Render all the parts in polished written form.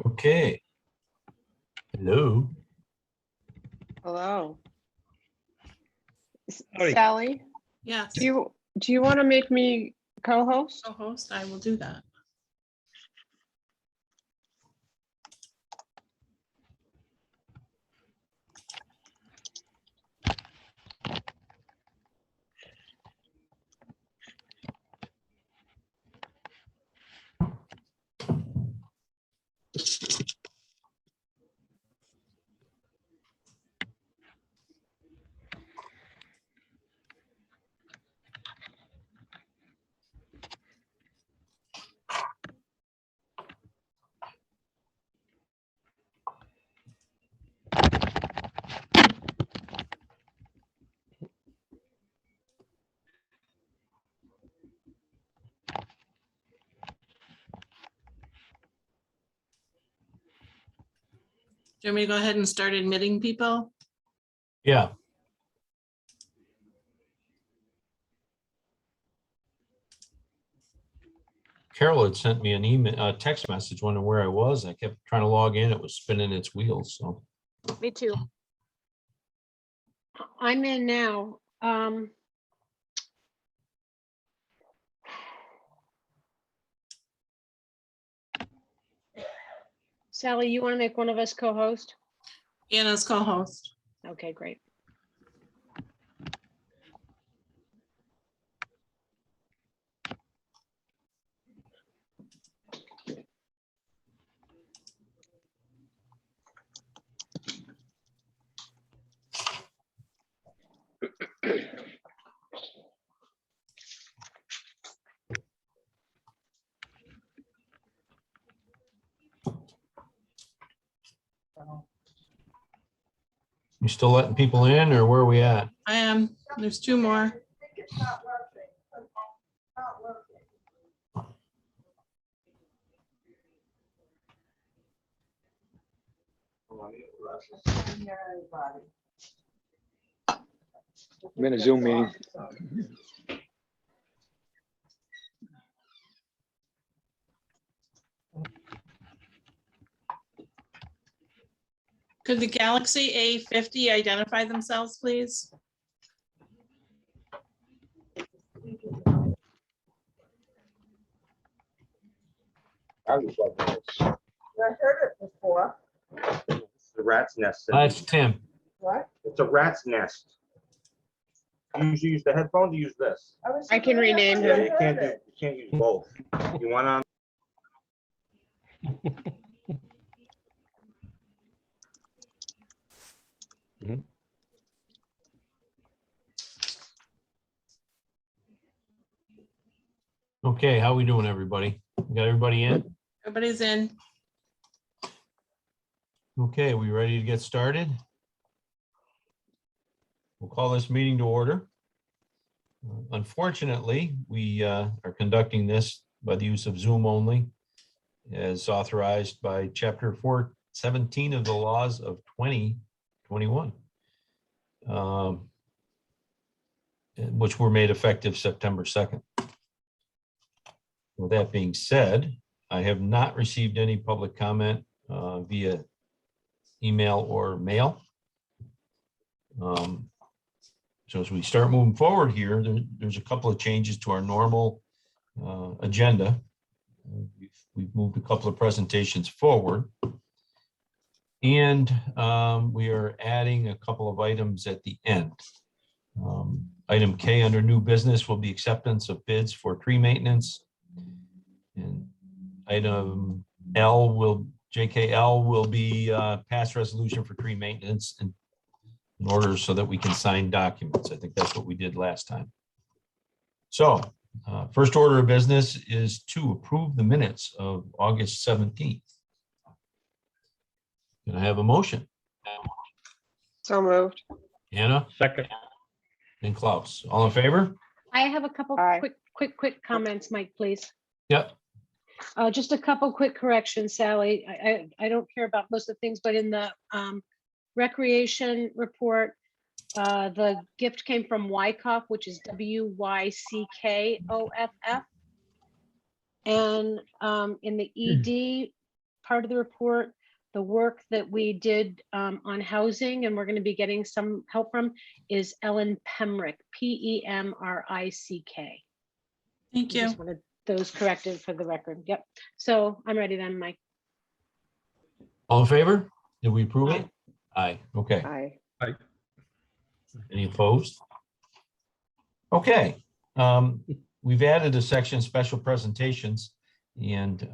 Okay. Hello. Hello. Howdy. Sally, Yes, do you want to make me co-host? co-host, I will do that. Do you want me to go ahead and start admitting people? Yeah. Carol had sent me an email, a text message wondering where I was. I kept trying to log in. It was spinning its wheels. So Me too. I'm in now. Sally, you want to make one of us co-host? Anna's co-host. Okay, great. you still letting people in or where are we at? I am, there's two more. I'm in a Zoom meeting. Could the Galaxy A50 identify themselves, please? I heard it before. It's the rat's nest. That's Tim. What? It's a rat's nest. You usually use the headphones, you use this. I can rename Yeah, him. you can't use both. You want on? Okay, how we doing, everybody? Got everybody in? Everybody's in. Okay, we ready to get started? We'll call this meeting to order. Unfortunately, we are conducting this by the use of Zoom only, as authorized by Chapter 417 of the laws of 2021, which were made effective September 2nd. With that being said, I have not received any public comment via email or mail. So as we start moving forward here, there's a couple of changes to our normal agenda. We've moved a couple of presentations forward. And we are adding a couple of items at the end. Item K under new business will be acceptance of bids for tree maintenance. And item L JKL will be pass resolution for tree maintenance and in order so that we can sign documents. I think that's what we did last time. So first order of business is to approve the minutes of August 17th. Can I have a motion? So moved. Anna Second. and Klaus, all in favor? I have a couple Aye. quick comments, Mike, please. Yep. Just a couple quick corrections, Sally. I don't care about most of the things, but in the recreation report, the gift came from Wyckoff, which is WYCKOFF. And in the ED part of the report. The work that we did on housing, and we're going to be getting some help from, is Ellen Pemrick, Pemrick. Thank you. Just wanted those corrected for the record. Yep. So I'm ready then, Mike. All in favor? Did we approve it? Aye. Okay. Aye. Any opposed? Okay. We've added a section, special presentations, and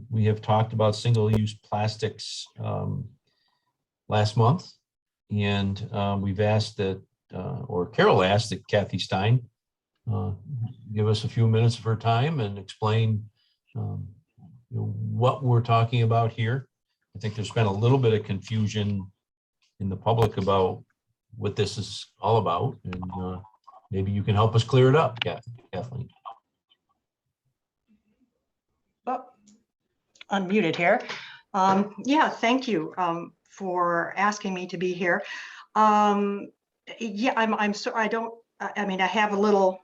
we have talked about single-use plastics last month. And we've asked that, or Carol asked that Kathy Stein give us a few minutes of her time and explain what we're talking about here. I think there's been a little bit of confusion in the public about what this is all about, and maybe you can help us clear it up, Kathleen. Oh, unmuted here. Yeah, thank you for asking me to be here. Yeah, I'm sorry, I mean, I have a little,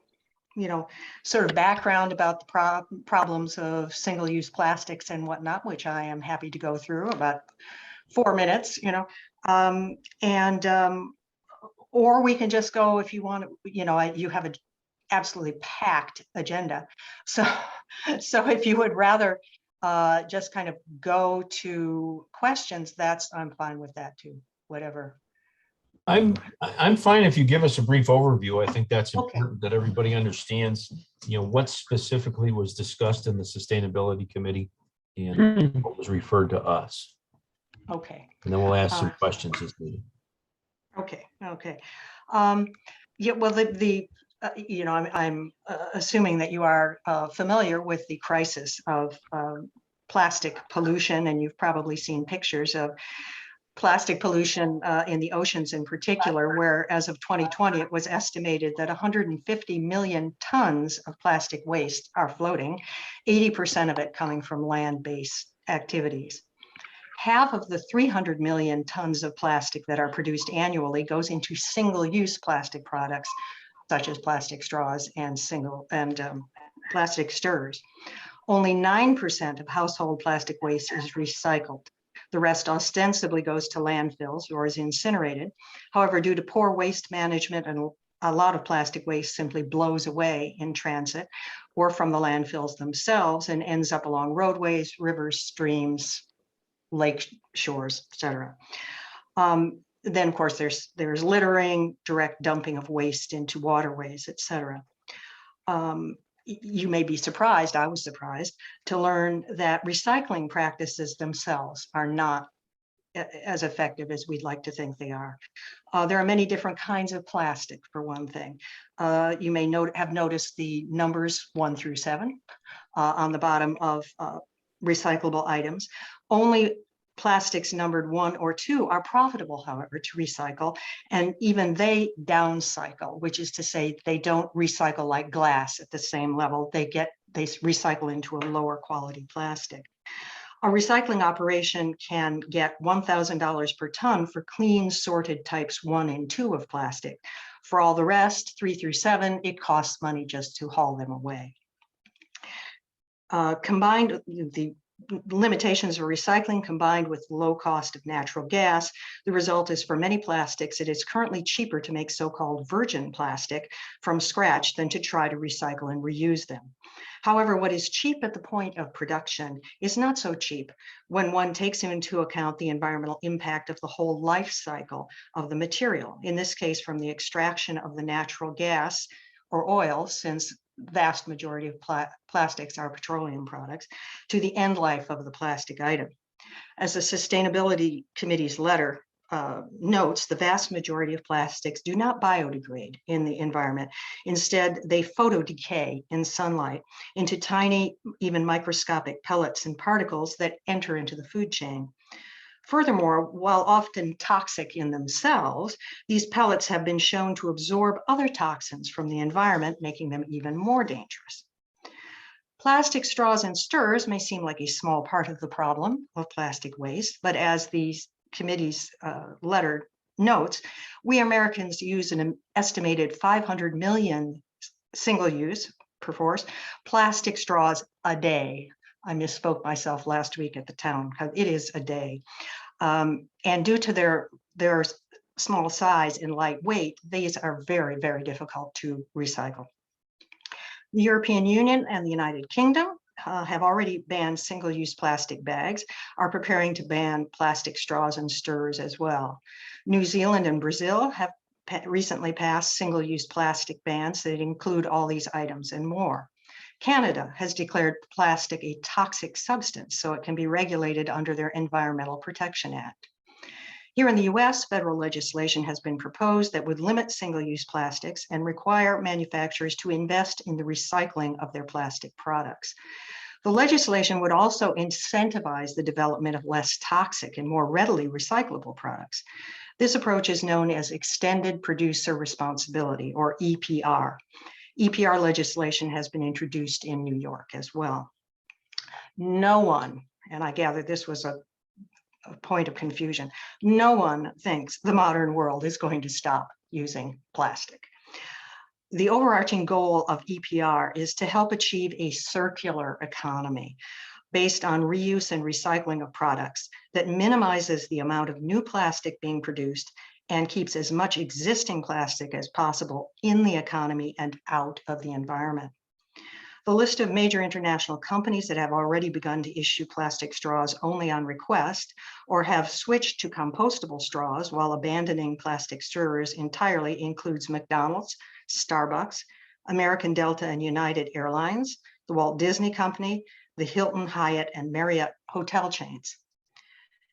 sort of background about the problems of single-use plastics and whatnot, which I am happy to go through about 4 minutes, or we can just go, if you want to, you have an absolutely packed agenda. So if you would rather just kind of go to questions, I'm fine with that too, whatever. I'm fine if you give us a brief overview. I think that's Okay. important that everybody understands, what specifically was discussed in the Sustainability Committee and what was referred to us. Okay. And then we'll ask some questions as needed. Okay. Yeah, well, I'm assuming that you are familiar with the crisis of plastic pollution, and you've probably seen pictures of plastic pollution in the oceans in particular, where as of 2020, it was estimated that 150 million tons of plastic waste are floating, 80% of it coming from land-based activities. Half of the 300 million tons of plastic that are produced annually goes into single-use plastic products, such as plastic straws and plastic stirrers. Only 9% of household plastic waste is recycled. The rest ostensibly goes to landfills or is incinerated. However, due to poor waste management, and a lot of plastic waste simply blows away in transit or from the landfills themselves and ends up along roadways, rivers, streams, lake shores, etc. Then, of course, there's littering, direct dumping of waste into waterways, etc. You may be surprised, I was surprised, to learn that recycling practices themselves are not as effective as we'd like to think they are. There are many different kinds of plastic, for one thing. You may have noticed the numbers 1 through 7 on the bottom of recyclable items. Only plastics numbered 1 or 2 are profitable, however, to recycle, and even they downcycle, which is to say they don't recycle like glass at the same level. They recycle into a lower quality plastic. A recycling operation can get $1,000 per ton for clean sorted types 1 and 2 of plastic. For all the rest, 3 through 7, it costs money just to haul them away. Combined, the limitations of recycling combined with low cost of natural gas, the result is for many plastics, it is currently cheaper to make so-called virgin plastic from scratch than to try to recycle and reuse them. However, what is cheap at the point of production is not so cheap when one takes into account the environmental impact of the whole life cycle of the material, in this case, from the extraction of the natural gas or oil, since vast majority of plastics are petroleum products, to the end life of the plastic item. As the Sustainability Committee's letter notes, the vast majority of plastics do not biodegrade in the environment. Instead, they photodecay in sunlight into tiny, even microscopic pellets and particles that enter into the food chain. Furthermore, while often toxic in themselves, these pellets have been shown to absorb other toxins from the environment, making them even more dangerous. Plastic straws and stirrers may seem like a small part of the problem of plastic waste, but as the committee's letter notes, we Americans use an estimated 500 million single-use, perforce, plastic straws a day, I misspoke myself last week at the town, because it is a day. And due to their small size and light weight, these are very, very difficult to recycle. The European Union and the United Kingdom have already banned single-use plastic bags, are preparing to ban plastic straws and stirrers as well. New Zealand and Brazil have recently passed single-use plastic bans that include all these items and more. Canada has declared plastic a toxic substance, so it can be regulated under their Environmental Protection Act. Here in the US, federal legislation has been proposed that would limit single-use plastics and require manufacturers to invest in the recycling of their plastic products. The legislation would also incentivize the development of less toxic and more readily recyclable products. This approach is known as Extended Producer Responsibility, or EPR. EPR legislation has been introduced in New York as well. No one, and I gather this was a point of confusion, no one thinks the modern world is going to stop using plastic. The overarching goal of EPR is to help achieve a circular economy based on reuse and recycling of products that minimizes the amount of new plastic being produced and keeps as much existing plastic as possible in the economy and out of the environment. The list of major international companies that have already begun to issue plastic straws only on request or have switched to compostable straws while abandoning plastic stirrers entirely includes McDonald's, Starbucks, American Delta and United Airlines, the Walt Disney Company, the Hilton, Hyatt, and Marriott hotel chains.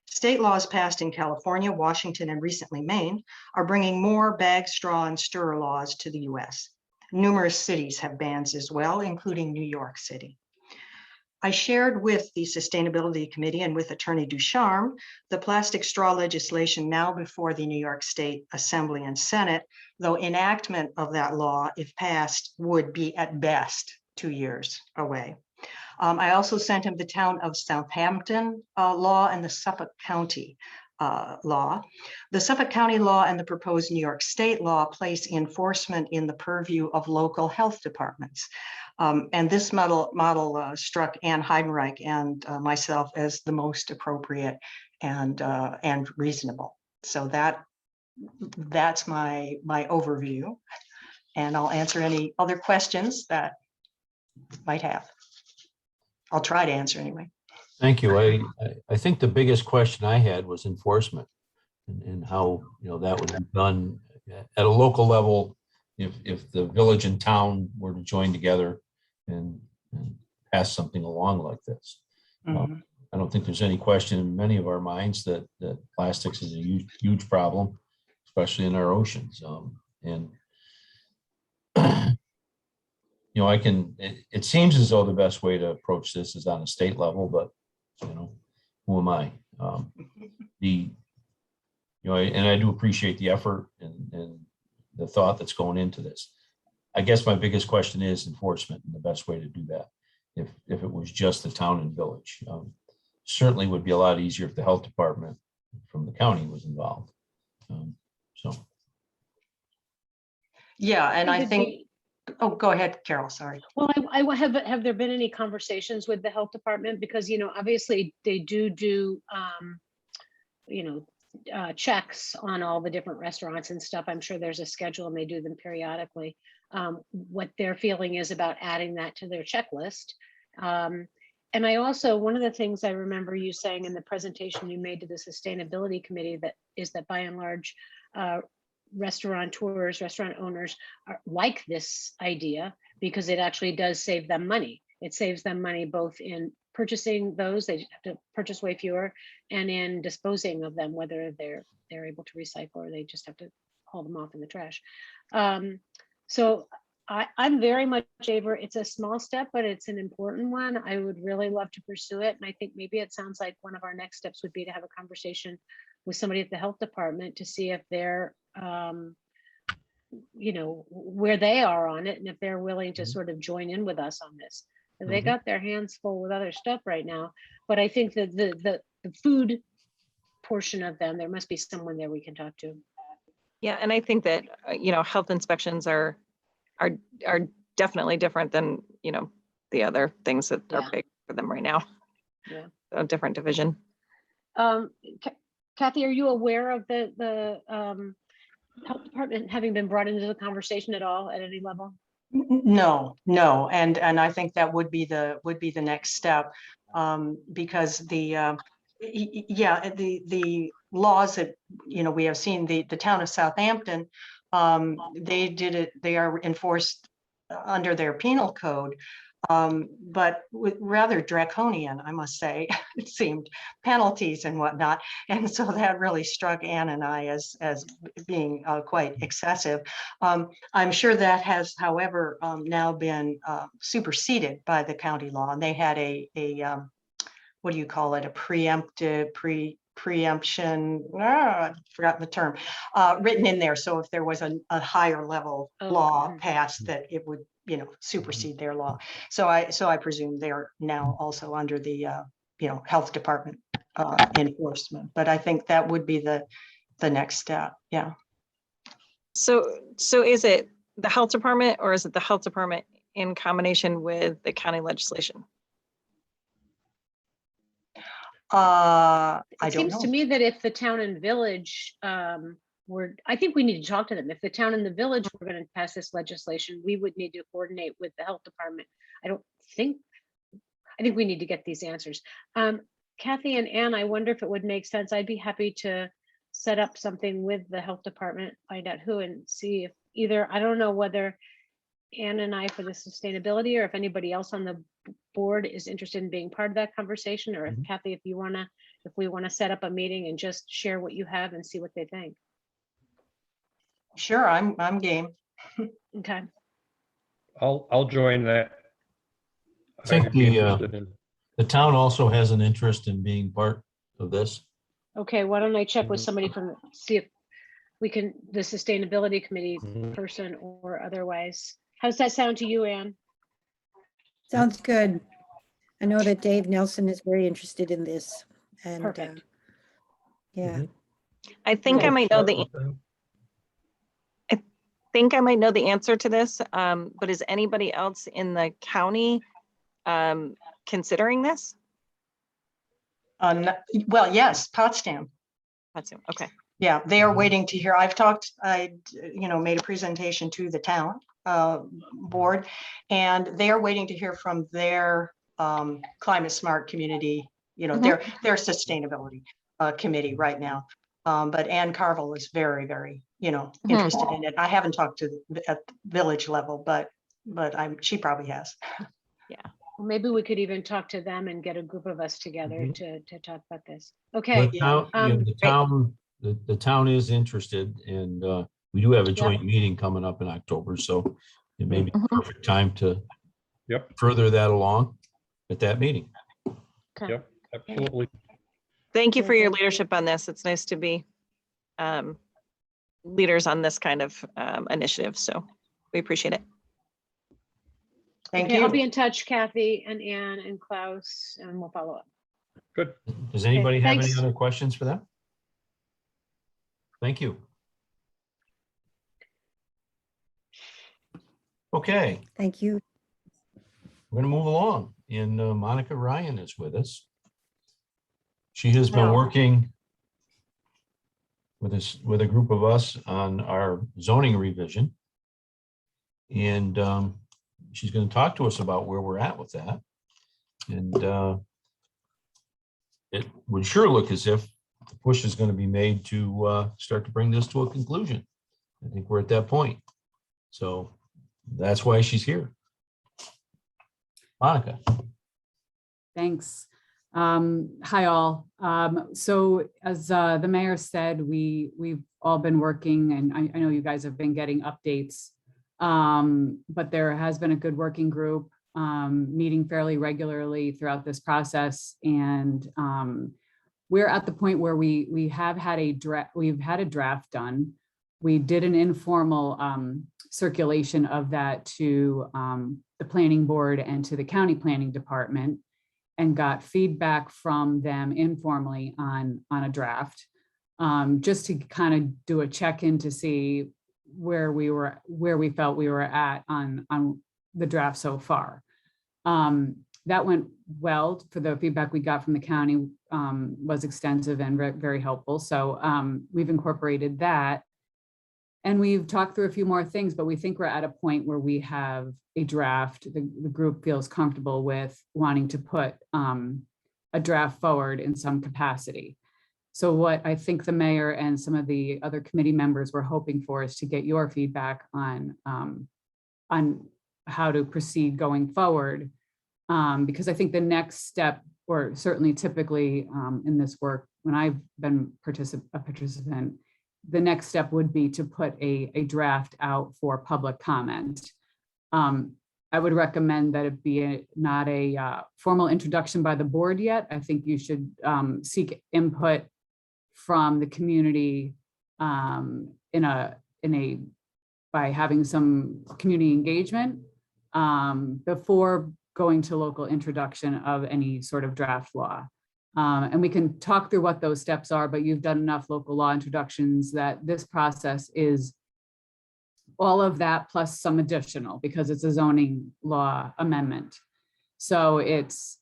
State laws passed in California, Washington, and recently Maine are bringing more bag, straw, and stirrer laws to the US. Numerous cities have bans as well, including New York City. I shared with the Sustainability Committee and with Attorney Ducharme the plastic straw legislation now before the New York State Assembly and Senate, though enactment of that law, if passed, would be at best 2 years away. I also sent him the town of Southampton law and the Suffolk County law. The Suffolk County law and the proposed New York State law place enforcement in the purview of local health departments. And this model struck Ann Heidenreich and myself as the most appropriate and reasonable. So that's my overview. And I'll answer any other questions that might have. I'll try to answer anyway. Thank you. I think the biggest question I had was enforcement and how, that would be done at a local level if the village and town were to join together and pass something along like this. Mhm. I don't think there's any question in many of our minds that plastics is a huge problem, especially in our oceans. It seems as though the best way to approach this is on a state level, but who am I? And I do appreciate the effort and the thought that's going into this. I guess my biggest question is enforcement and the best way to do that. If it was just the town and village, certainly would be a lot easier if the health department from the county was involved. Yeah, and I Would think, be- oh, go ahead, Carol, sorry. Well, have there been any conversations with the health department? Because, obviously they do checks on all the different restaurants and stuff. I'm sure there's a schedule and they do them periodically. What their feeling is about adding that to their checklist. And I also, one of the things I remember you saying in the presentation you made to the Sustainability Committee that by and large, restaurant owners like this idea because it actually does save them money. It saves them money both in purchasing those, they have to purchase way fewer, and in disposing of them, whether they're able to recycle or they just have to haul them off in the trash. So I'm very much favor. It's a small step, but it's an important one. I would really love to pursue it. And I think maybe it sounds like one of our next steps would be to have a conversation with somebody at the health department to see if they're, where they are on it and if they're willing to sort of join in with us on this. They got their hands full with other stuff right now, but I think that the food portion of them, there must be someone there we can talk to. Yeah, and I think that health inspections are definitely different than the other things that are big for them right now. Yeah. A different division. Kathy, are you aware of the health department having been brought into the conversation at all at any level? No, no, and I think that would be the next step, because the laws that we have seen, the town of Southampton, they are enforced under their penal code, but with rather draconian, I must say. It seemed, penalties and whatnot, and so that really struck Ann and I as being quite excessive. I'm sure that has, however, now been superseded by the county law, and they had a what do you call it, a preemption, I've forgotten the term, written in there. So if there was a higher level law passed, that it would supersede their law. So I presume they're now also under the health department enforcement. But I think that would be the next step. Yeah. So is it the health department, or is it the health department in combination with the county legislation? I It don't seems to know. me that if the town and village I think we need to talk to them. If the town and the village were going to pass this legislation, we would need to coordinate with the health department. I think we need to get these answers. Kathy and Ann, I wonder if it would make sense. I'd be happy to set up something with the health department, find out who, and see if either, I don't know whether Ann and I for the sustainability, or if anybody else on the board is interested in being part of that conversation, or if Kathy, if we want to set up a meeting and just share what you have and see what they think. Sure, I'm game. Okay. I'll join that. I think I'd be interested in. the town also has an interest in being part of this. Okay, why don't I check with somebody from, see if we can, the sustainability committee Mhm. person or otherwise. How's that sound to you, Ann? Sounds good. I know that Dave Nelson is very interested in this, and Perfect. yeah. Mhm. I think I Okay. might know the answer to this, but is anybody else in the county considering this? Well, yes, Potsdam. That's it. Okay. Yeah, they are waiting to hear. I made a presentation to the town board, and they are waiting to hear from their climate smart community, their sustainability committee right now. But Ann Carville is very, very, interested in it. I haven't talked to at the village level, but she probably has. Well, maybe we could even talk to them and get a group of us together to talk about this. The Okay. town, the town is interested, and we do have a joint meeting coming up in October, so it may be the perfect time to further that along at that meeting. Okay. Yep, absolutely. Thank you for your leadership on this. It's nice to be leaders on this kind of initiative. So we appreciate it. Thank Okay, you. I'll be in touch, Kathy and Ann and Klaus, and we'll follow up. Good. Does anybody have any thanks. other questions for them? Thank you. Okay, Thank you. we're going to move along, and Monica Ryan is with us. She has been Wow. working with a group of us on our zoning revision. And she's going to talk to us about where we're at with that. And it would sure look as if the push is going to be made to start to bring this to a conclusion. I think we're at that point. So that's why she's here. Monica. Thanks. Hi, all. So as the mayor said, we've all been working, and I know you guys have been getting updates, but there has been a good working group meeting fairly regularly throughout this process. And we're at the point where we've had a draft done. We did an informal circulation of that to the planning board and to the county planning department, and got feedback from them informally on a draft, just to kind of do a check-in to see where we felt we were at on the draft so far. That went well. For the feedback we got from the county was extensive and very helpful. So we've incorporated that. And we've talked through a few more things, but we think we're at a point where we have a draft. The group feels comfortable with wanting to put a draft forward in some capacity. So what I think the mayor and some of the other committee members were hoping for is to get your feedback on how to proceed going forward. Because I think the next step, or certainly typically in this work, when I've been a participant, the next step would be to put a draft out for public comment. I would recommend that it be not a formal introduction by the board yet. I think you should seek input from the community by having some community engagement before going to local introduction of any sort of draft law. And we can talk through what those steps are, but you've done enough local law introductions that this process is all of that plus some additional, because it's a zoning law amendment. So it's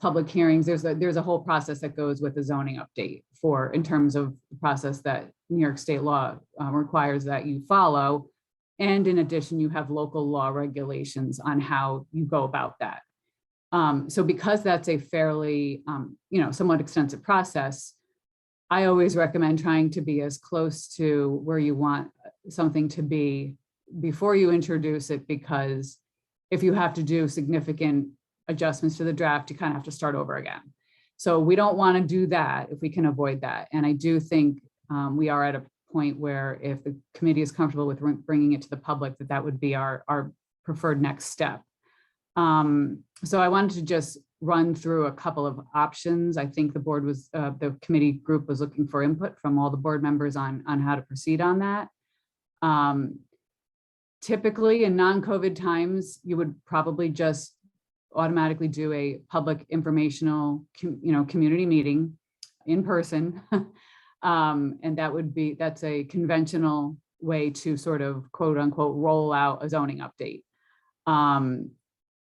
public hearings. There's a whole process that goes with the zoning update in terms of the process that New York state law requires that you follow. And in addition, you have local law regulations on how you go about that. So because that's a fairly, somewhat extensive process, I always recommend trying to be as close to where you want something to be before you introduce it, because if you have to do significant adjustments to the draft, you kind of have to start over again. So we don't want to do that if we can avoid that. And I do think we are at a point where if the committee is comfortable with bringing it to the public, that would be our preferred next step. So I wanted to just run through a couple of options. I think the committee group was looking for input from all the board members on how to proceed on that. Typically in non-COVID times, you would probably just automatically do a public informational, community meeting in person. And that's a conventional way to sort of quote unquote roll out a zoning update.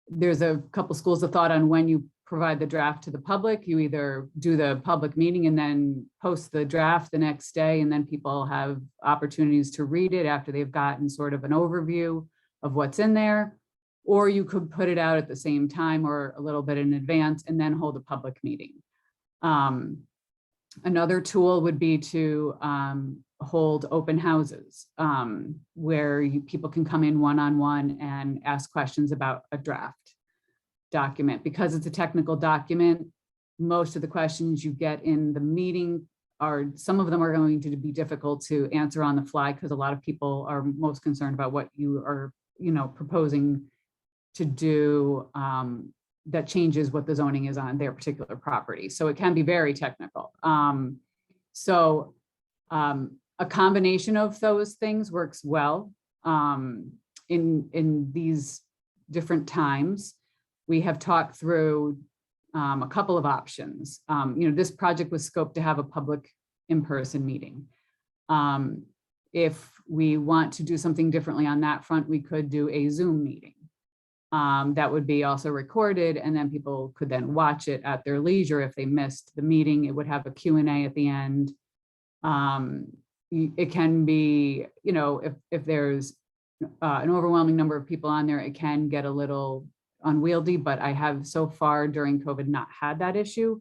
There's a couple schools of thought on when you provide the draft to the public. You either do the public meeting and then post the draft the next day, and then people have opportunities to read it after they've gotten sort of an overview of what's in there, or you could put it out at the same time or a little bit in advance and then hold a public meeting. Another tool would be to hold open houses where people can come in one-on-one and ask questions about a draft document. Because it's a technical document, most of the questions you get in the meeting some of them are going to be difficult to answer on the fly, because a lot of people are most concerned about what you are, proposing to do that changes what the zoning is on their particular property. So it can be very technical. A combination of those things works well in these different times. We have talked through a couple of options. This project was scoped to have a public in-person meeting. If we want to do something differently on that front, we could do a Zoom meeting. That would be also recorded, and then people could then watch it at their leisure. If they missed the meeting, it would have a Q&A at the end. It can be, if there's an overwhelming number of people on there, it can get a little unwieldy, but I have so far during COVID not had that issue.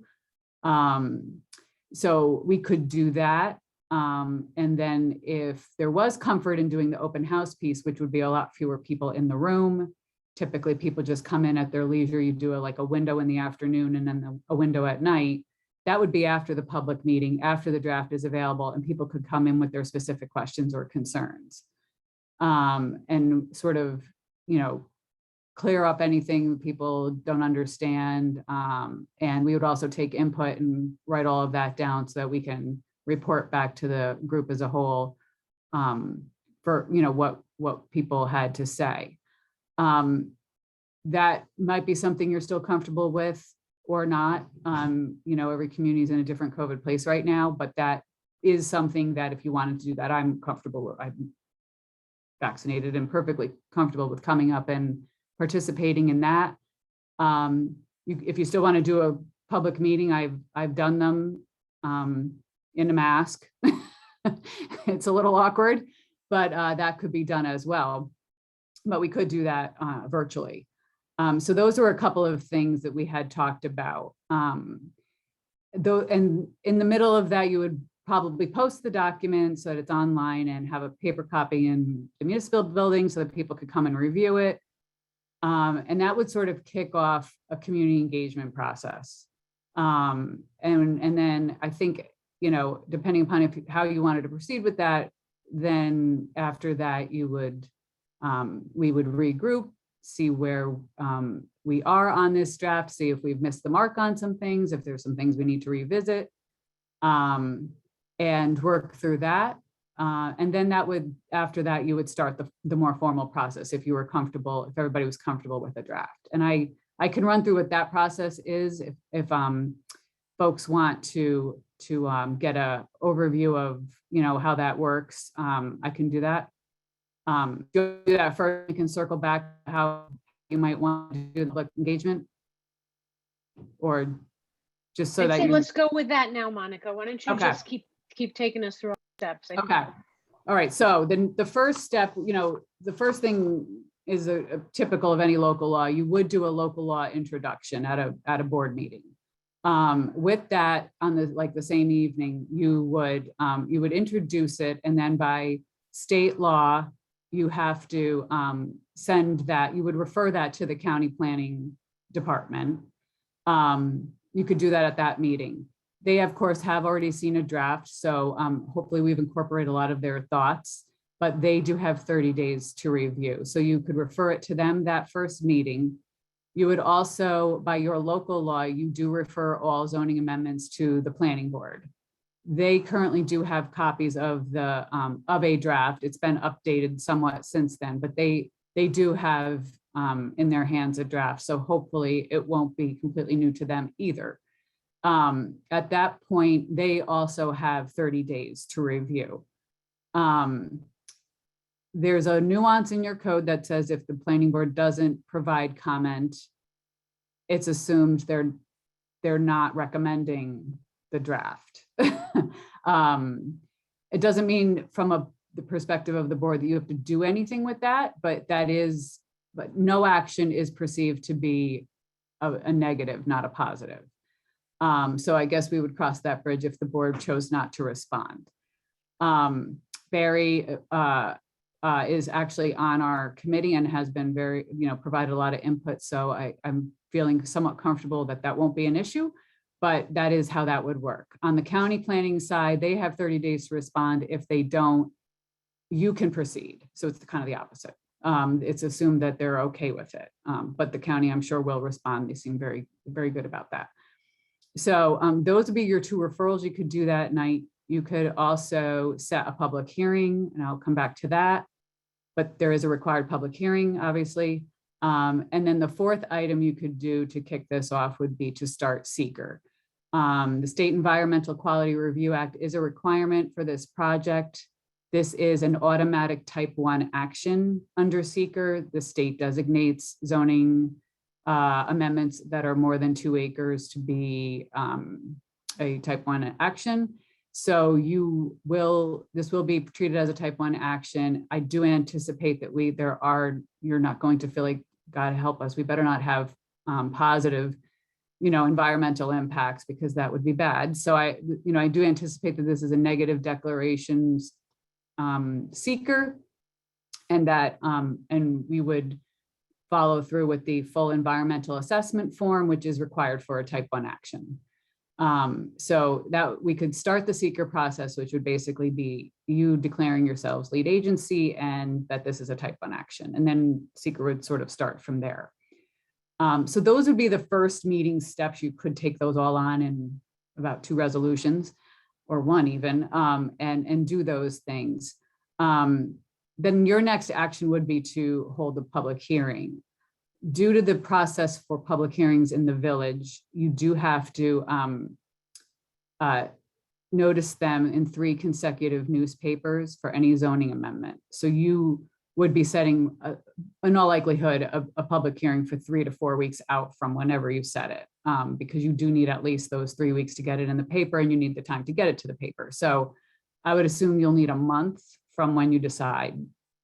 So we could do that. And then if there was comfort in doing the open house piece, which would be a lot fewer people in the room, typically people just come in at their leisure. You do a window in the afternoon and then a window at night. That would be after the public meeting, after the draft is available, and people could come in with their specific questions or concerns. And sort of, clear up anything people don't understand. And we would also take input and write all of that down so that we can report back to the group as a whole for, what people had to say. That might be something you're still comfortable with or not. Every community is in a different COVID place right now, but that is something that if you wanted to do that, I'm comfortable with. I'm vaccinated and perfectly comfortable with coming up and participating in that. if you still want to do a public meeting, I've done them in a mask. It's a little awkward, but that could be done as well. But we could do that virtually. So those were a couple of things that we had talked about. Though, and in the middle of that, you would probably post the document so that it's online and have a paper copy in the municipal building so that people could come and review it. And that would sort of kick off a community engagement process. And then I think, you know, depending upon how you wanted to proceed with that, then after that, you would, we would regroup, see where we are on this draft, see if we've missed the mark on some things, if there's some things we need to revisit, and work through that. And then that would, after that, you would start the more formal process if you were comfortable, if everybody was comfortable with the draft. And I can run through what that process is if folks want to get a overview of, you know, how that works. I can do that. Do that first. We can circle back how you might want to do the public engagement, or just so I'd that say you. let's go with that now, Monica. Why don't you Okay. just keep taking us through all the steps? I think Okay. All right. So then the first step, you know, the first thing is a typical of any local law. You would do a local law introduction at a board meeting. With that, on the same evening, you would introduce it, and then by state law, you have to send that. You would refer that to the county planning department. You could do that at that meeting. They, of course, have already seen a draft, so hopefully we've incorporated a lot of their thoughts, but they do have 30 days to review. So you could refer it to them that first meeting. You would also, by your local law, you do refer all zoning amendments to the planning board. They currently do have copies of a draft. It's been updated somewhat since then, but they do have in their hands a draft. So hopefully it won't be completely new to them either. At that point, they also have 30 days to review. There's a nuance in your code that says if the planning board doesn't provide comment, it's assumed they're not recommending the draft. It doesn't mean from the perspective of the board that you have to do anything with that, but no action is perceived to be a negative, not a positive. So I guess we would cross that bridge if the board chose not to respond. Barry is actually on our committee and has been provided a lot of input. So I'm feeling somewhat comfortable that won't be an issue, but that is how that would work. On the county planning side, they have 30 days to respond. If they don't, you can proceed. So it's kind of the opposite. It's assumed that they're okay with it, but the county, I'm sure, will respond. They seem very, very good about that. So those would be your two referrals. You could do that night. You could also set a public hearing, and I'll come back to that, but there is a required public hearing, obviously. And then the fourth item you could do to kick this off would be to start seeker. The State Environmental Quality Review Act is a requirement for this project. This is an automatic type 1 action under seeker. The state designates zoning amendments that are more than 2 acres to be a type 1 action. So this will be treated as a type 1 action. I do anticipate that you're not going to feel like, God help us, we better not have positive, environmental impacts, because that would be bad. So I do anticipate that this is a negative declarations seeker, and that and we would follow through with the full environmental assessment form, which is required for a type 1 action. So that we could start the seeker process, which would basically be you declaring yourselves lead agency and that this is a type 1 action. And then seeker would sort of start from there. So those would be the first meeting steps. You could take those all on in about 2 resolutions or 1 even, and do those things. Then your next action would be to hold a public hearing. Due to the process for public hearings in the village, you do have to notice them in 3 consecutive newspapers for any zoning amendment. So you would be setting, in all likelihood, a public hearing for 3 to 4 weeks out from whenever you set it. Because you do need at least those 3 weeks to get it in the paper, and you need the time to get it to the paper. So I would assume you'll need a month from when you decide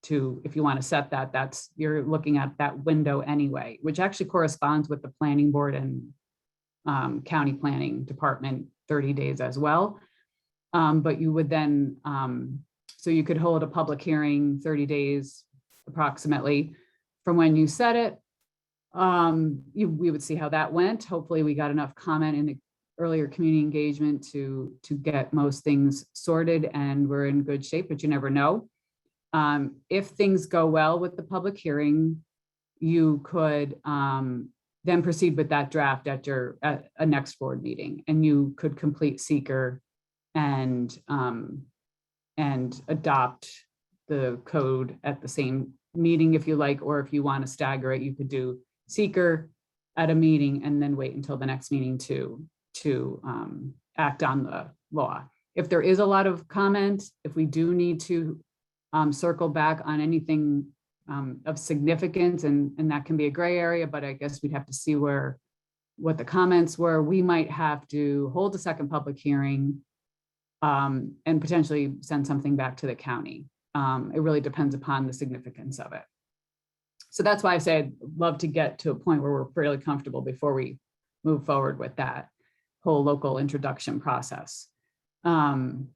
to, if you want to set that, you're looking at that window anyway, which actually corresponds with the planning board and county planning department 30 days as well. But you would then, so you could hold a public hearing 30 days approximately from when you set it. We would see how that went. Hopefully we got enough comment in the earlier community engagement to get most things sorted and we're in good shape, but you never know. If things go well with the public hearing, you could then proceed with that draft at a next board meeting, and you could complete seeker and adopt the code at the same meeting if you like, or if you want to stagger it, you could do seeker at a meeting and then wait until the next meeting to act on the law. If there is a lot of comment, if we do need to circle back on anything of significance, and that can be a gray area, but I guess we'd have to see what the comments were. We might have to hold a second public hearing and potentially send something back to the county. It really depends upon the significance of it. So that's why I say I'd love to get to a point where we're fairly comfortable before we move forward with that whole local introduction process. And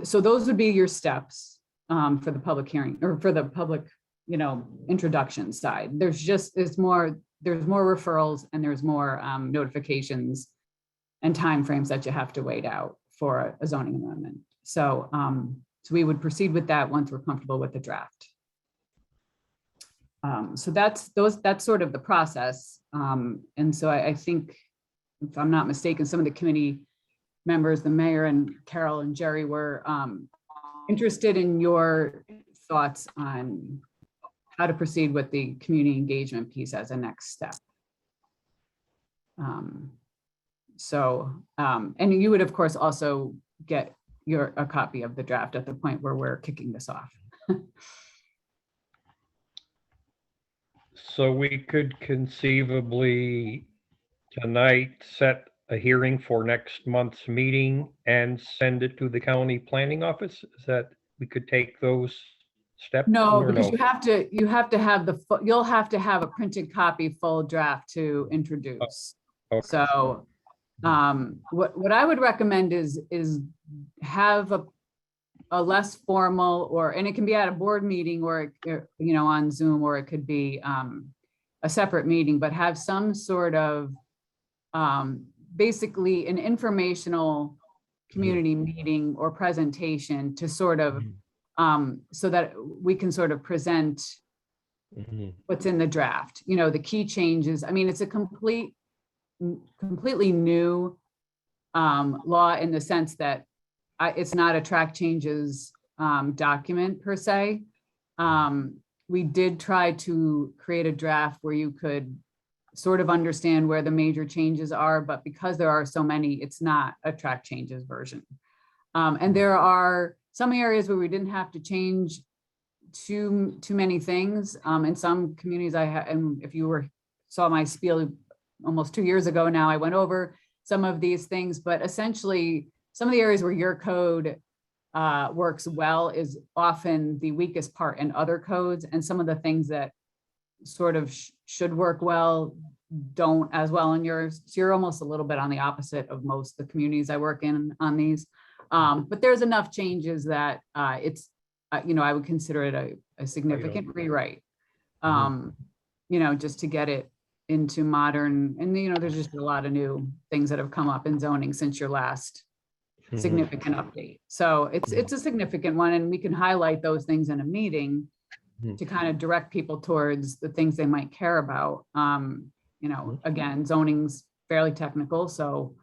so those would be your steps for the public hearing, or for the public, introduction side. There's more referrals, and there's more notifications and timeframes that you have to wait out for a zoning amendment. So we would proceed with that once we're comfortable with the draft. So that's sort of the process. And so I think, if I'm not mistaken, some of the committee members, the mayor and Carol and Jerry, were interested in your thoughts on how to proceed with the community engagement piece as a next step. And you would of course also get a copy of the draft at the point where we're kicking this off. So we could conceivably tonight set a hearing for next month's meeting and send it to the county planning office? Is that, we could take those steps? No, or because no? you have to have you'll have to have a printed copy full draft to introduce. Okay. So what I would recommend is have a less formal, and it can be at a board meeting, or on Zoom, or it could be a separate meeting, but have some sort of basically an informational community meeting or presentation to sort of so that we can sort of present what's in the draft, the key changes. I mean, it's a completely new law in the sense that it's not a track changes document per se. We did try to create a draft where you could sort of understand where the major changes are, but because there are so many, it's not a track changes version. And there are some areas where we didn't have to change too many things. In some communities and if you saw my spiel almost 2 years ago now, I went over some of these things, but essentially some of the areas where your code works well is often the weakest part in other codes, and some of the things that sort of should work well don't as well in yours. So you're almost a little bit on the opposite of most of the communities I work in on these. But there's enough changes that it's, I would consider it a significant rewrite, just to get it into modern. And, there's just a lot of new things that have come up in zoning since your last significant update. So it's a significant one, and we can highlight those things in a meeting to kind of direct people towards the things they might care about. Again, zoning's fairly technical, so,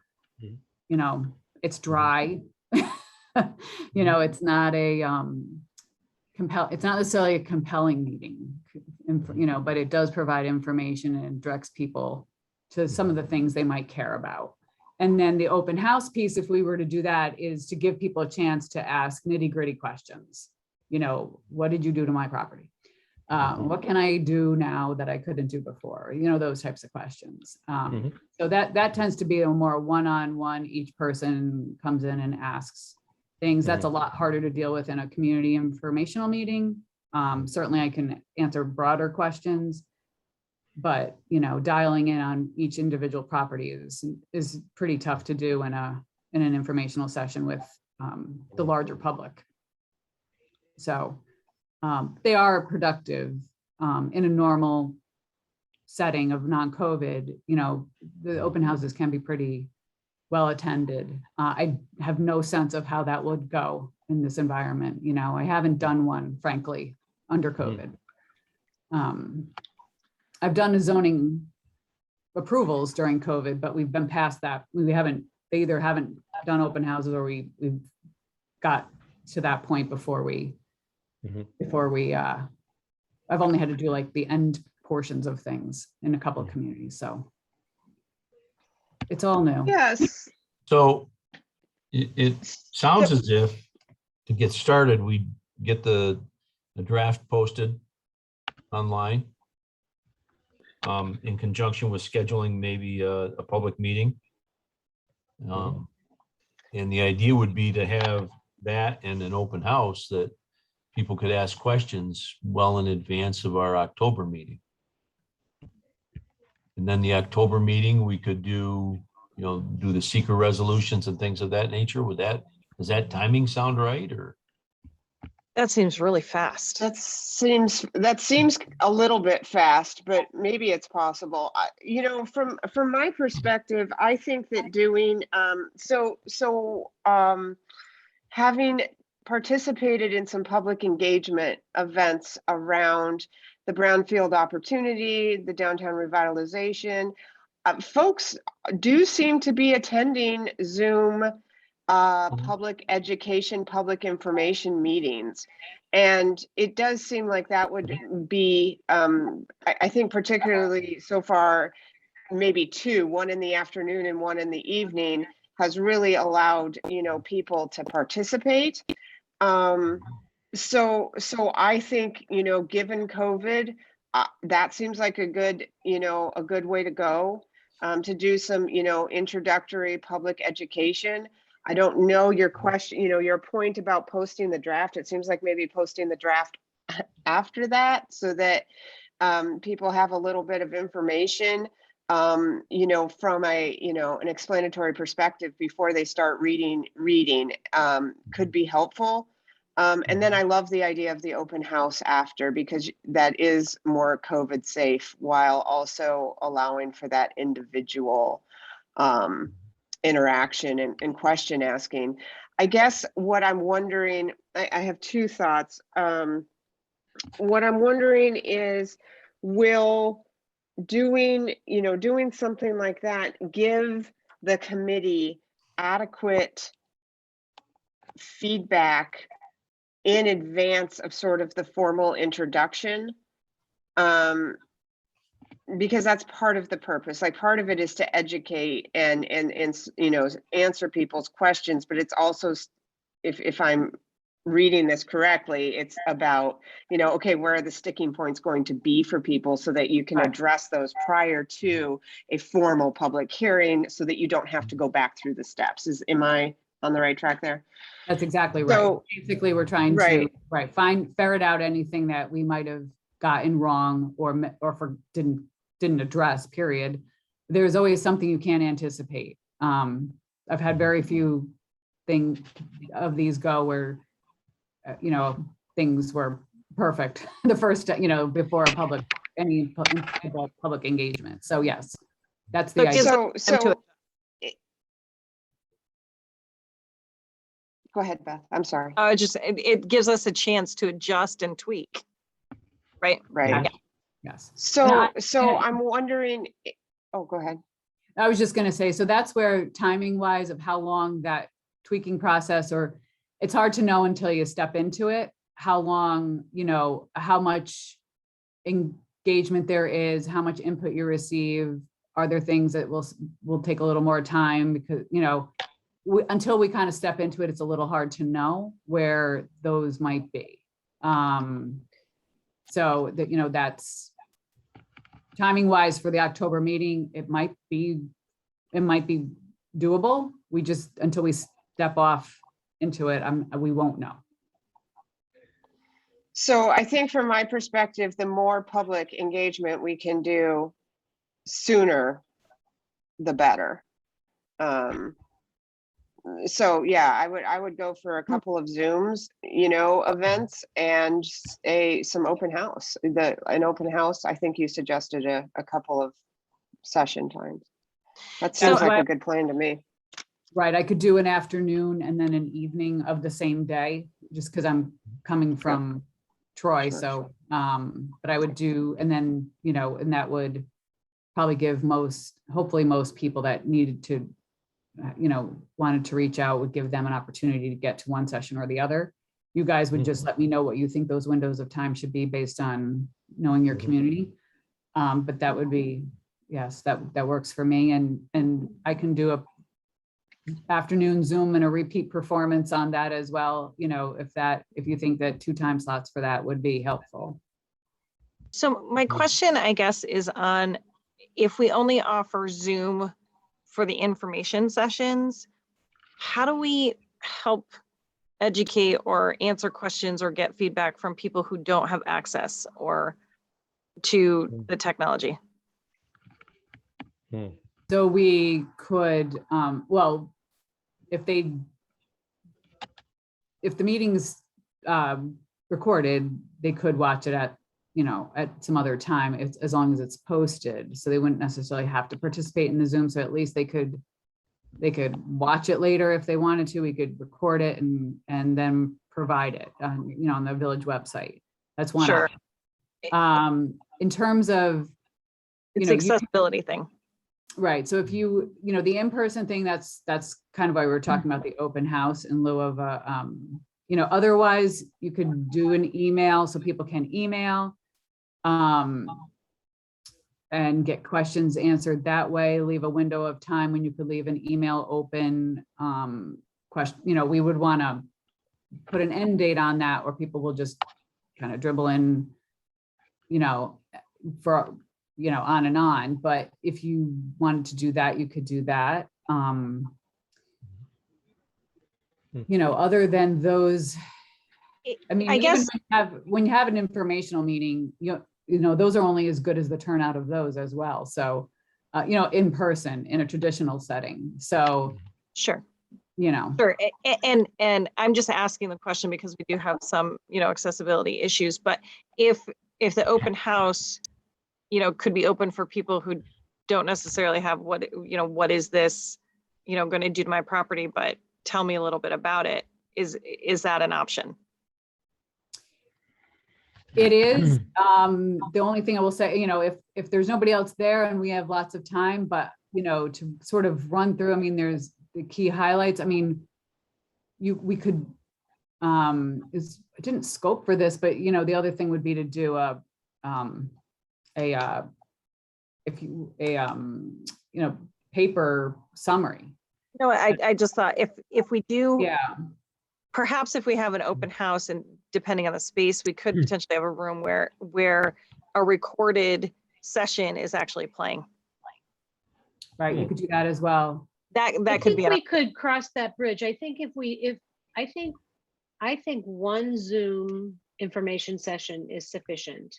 it's dry. It's not it's not necessarily a compelling meeting, but it does provide information and directs people to some of the things they might care about. And then the open house piece, if we were to do that, is to give people a chance to ask nitty-gritty questions. What did you do to my property? What can I do now that I couldn't do before? You know, those types of questions. Mhm. So that tends to be a more one-on-one, each person comes in and asks things. That's a lot harder to deal with in a community informational meeting. Certainly I can answer broader questions, but you know, dialing in on each individual property is pretty tough to do in an informational session with the larger public. So they are productive in a normal setting of non-COVID. You know, the open houses can be pretty well attended. I have no sense of how that would go in this environment. You know, I haven't done one, frankly, under COVID. I've done the zoning approvals during COVID, but we've been past that. They either haven't done open houses or we've got to that point before we, I've only had to do like the end portions of things in a couple of communities, so it's all new. Yes. So it sounds as if to get started, we get the draft posted online in conjunction with scheduling maybe a public meeting. And the idea would be to have that and an open house that people could ask questions well in advance of our October meeting. And then the October meeting, we could do the seeker resolutions and things of that nature. Does that timing sound right, or? That seems really fast. That seems a little bit fast, but maybe it's possible. From my perspective, I think that doing having participated in some public engagement events around the brownfield opportunity, the downtown revitalization, folks do seem to be attending Zoom public education, public information meetings. And it does seem like that would be, I think particularly so far, maybe two, one in the afternoon and one in the evening, has really allowed, people to participate. So I think, given COVID, that seems like a good way to go, to do some, introductory public education. I don't know your question, your point about posting the draft. It seems like maybe posting the draft after that so that people have a little bit of information, from an explanatory perspective before they start reading could be helpful. And then I love the idea of the open house after, because that is more COVID safe while also allowing for that individual interaction and question asking. I guess what I'm wondering, I have two thoughts. What I'm wondering is, will doing something like that give the committee adequate feedback in advance of sort of the formal introduction? Because that's part of the purpose. Like, part of it is to educate and answer people's questions, but it's also, if I'm reading this correctly, it's about, okay, where are the sticking points going to be for people so that you can address those prior to a formal public hearing so that you don't have to go back through the steps. Am I on the right track there? That's exactly right. So, basically, we're trying to ferret out anything that we might have gotten wrong or didn't address, period. There's always something you can't anticipate. I've had very few things of these go where, things were perfect the first, before any public engagement. So yes, that's the idea. Go ahead, Beth. I'm sorry. It gives us a chance to adjust and tweak, right? Right. Yeah. Yes. So I'm wondering, oh, go ahead. I was just going to say, so that's where timing wise of how long that tweaking process, or it's hard to know until you step into it, how long, how much engagement there is, how much input you receive. Are there things that will take a little more time because, until we kind of step into it, it's a little hard to know where those might be. So that, you know, that's timing wise for the October meeting, it might be doable. We just, until we step off into it, we won't know. So I think from my perspective, the more public engagement we can do sooner, the better. So yeah, I would go for a couple of Zooms, you know, events and some open house. An open house, I think you suggested a couple of session times. That So seems like I- a good plan to me. Right, I could do an afternoon and then an evening of the same day, just because I'm coming from Troy, Sure, so, but I would do, and then, you know, and that would probably give hopefully most people that needed to, you know, wanted to reach out, would give them an opportunity to get to one session or the other. You guys would just let me know what you think those windows of time should be based on knowing your community. But that would be, yes, that works for me, and I can do a afternoon Zoom and a repeat performance on that as well, you know, if you think that 2 time slots for that would be helpful. So my question, I guess, is on if we only offer Zoom for the information sessions, how do we help educate or answer questions or get feedback from people who don't have access or to the technology? So we could, well, if the meeting's recorded, they could watch it at, you know, at some other time, as long as it's posted. So they wouldn't necessarily have to participate in the Zoom. So at least they could watch it later if they wanted to. We could record it and then provide it on, you know, on the village website. That's one Sure. option. In terms of, It's know, the accessibility thing. right. So if you know, the in-person thing, that's kind of why we were talking about the open house in lieu of a, you know, otherwise you could do an email so people can email and get questions answered that way, leave a window of time when you could leave an email open. Question, you know, we would want to put an end date on that, or people will just kind of dribble in, you know, for, you know, on and on. But if you wanted to do that, you could do that. You know, other than those, I mean, I even guess, when you have an informational meeting, you know, those are only as good as the turnout of those as well. So, you know, in person, in a traditional setting. So, sure. you know. Sure. And I'm just asking the question because we do have some, you know, accessibility issues, but if the open house, you know, could be open for people who don't necessarily have what is this, you know, going to do to my property, but tell me a little bit about it. Is that an option? It is. The only thing I will say, you know, if there's nobody else there and we have lots of time, but, you know, to sort of run through, I mean, there's the key highlights. I mean, we could, I didn't scope for this, but, you know, the other thing would be to do you know, paper summary. No, I just thought if we do, Yeah. perhaps if we have an open house and depending on the space, we could potentially have a room where a recorded session is actually playing. Right, you could do that as well. That I could think be, we could cross that bridge. I think I think one Zoom information session is sufficient.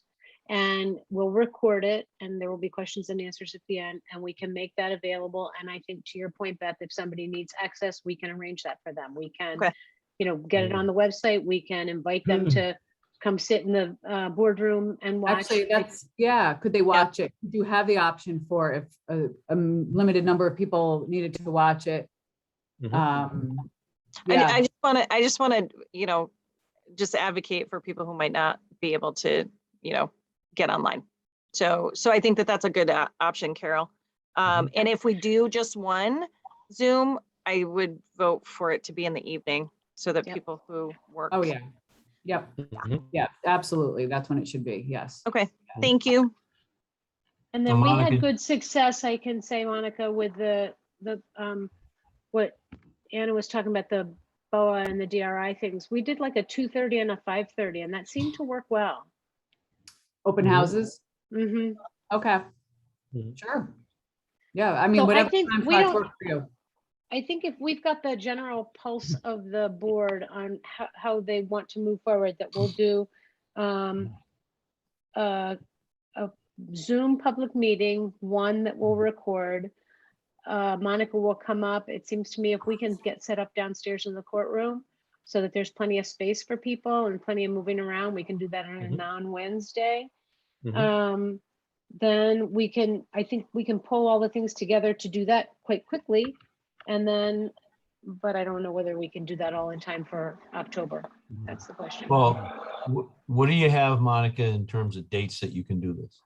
And we'll record it and there will be questions and answers at the end and we can make that available. And I think to your point, Beth, if somebody needs access, we can arrange that for them. We can, Okay. you know, get it on the website. We can invite them to come sit in the boardroom and watch. Actually, yeah, could they watch it? You do have the option for if a limited number of people needed to watch it. Yeah. I just want to, you know, just advocate for people who might not be able to, you know, get online. So I think that's a good option, Carol. And if we do just one Zoom, I would vote for it to be in the evening so that people who work. Oh, yeah. Yep. Yeah, absolutely. That's when it should be. Yes. Okay, thank you. And then we Monica. had good success, I can say, Monica, with the what Anna was talking about, the BOA and the DRI things. We did like a 2:30 and a 5:30 and that seemed to work well. open Mhm. houses? Mhm. Okay, Mhm. sure. Yeah, I mean, So I whatever think time we slots don't, work for you. I think if we've got the general pulse of the board on how they want to move forward, that we'll do a Zoom public meeting, one that we'll record. Monica will come up. It seems to me if we can get set up downstairs in the courtroom so that there's plenty of space for people and plenty of moving around, we can do that on a Mhm. non-Wednesday. Mhm. Then we can, I think we can pull all the things together to do that quite quickly. And then, but I don't know whether we can do that all in time for October. That's the question. Well, what do you have, Monica, in terms of dates that you can do this?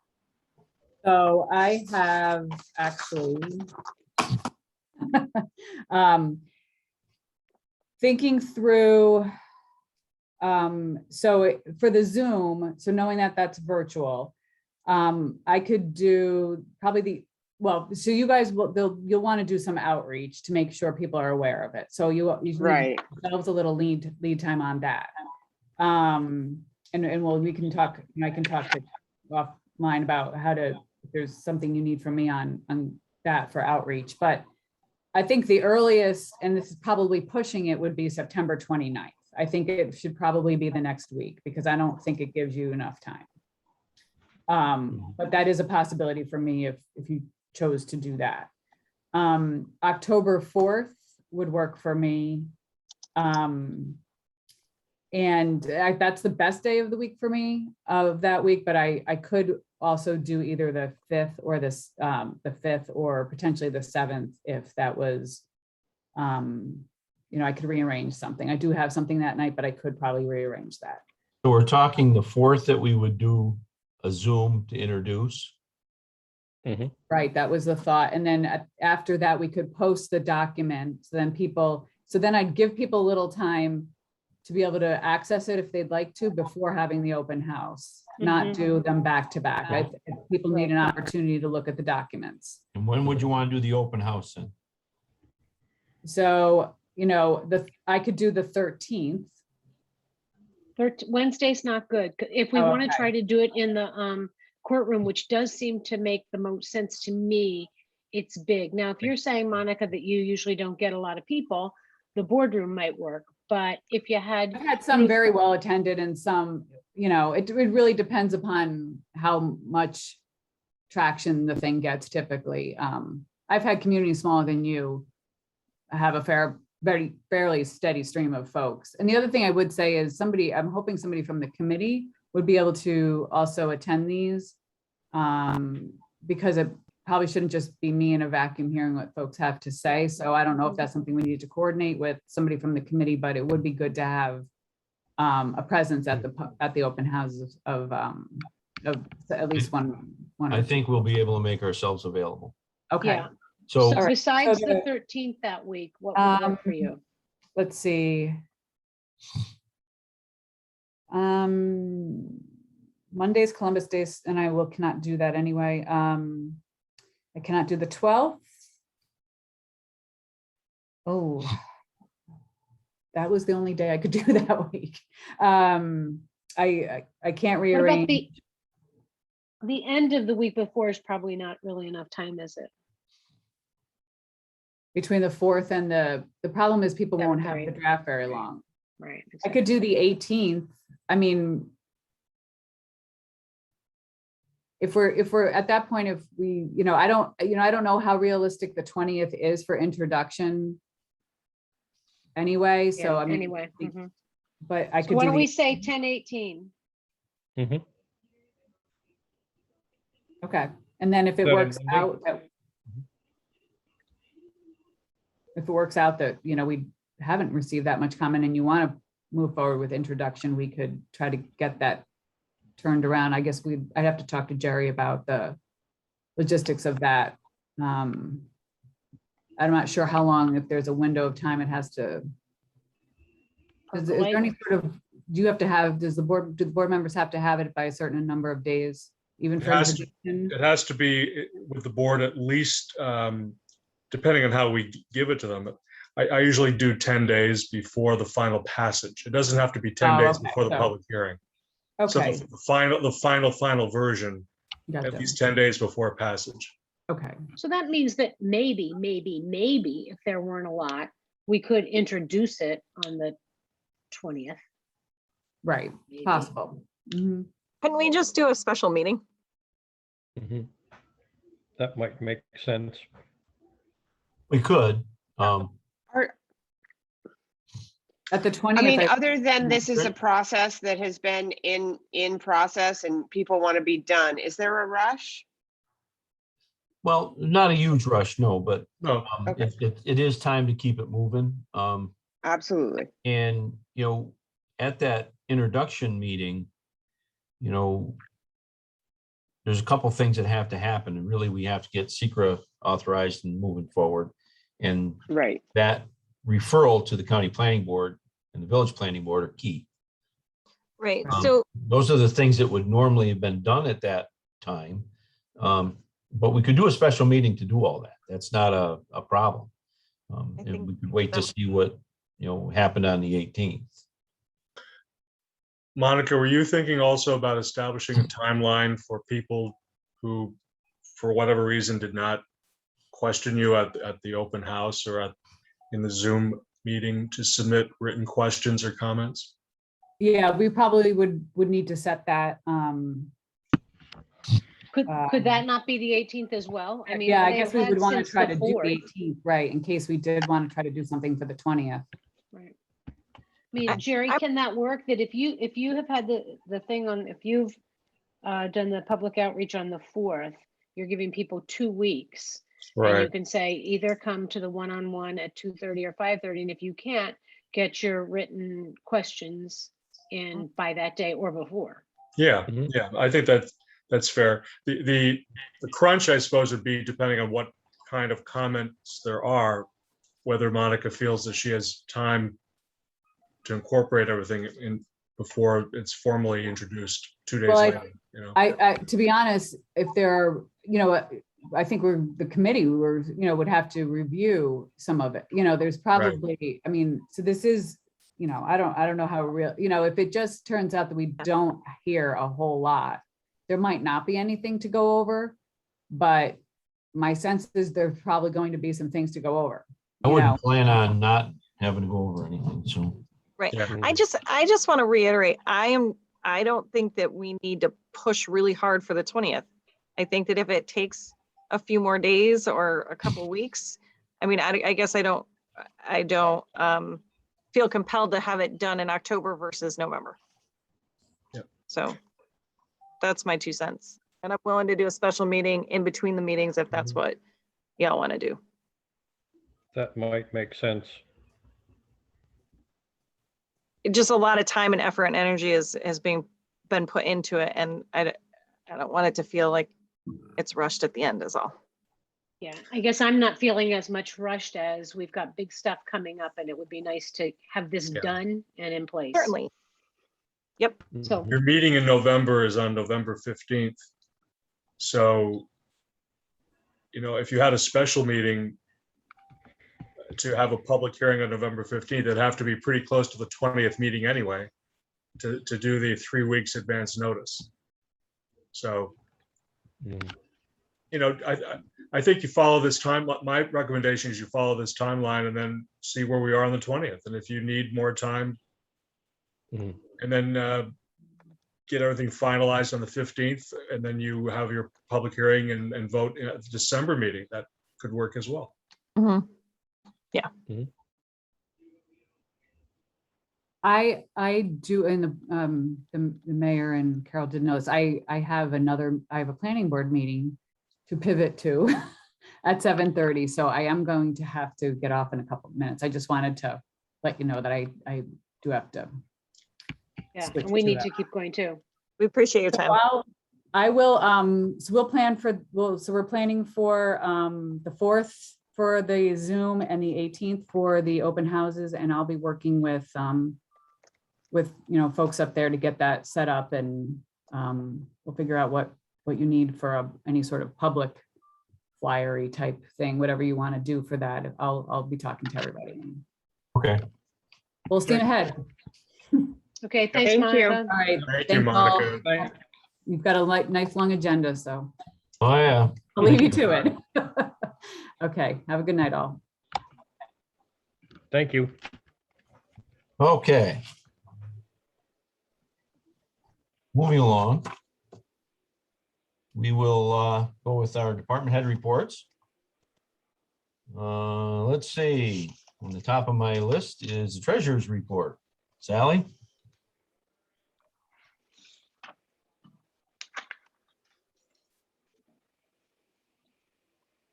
So I have actually thinking through, so for the Zoom, so knowing that that's virtual, I could do probably so you guys you'll want to do some outreach to make sure people are aware of it. So you Right. yourselves a little lead time on that. And we can talk, I can talk to offline about how to, if there's something you need from me on that for outreach, but I think the earliest, and this is probably pushing it, would be September 29th. I think it should probably be the next week because I don't think it gives you enough time. But that is a possibility for me if you chose to do that. October 4th would work for me. And that's the best day of the week for me of that week, but I could also do either the 5th or the 5th or potentially the 7th if that was, I could rearrange something. I do have something that night, but I could probably rearrange that. So we're talking the 4th that we would do a Zoom to introduce. Right, that was the thought. And then after that, we could post the document. So then I'd give people a little time to be able to access it if they'd like to before having the open house, not do them back to back. People need an opportunity to look at the documents. And when would you want to do the open house then? So, I could do the 13th. Wednesday's not good. If we Oh, want to okay. try to do it in the courtroom, which does seem to make the most sense to me, it's big. Now, if you're saying, Monica, that you usually don't get a lot of people, the boardroom might work. But if you had, I've had some very well attended and some, it really depends upon how much traction the thing gets typically. I've had communities smaller than you have a fairly steady stream of folks. And the other thing I would say is I'm hoping somebody from the committee would be able to also attend these because it probably shouldn't just be me in a vacuum hearing what folks have to say. So I don't know if that's something we need to coordinate with somebody from the committee, but it would be good to have a presence at the open houses of at least one. I think we'll be able to make ourselves available. Okay. yeah. So So right. besides So the 13th that week, what would work for you? Let's see. Monday's Columbus Day, and I cannot do that anyway. I cannot do the 12th. Oh, that was the only day I could do that week. I can't What about rearrange. the end of the week before is probably not really enough time, is it? Between the 4th and the problem is people Yeah, won't have right. the draft very long. Right. I could do the 18th. I mean, if we're at that point, if we, I don't know how realistic the 20th is for introduction anyway. So Yeah, I mean, anyway. Mhm. but I So could why do don't we the, say 10/18? okay. And then if it Is that a works Monday? out, if it works out that, we haven't received that much comment and you want to move forward with introduction, we could try to get that turned around. I guess I'd have to talk to Jerry about the logistics of that. I'm not sure how long, if there's a window of time it has to. Is there any sort of, do the board members have to have it by a certain number of days, even for introduction? It has to be with the board at least, depending on how we give it to them. I usually do 10 days before the final passage. It doesn't have to be 10 Oh, days okay. before the So- public hearing. So Okay, the final version, at gotcha. least 10 days before passage. Okay, So that means that maybe, if there weren't a lot, we could introduce it on the 20th. right, maybe. possible. Mhm. Can we just do a special meeting? Mhm. That might make sense. We could. Or- At the I 20th. mean, other than this is a Great. process that has been in process and people want to be done, is there a rush? Well, not a huge rush, no, but No, Okay. it is time to keep it moving. Absolutely. And, at that introduction meeting, there's a couple things that have to happen, and really we have to get secra authorized and moving forward. And Right. that referral to the county planning board and the village planning board are key. Right, Um, so, Those are the things that would normally have been done at that time. But we could do a special meeting to do all that. That's not a problem. I And think we could wait to so. see what, happened on the 18th. Monica, were you thinking also about establishing a timeline for people who, for whatever reason, did not question you at the open house or in the Zoom meeting to submit written questions or comments? Yeah, we probably would need to set that. Could that not be the 18th as well? I mean, Yeah, I they guess have we had would want to since try the to do 4th. the 18th, right, in case we did want to try to do something for the 20th. Right. I mean, Jerry, can that work? That if you have had the thing on, if you've done the public outreach on the 4th, you're giving people 2 weeks. And you Right. can say either come to the one-on-one at 2:30 or 5:30, and if you can't, get your written questions in by that day or before. Yeah, Mhm. yeah, I think that's fair. The crunch, I suppose, would be depending on what kind of comments there are, whether Monica feels that she has time to incorporate everything in before it's formally introduced 2 days Well, later. to be honest, if there are, I think the committee would have to review some of it. There's probably, I mean, so this is, I don't know how real, if it just turns out that we don't hear a whole lot, there might not be anything to go over, but my sense is there's probably going to be some things to go over. I wouldn't plan on not having to go over anything, so. right, Yeah. I just want to reiterate, I don't think that we need to push really hard for the 20th. I think that if it takes a few more days or a couple weeks, I mean, I guess I don't feel compelled to have it done in October versus November. Yep. So that's my 2 cents. And I'm willing to do a special meeting in between the meetings if that's what y'all want to do. That might make sense. Just a lot of time and effort and energy has been put into it. And I don't want it to feel like it's rushed at the end is all. Yeah, I guess I'm not feeling as much rushed as we've got big stuff coming up, and it would be nice to have this Yeah. done and in place. Certainly. Yep. So, Your meeting in November is on November 15th. So, if you had a special meeting to have a public hearing on November 15th, it'd have to be pretty close to the 20th meeting anyway, to do the 3 weeks advance notice. So, Mhm. I think you follow this time. My recommendation is you follow this timeline and then see where we are on the 20th. And if you need more time, Mhm. and then get everything finalized on the 15th, and then you have your public hearing and vote at the December meeting, that could work as well. Mhm. I do, and the mayor and Carol did notice, I have a planning board meeting to pivot to at 7:30. So I am going to have to get off in a couple of minutes. I just wanted to let you know that I do have to. yeah, switch and we to need that. to keep going too. We appreciate your So time. I will, so we're planning for the 4th for the Zoom and the 18th for the open houses, and I'll be working with folks up there to get that set up, and we'll figure out what you need for any sort of public flyery type thing, whatever you want to do for that. I'll be talking to everybody. Okay. Full steam ahead. Okay, thanks, Thank you. Monica. All right. Thank you, thanks all. Monica. Thank- You've got a nice long agenda, so Oh, yeah. I'll leave you to it. Okay, have a good night all. Thank you. Okay. Moving along. We will go with our department head reports. Let's see, on the top of my list is the treasurer's report. Sally?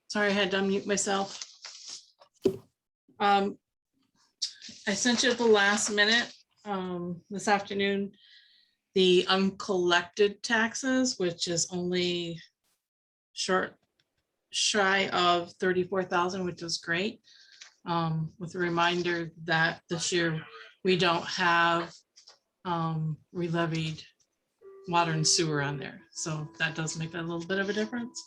Sorry, I had to unmute myself. I sent you at the last minute this afternoon, the uncollected taxes, which is only shy of 34,000, which is great. With a reminder that this year we don't have re-levied water and sewer on there. So that does make a little bit of a difference.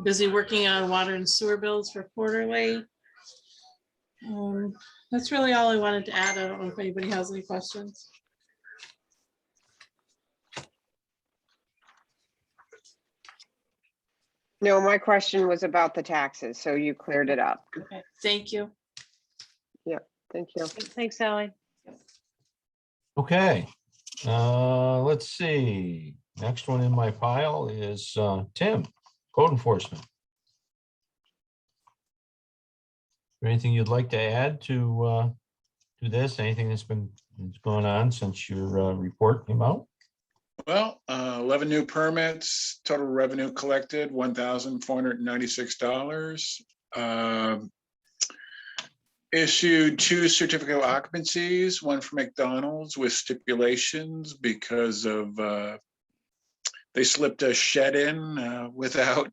Busy working on water and sewer bills for quarterly. That's really all I wanted to add. I don't know if anybody has any questions. No, my question was about the taxes, so you cleared it up. Okay, thank you. Thank you. Thanks, Sally. Okay, let's see. Next one in my pile is Tim, code enforcement. Anything you'd like to add to this? Anything that's going on since your report came out? Well, 11 new permits, total revenue collected, $1,496. Issued 2 certificate of occupancies, one for McDonald's with stipulations because of they slipped a shed in without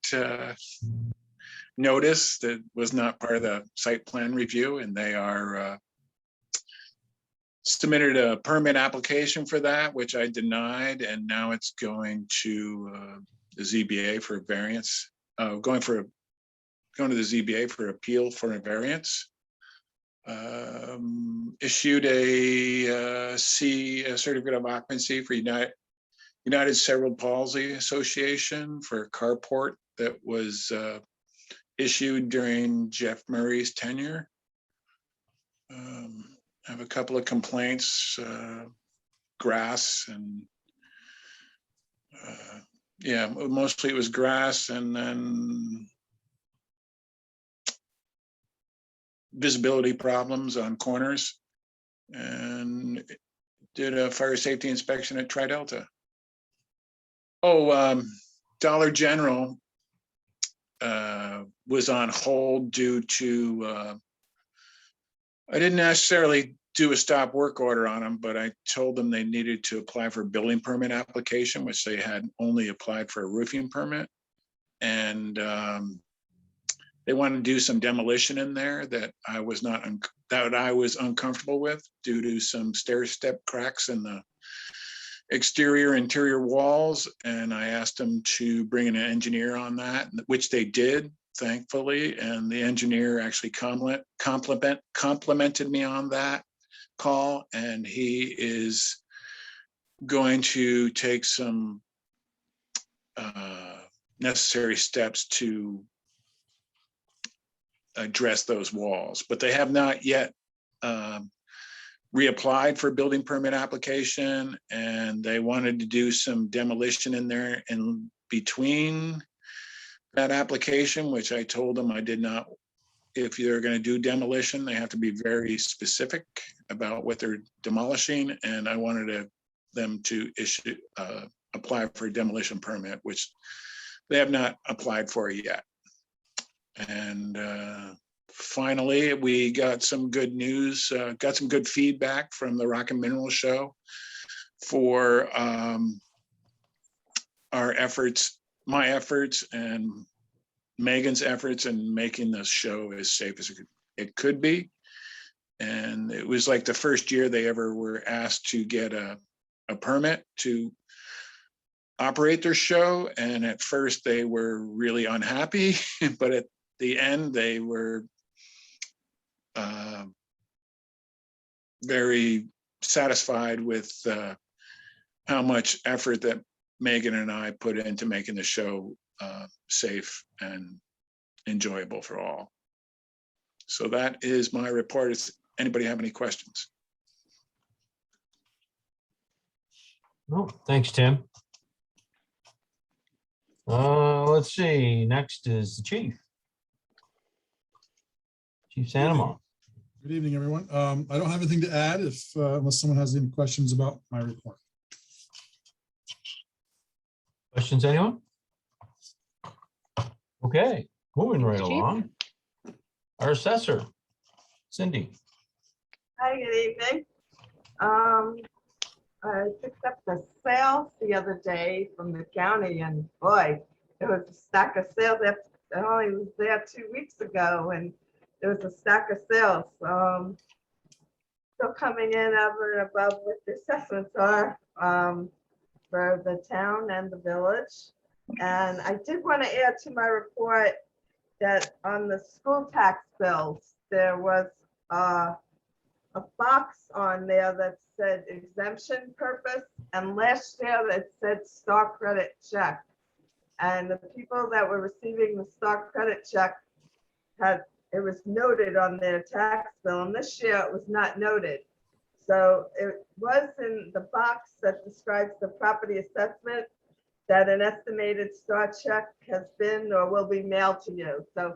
notice that was not part of the site plan review, and they are submitted a permit application for that, which I denied, and now it's going to the ZBA for a variance, going to the ZBA for appeal for a variance. Issued a certificate of occupancy for United Cerebral Palsy Association for a carport that was issued during Jeff Murray's tenure. I have a couple of complaints, grass and yeah, mostly it was grass, and then visibility problems on corners, and did a fire safety inspection at Tri-Delta. Oh, Dollar General was on hold due to, I didn't necessarily do a stop work order on them, but I told them they needed to apply for a building permit application, which they had only applied for a roofing permit. And they wanted to do some demolition in there that I was uncomfortable with due to some stair step cracks in the interior walls. And I asked them to bring in an engineer on that, which they did, thankfully. And the engineer actually complimented me on that call, and he is going to take some necessary steps to address those walls, but they have not yet reapplied for building permit application, and they wanted to do some demolition in there in between that application, which I told them I did not. If they're going to do demolition, they have to be very specific about what they're demolishing, and I wanted them to apply for a demolition permit, which they have not applied for yet. And finally, we got some good news, got some good feedback from the Rock and Mineral Show for our efforts, my efforts and Megan's efforts in making this show as safe as it could be. And it was like the first year they ever were asked to get a permit to operate their show. And at first they were really unhappy, but at the end they were very satisfied with how much effort that Megan and I put into making the show safe and enjoyable for all. So that is my report. Does anybody have any questions? No, thanks, Tim. Let's see, next is the chief. Chief Sanamon. Good evening, everyone. I don't have anything to add if, unless someone has any questions about my report. Questions, anyone? Okay, moving right Chief. along. Our assessor, Cindy. Hi, good evening. I picked up the sales the other day from the county, and boy, it was a stack of sales. I only was there 2 weeks ago, and there was a stack of sales. Still coming in over and above what the assessments are for the town and the village. And I did want to add to my report that on the school tax bills, there was a box on there that said exemption purpose, and last year that said star credit check. And the people that were receiving the star credit check it was noted on their tax bill, and this year it was not noted. So it was in the box that describes the property assessment that an estimated star check has been or will be mailed to you. So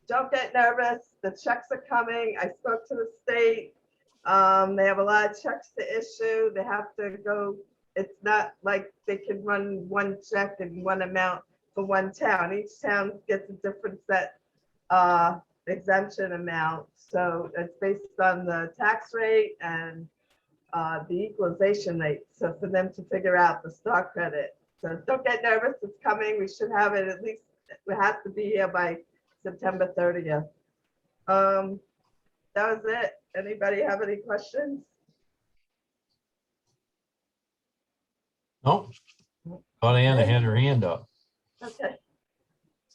don't get nervous. The checks are coming. I spoke to the state. They have a lot of checks to issue. They have to go. It's not like they can run one check and one amount for one town. Each town gets a different set exemption amount. So it's based on the tax rate and the equalization rate. So for them to figure out the star credit. So don't get nervous. It's coming. We should have it at least. We have to be here by September 30th. That was it. Anybody have any questions? No. Thought Anna had her hand up. Okay.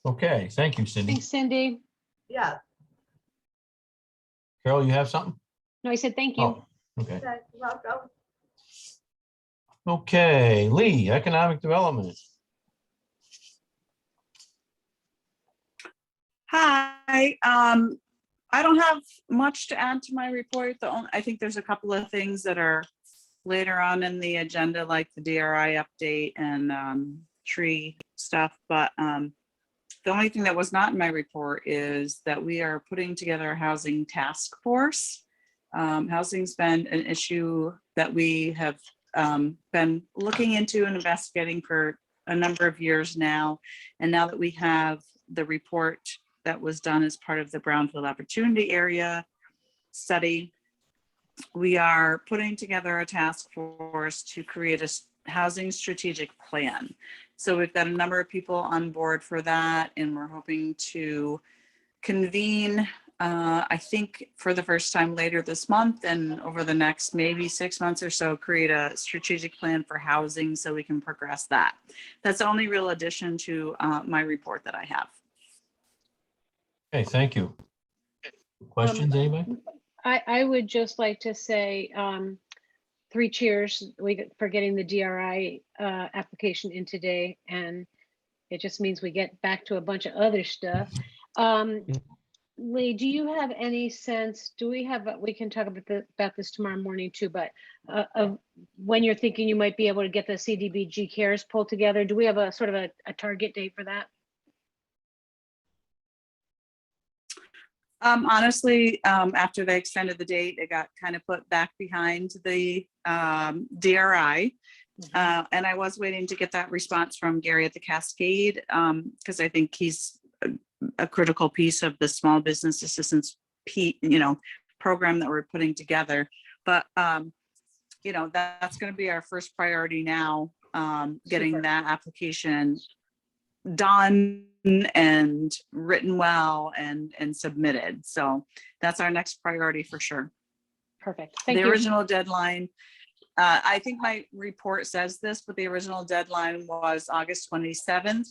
Okay, thank you, Cindy. Thanks, Cindy. Yeah. Carol, you have something? No, I said thank you. Oh, okay. Okay. Welcome. Okay, Lee, Economic Development. Hi, I don't have much to add to my report. I think there's a couple of things that are later on in the agenda, like the DRI update and tree stuff. But the only thing that was not in my report is that we are putting together a housing task force. Housing's been an issue that we have been looking into and investigating for a number of years now. And now that we have the report that was done as part of the Brownfield Opportunity Area study, we are putting together a task force to create a housing strategic plan. So we've got a number of people on board for that, and we're hoping to convene, I think for the first time later this month, and over the next maybe 6 months or so, create a strategic plan for housing so we can progress that. That's the only real addition to my report that I have. Okay, thank you. Questions, anybody? I would just like to say 3 cheers for getting the DRI application in today, and it just means we get back to a bunch of other stuff. Lee, do you have any sense, we can talk about this tomorrow morning too, but of when you're thinking you might be able to get the CDBG CARES pulled together? Do we have a sort of a target date for that? Honestly, after they extended the date, it got kind of put back behind the DRI. And I was waiting to get that response from Gary at the Cascade, because I think he's a critical piece of the small business assistance program that we're putting together. But that's going to be our first priority now, getting Super. that application done and written well and submitted. So that's our next priority for sure. Perfect. Thank The you. original deadline, I think my report says this, but the original deadline was August 27th.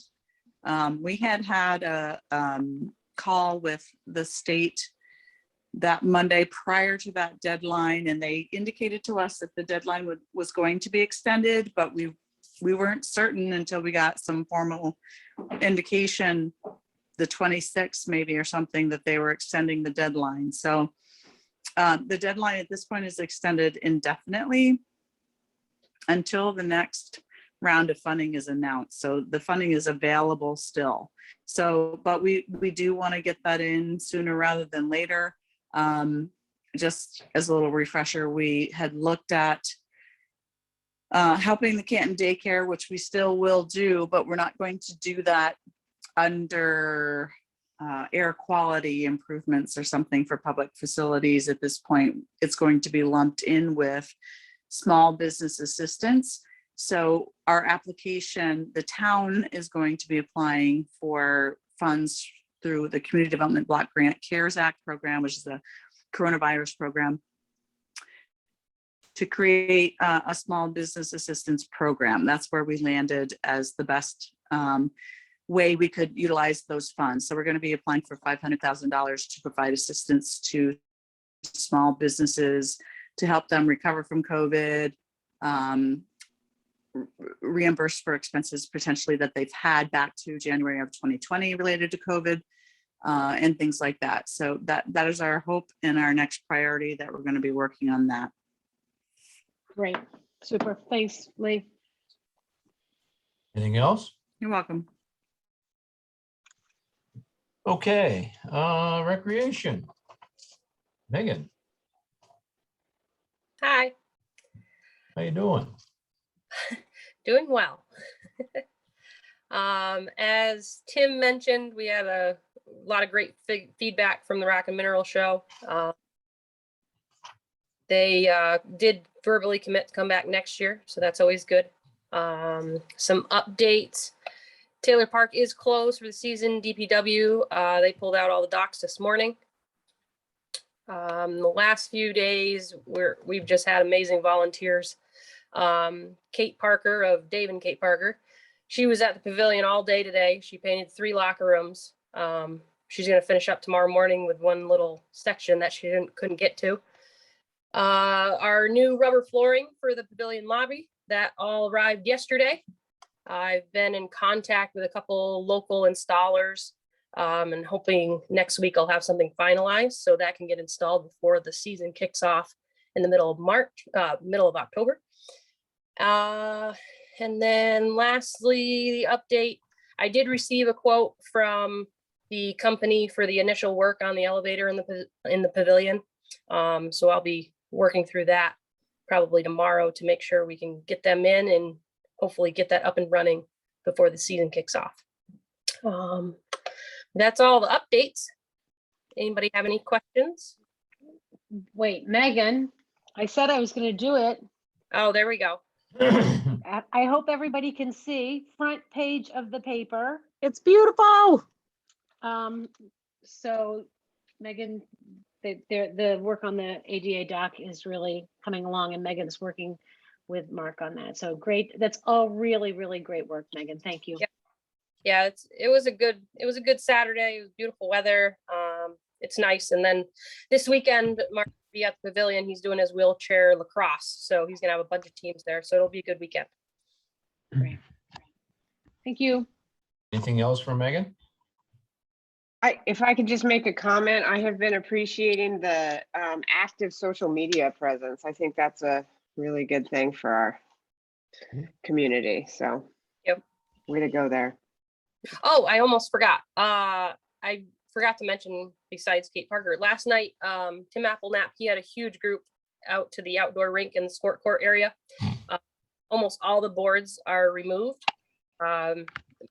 We had a call with the state that Monday prior to that deadline, and they indicated to us that the deadline was going to be extended, but we weren't certain until we got some formal indication, the 26th maybe or something, that they were extending the deadline. So the deadline at this point is extended indefinitely until the next round of funding is announced. So the funding is available still. So, but we do want to get that in sooner rather than later. Just as a little refresher, we had looked at helping the Canton daycare, which we still will do, but we're not going to do that under air quality improvements or something for public facilities at this point. It's going to be lumped in with small business assistance. So our application, the town is going to be applying for funds through the Community Development Block Grant CARES Act program, which is a coronavirus program, to create a small business assistance program. That's where we landed as the best way we could utilize those funds. So we're going to be applying for $500,000 to provide assistance to small businesses to help them recover from COVID, reimbursed for expenses potentially that they've had back to January of 2020 related to COVID, and things like that. So that is our hope and our next priority, that we're going to be working on that. Great, super, thanks, Lee. Anything else? You're welcome. Okay, recreation. Megan, Hi, how you doing? doing well. As Tim mentioned, we had a lot of great feedback from the Rock and Mineral Show. They did verbally commit to come back next year, so that's always good. Some updates. Taylor Park is closed for the season. DPW, they pulled out all the docks this morning. The last few days, we've just had amazing volunteers. Kate Parker of Dave and Kate Parker, she was at the pavilion all day today. She painted 3 locker rooms. She's going to finish up tomorrow morning with one little section that she couldn't get to. Our new rubber flooring for the pavilion lobby, that all arrived yesterday. I've been in contact with a couple local installers, and hoping next week I'll have something finalized so that can get installed before the season kicks off in the middle of October. And then lastly, the update, I did receive a quote from the company for the initial work on the elevator in the pavilion. So I'll be working through that probably tomorrow to make sure we can get them in and hopefully get that up and running before the season kicks off. That's all the updates. Anybody have any questions? Wait, Megan, I said I was going to do it. Oh, there we go. I hope everybody can see front page of the paper. It's beautiful. So Megan, the work on the ADA dock is really coming along, and Megan's working with Mark on that. So great. That's all really, really great work, Megan. Thank you. Yeah, it was a good Saturday. It was beautiful weather. It's nice. And then this weekend, Mark will be at the pavilion. He's doing his wheelchair lacrosse. So he's gonna have a bunch of teams there. So it'll be a good weekend. Great. Thank you. Anything else for Megan? If I could just make a comment, I have been appreciating the active social media presence. I think that's a really good thing for our community. So, yep, way to go there. Oh, I almost forgot. I forgot to mention, besides Kate Parker, last night, Tim Appleknap, he had a huge group out to the outdoor rink in the sport court area. Almost all the boards are removed.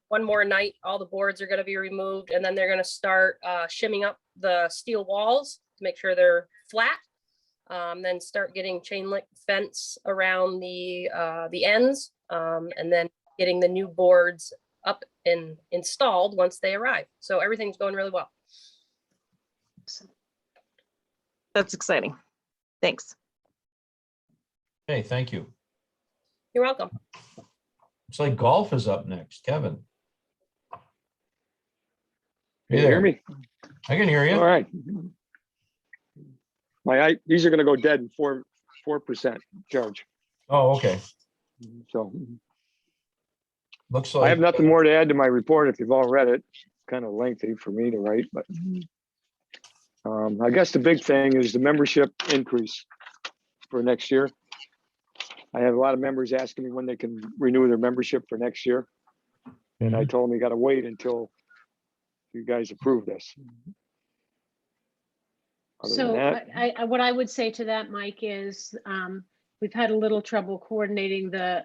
One more night, all the boards are going to be removed, and then they're going to start shimming up the steel walls to make sure they're flat. Then start getting chain link fence around the ends, and then getting the new boards up and installed once they arrive. So everything's going really well. That's exciting. Thanks. Hey, thank you. You're welcome. It's like golf is up next. Kevin. Can you hear me? I can hear you. All right. These are gonna go dead in 4% charge. Oh, okay. So Looks I have like, nothing more to add to my report if you've all read it. It's kind of lengthy for me to write, but I guess the big thing is the membership increase for next year. I have a lot of members asking me when they can renew their membership for next year. And I told them you gotta wait until you guys approve this. Other than So that, what I would say to that, Mike, is we've had a little trouble coordinating the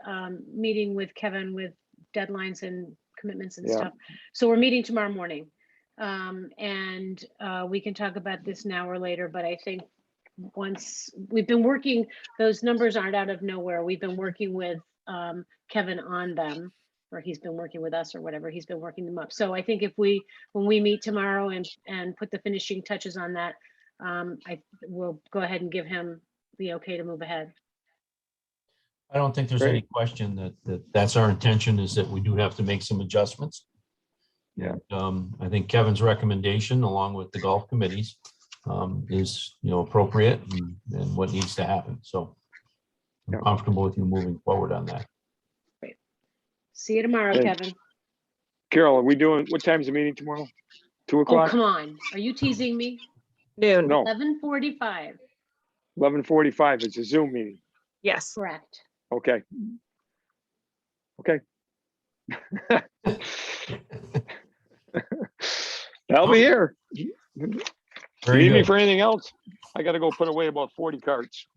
meeting with Kevin with deadlines and commitments and Yeah. stuff. So we're meeting tomorrow morning. And we can talk about this now or later, but I think once we've been working, those numbers aren't out of nowhere. We've been working with Kevin on them, or he's been working with us or whatever. He's been working them up. So I think when we meet tomorrow and put the finishing touches on that, I will go ahead and give him the okay to move ahead. I don't think there's any question that's our intention, is that we do have to make some adjustments. Yeah. I think Kevin's recommendation, along with the golf committees, is, appropriate and what needs to happen. So I'm comfortable with you moving forward on that. Great. See you tomorrow, And Kevin. Carol, are we doing, what time's the meeting tomorrow? 2 Oh, o'clock? come on. Are you teasing me? Noon. No, 11:45. 11:45. It's a Zoom meeting. Yes. Correct. Okay. Okay. I'll be here. If you Very need me good. for anything else, I gotta go put away about 40 carts.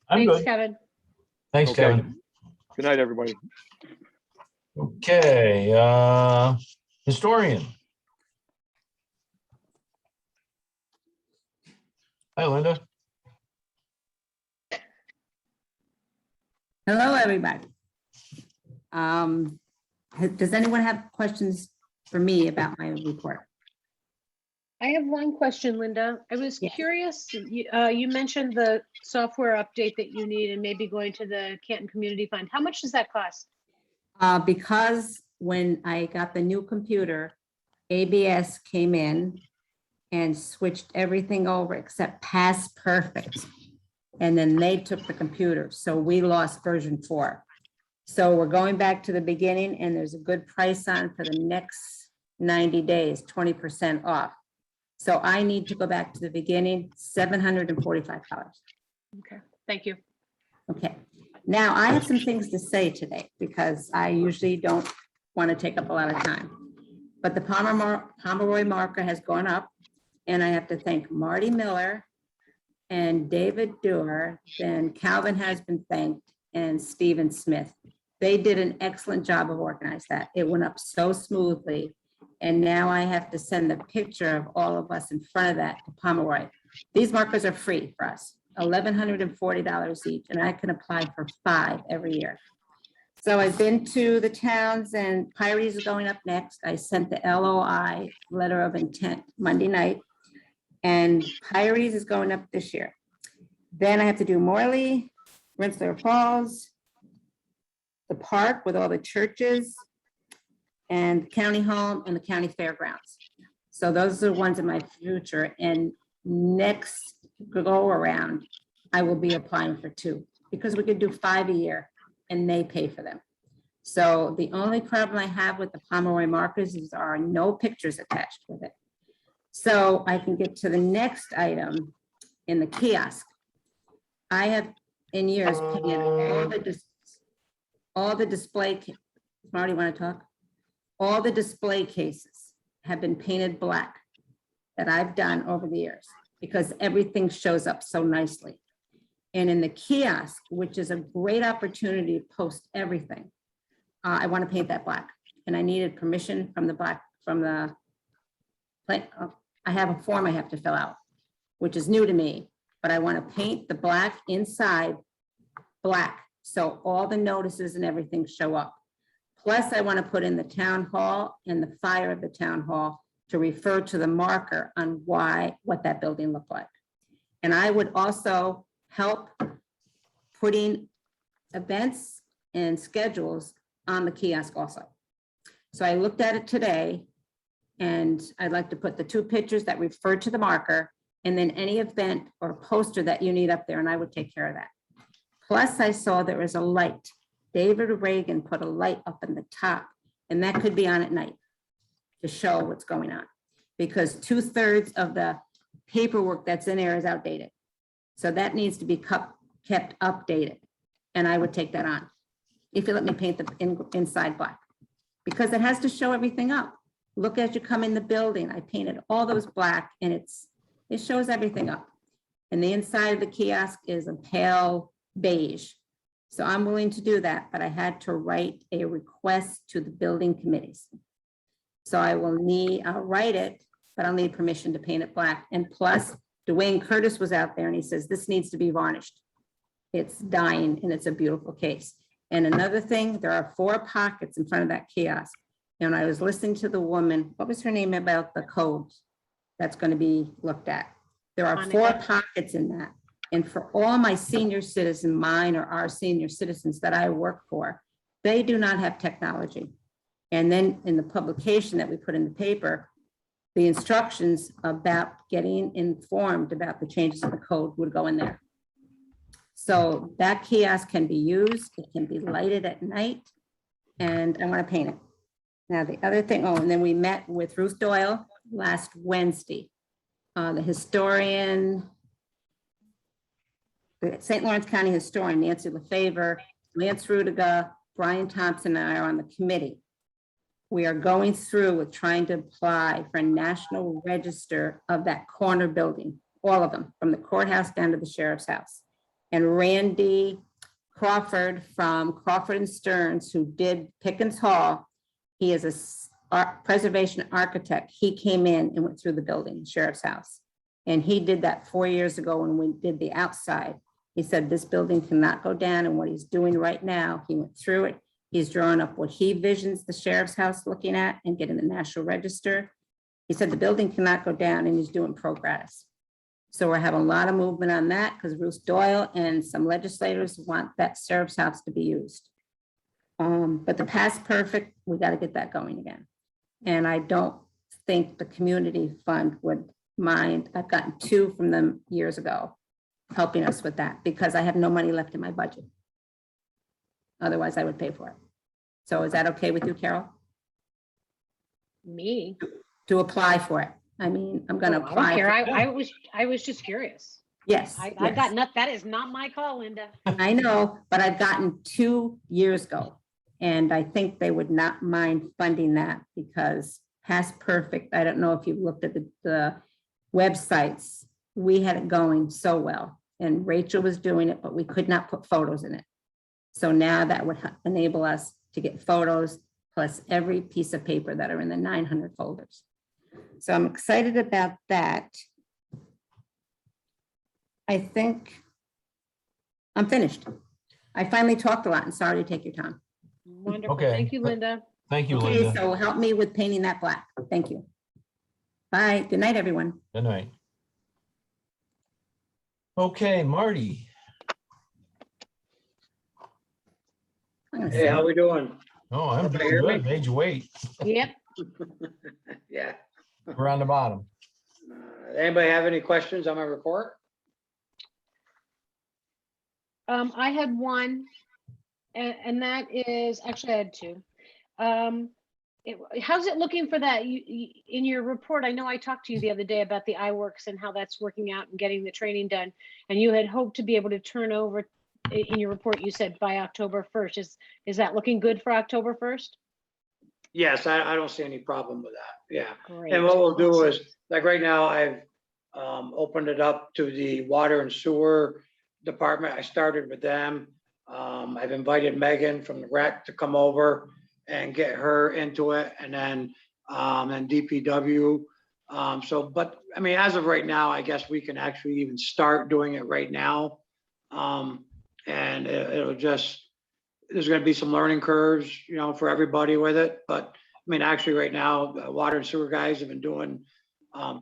I'm Thanks, good. Kevin. Thanks, Okay. Kevin. Good night, everybody. Okay, historian. Hi, Linda. Hello, everybody. Does anyone have questions for me about my report? I have one question, Linda. I was curious, you mentioned the software update that you need and maybe going to the Canton Community Fund. How much does that cost? Because when I got the new computer, ABS came in and switched everything over except Past Perfect. And then they took the computer, so we lost version 4. So we're going back to the beginning, and there's a good price on for the next 90 days, 20% off. So I need to go back to the beginning, $745. Okay, thank you. Okay, now I have some things to say today because I usually don't want to take up a lot of time. But the Pomeroy marker has gone up, and I have to thank Marty Miller and David Dewar, then Calvin has been thanked, and Stephen Smith. They did an excellent job of organizing that. It went up so smoothly. And now I have to send the picture of all of us in front of that to Pomeroy. These markers are free for us, $1,140 each, and I can apply for 5 every year. So I've been to the towns, and Pyries is going up next. I sent the LOI, letter of intent, Monday night. And Pyries is going up this year. Then I have to do Morley, Rensselaer Falls, the park with all the churches, and county home and the county fairgrounds. So those are the ones in my future. And next go around, I will be applying for 2 because we could do 5 a year and they pay for them. So the only problem I have with the Pomeroy markers is there are no pictures attached with it. So I can get to the next item in the kiosk. I have in years painted all the display, Marty, want to talk? All the display cases have been painted black that I've done over the years because everything shows up so nicely. And in the kiosk, which is a great opportunity to post everything, I want to paint that black. And I needed permission from the I have a form I have to fill out, which is new to me, but I want to paint the black inside black. So all the notices and everything show up. Plus I want to put in the town hall and the fire of the town hall to refer to the marker on what that building looked like. And I would also help putting events and schedules on the kiosk also. So I looked at it today and I'd like to put the 2 pictures that refer to the marker and then any event or poster that you need up there, and I would take care of that. Plus, I saw there was a light. David Reagan put a light up in the top, and that could be on at night to show what's going on, because 2/3 of the paperwork that's in there is outdated. So that needs to be kept updated, and I would take that on. If you let me paint the inside black, because it has to show everything up. Look as you come in the building, I painted all those black, and it shows everything up. And the inside of the kiosk is a pale beige. So I'm willing to do that, but I had to write a request to the building committees. So I'll write it, but I'll need permission to paint it black. And plus, Dwayne Curtis was out there and he says, this needs to be varnished. It's dying and it's a beautiful case. And another thing, there are 4 pockets in front of that kiosk. And I was listening to the woman, what was her name, about the codes that's going to be looked at. There are 4 pockets in that. And for all my senior citizens, mine or our senior citizens that I work for, they do not have technology. And then in the publication that we put in the paper, the instructions about getting informed about the changes in the code would go in there. So that kiosk can be used, it can be lighted at night, and I want to paint it. Now, the other thing, and then we met with Ruth Doyle last Wednesday. The historian, the St. Lawrence County historian, Nancy LaFavor, Lance Rudiga, Brian Thompson, and I are on the committee. We are going through with trying to apply for a national register of that corner building, all of them, from the courthouse down to the sheriff's house. And Randy Crawford from Crawford and Stearns, who did Pickens Hall, he is a preservation architect. He came in and went through the building, sheriff's house. And he did that 4 years ago when we did the outside. He said this building cannot go down, and what he's doing right now, he went through it. He's drawing up what he visions the sheriff's house looking at and getting the national register. He said the building cannot go down, and he's doing pro gratis. So we're having a lot of movement on that because Ruth Doyle and some legislators want that sheriff's house to be used. But the past perfect, we got to get that going again. And I don't think the community fund would mind. I've gotten 2 from them years ago, helping us with that because I have no money left in my budget. Otherwise, I would pay for it. So is that okay with you, Carol? Me? To apply for it. I mean, I'm going to I don't apply. care. for- I was just curious. Yes. I yes. got not, that is not my call, Linda. I know, but I've gotten 2 years ago. And I think they would not mind funding that because past perfect, I don't know if you've looked at the websites. We had it going so well and Rachel was doing it, but we could not put photos in it. So now that would enable us to get photos plus every piece of paper that are in the 900 folders. So I'm excited about that. I think I'm finished. I finally talked a lot and sorry to take your time. Wonderful. Okay. Thank you, Linda. Thank you, Okay, Linda. so help me with painting that black. Thank you. Bye. Good night, everyone. Good night. Okay, Marty. Hey, how we doing? Oh, I'm Everybody doing hear me? good. Made you wait. Yep. Yeah. We're on the bottom. Anybody have any questions on my report? I had one, and that is, actually I had 2. How's it looking for that? In your report, I know I talked to you the other day about the iWorks and how that's working out and getting the training done. And you had hoped to be able to turn over, in your report, you said by October 1st. Is that looking good for October 1st? Yes, I don't see any problem with that. Yeah. Great. And what we'll do is, like right now, I've opened it up to the water and sewer department. I started with them. I've invited Megan from the rec to come over and get her into it, and then DPW. But I mean, as of right now, I guess we can actually even start doing it right now. And it'll just, there's going to be some learning curves, you know, for everybody with it. But I mean, actually right now, the water and sewer guys have been doing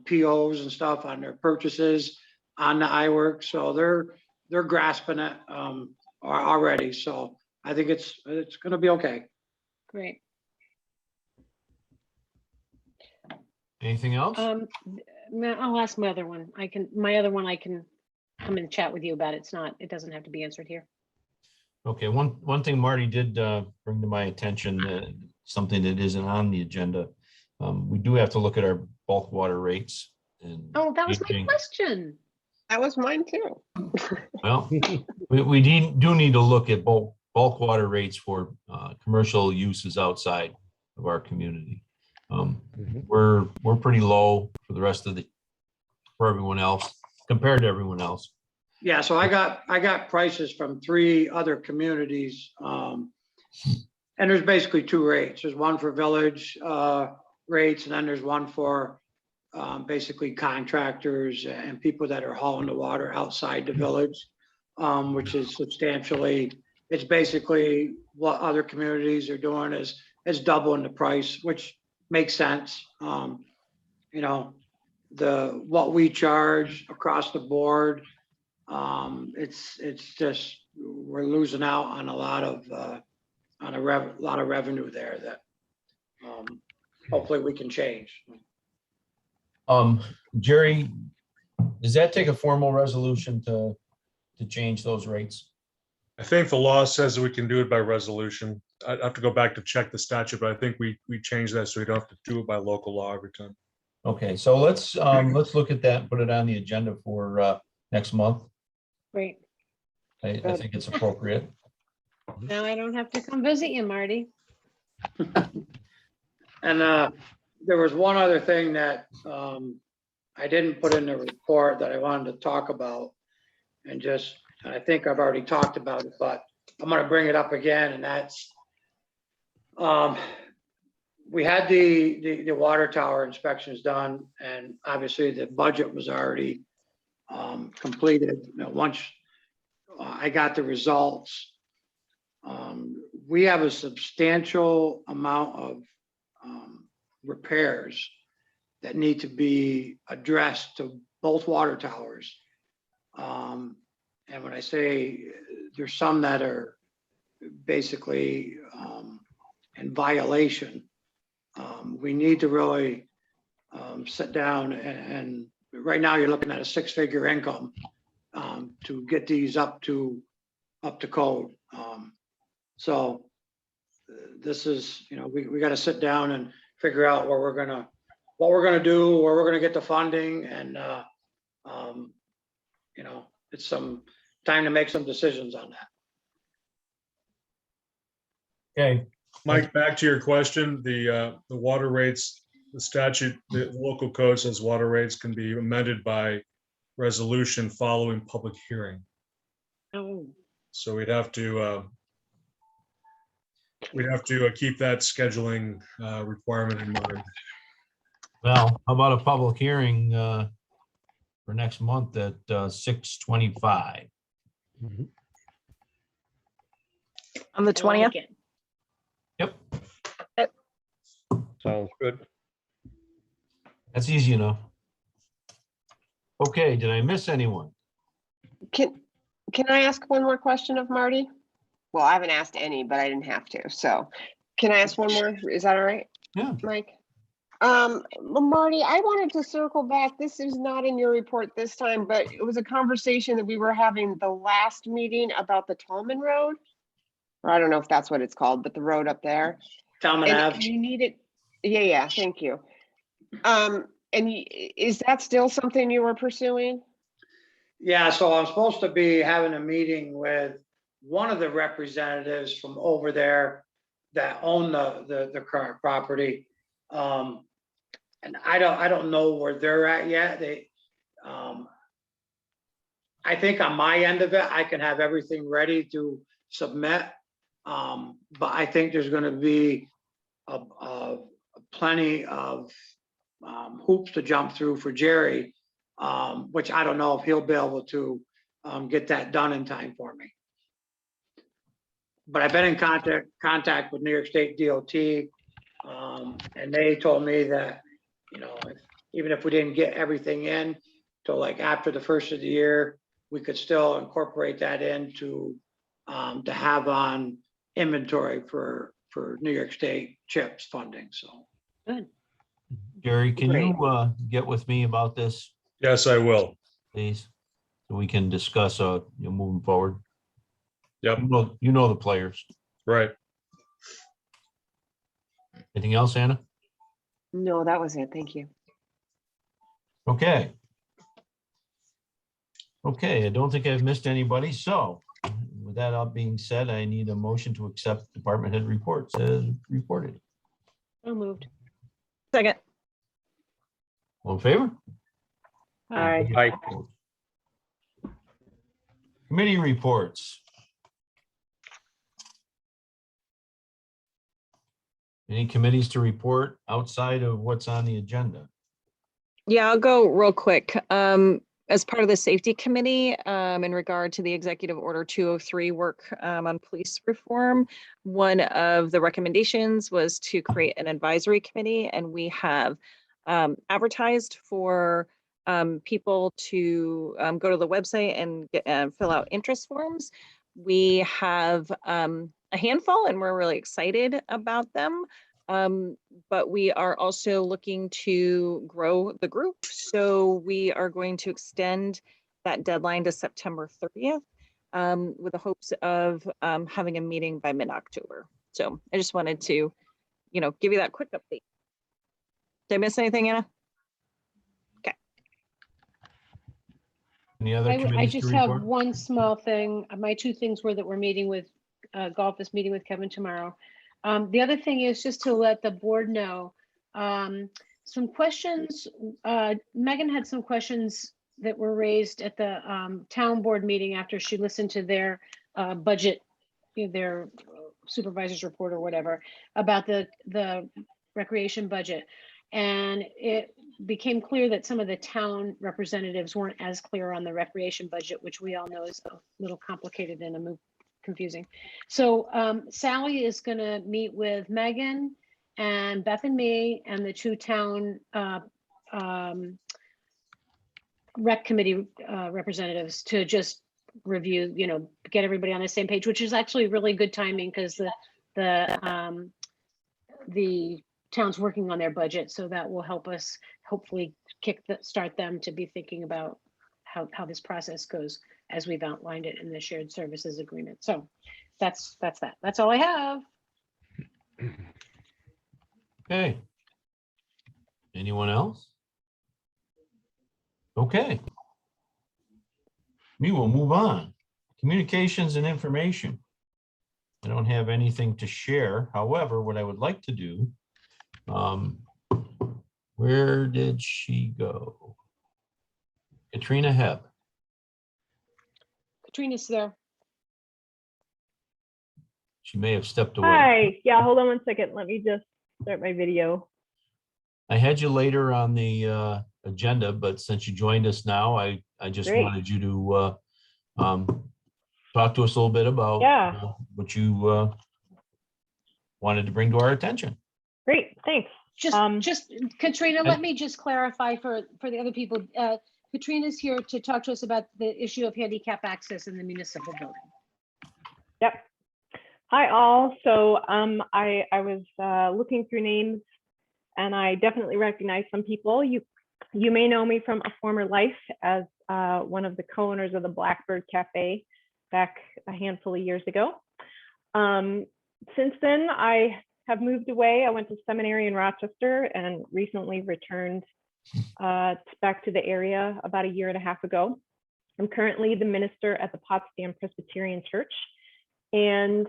POs and stuff on their purchases on the iWorks. So they're grasping it already. So I think it's going to be okay. Great. Anything else? I'll ask my other one. My other one, I can come and chat with you about. It doesn't have to be answered here. Okay, one thing Marty did bring to my attention, something that isn't on the agenda. We do have to look at our bulk water rates. And Oh, that was my changing- question. That was mine too. Well, we do need to look at bulk water rates for commercial uses outside of our community. We're pretty low for the rest of for everyone else, compared to everyone else. Yeah, so I got prices from 3 other communities. And there's basically 2 rates. There's one for village rates, and then there's one for basically contractors and people that are hauling the water outside the village, which is substantially, it's basically what other communities are doing is doubling the price, which makes sense. You know, what we charge across the board, it's just, we're losing out on a lot of revenue there that hopefully we can change. Jerry, does that take a formal resolution to change those rates? I think the law says that we can do it by resolution. I'd have to go back to check the statute, but I think we changed that so we don't have to do it by local law every time. Okay, so let's look at that and put it on the agenda for next month. Great. I think it's appropriate. Now I don't have to come visit you, Marty. And there was one other thing that I didn't put in the report that I wanted to talk about. And I think I've already talked about it, but I'm gonna bring it up again, and that's we had the water tower inspections done, and obviously the budget was already completed. You know, once I got the results, we have a substantial amount of repairs that need to be addressed to both water towers. And when I say there's some that are basically in violation, we need to really sit down and right now you're looking at a 6-figure income to get these up to code. So this is, you know, we got to sit down and figure out what we're gonna do, where we're gonna get the funding, and you know, it's some time to make some decisions on that. Okay, Mike, back to your question, the water rates, the statute, the local code says water rates can be amended by resolution following public hearing. Oh. So we'd have to keep that scheduling requirement in mind. Well, how about a public hearing for next month at 6/25? On the 20th? Yep. Sounds good. That's easy enough. Okay, did I miss anyone? Can I ask one more question of Marty? Well, I haven't asked any, but I didn't have to. So can I ask one more? Is that all right? Yeah. Mike? Marty, I wanted to circle back. This is not in your report this time, but it was a conversation that we were having the last meeting about the Tolman Road. Or I don't know if that's what it's called, but the road up there. Tolman And Ave. you need it. Yeah, thank you. Is that still something you were pursuing? Yeah, so I'm supposed to be having a meeting with one of the representatives from over there that own the current property. And I don't know where they're at yet. I think on my end of it, I can have everything ready to submit. But I think there's gonna be plenty of hoops to jump through for Jerry, which I don't know if he'll be able to get that done in time for me. But I've been in contact with New York State DOT, and they told me that, you know, even if we didn't get everything in till like after the first of the year, we could still incorporate that into to have on inventory for New York State CHIPS funding. So Good. Jerry, can Great. you get with me about this, Yes, I will. please? So we can discuss, moving forward. Yep. You know the players. Right. Anything else, Anna? No, that was it. Thank you. Okay. Okay, I don't think I've missed anybody. So with that all being said, I need a motion to accept department head reports as reported. So moved. Second. All in favor? Aye. Aye. Committee reports. Any committees to report outside of what's on the agenda? Yeah, I'll go real quick. As part of the safety committee, in regard to the executive order 203 work on police reform, one of the recommendations was to create an advisory committee, and we have advertised for people to go to the website and fill out interest forms. We have a handful, and we're really excited about them. But we are also looking to grow the group. So we are going to extend that deadline to September 30th with the hopes of having a meeting by mid-October. So I just wanted to, give you that quick update. Did I miss anything, Anna? Okay. Any other I committees just to have report? one small thing. My two things were that we're meeting with, Golf is meeting with Kevin tomorrow. The other thing is just to let the board know, some questions, Megan had some questions that were raised at the town board meeting after she listened to their budget, their supervisor's report or whatever, about the recreation budget. And it became clear that some of the town representatives weren't as clear on the recreation budget, which we all know is a little complicated and confusing. So Sally is going to meet with Megan and Beth and me and the two town rec committee representatives to just review, get everybody on the same page, which is actually really good timing because the town's working on their budget. So that will help us hopefully start them to be thinking about how this process goes as we've outlined it in the shared services agreement. So that's that. That's all I have. Okay. Anyone else? Okay. We will move on. Communications and information. I don't have anything to share. However, what I would like to do, where did she go? Katrina Hebb. Katrina's there. She may have stepped away. Hi, yeah, hold on one second. Let me just start my video. I had you later on the agenda, but since you joined us now, I just Great. wanted you to talk to us a little bit about what you wanted to bring to our attention. Great, thanks. Just Katrina, let me just clarify for the other people. Katrina's here to talk to us about the issue of handicap access in the municipal building. Yep. Hi all. So I was looking through names and I definitely recognize some people. You may know me from a former life as one of the co-owners of the Blackbird Cafe back a handful of years ago. Since then, I have moved away. I went to seminary in Rochester and recently returned back to the area about a year and a half ago. I'm currently the minister at the Potsdam Presbyterian Church. And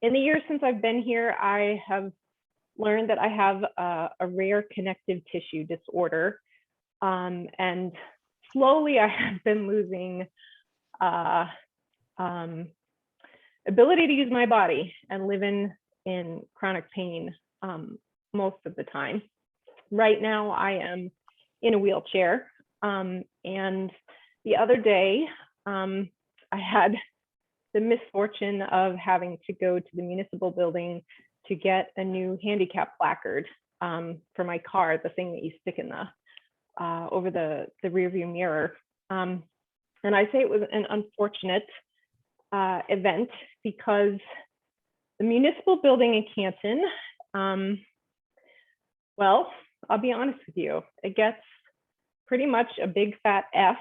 in the years since I've been here, I have learned that I have a rare connective tissue disorder. And slowly I have been losing ability to use my body and living in chronic pain most of the time. Right now I am in a wheelchair. And the other day I had the misfortune of having to go to the municipal building to get a new handicap placard for my car, the thing that you stick in the over the rear view mirror. And I say it was an unfortunate event because the municipal building in Canton, well, I'll be honest with you, it gets pretty much a big fat F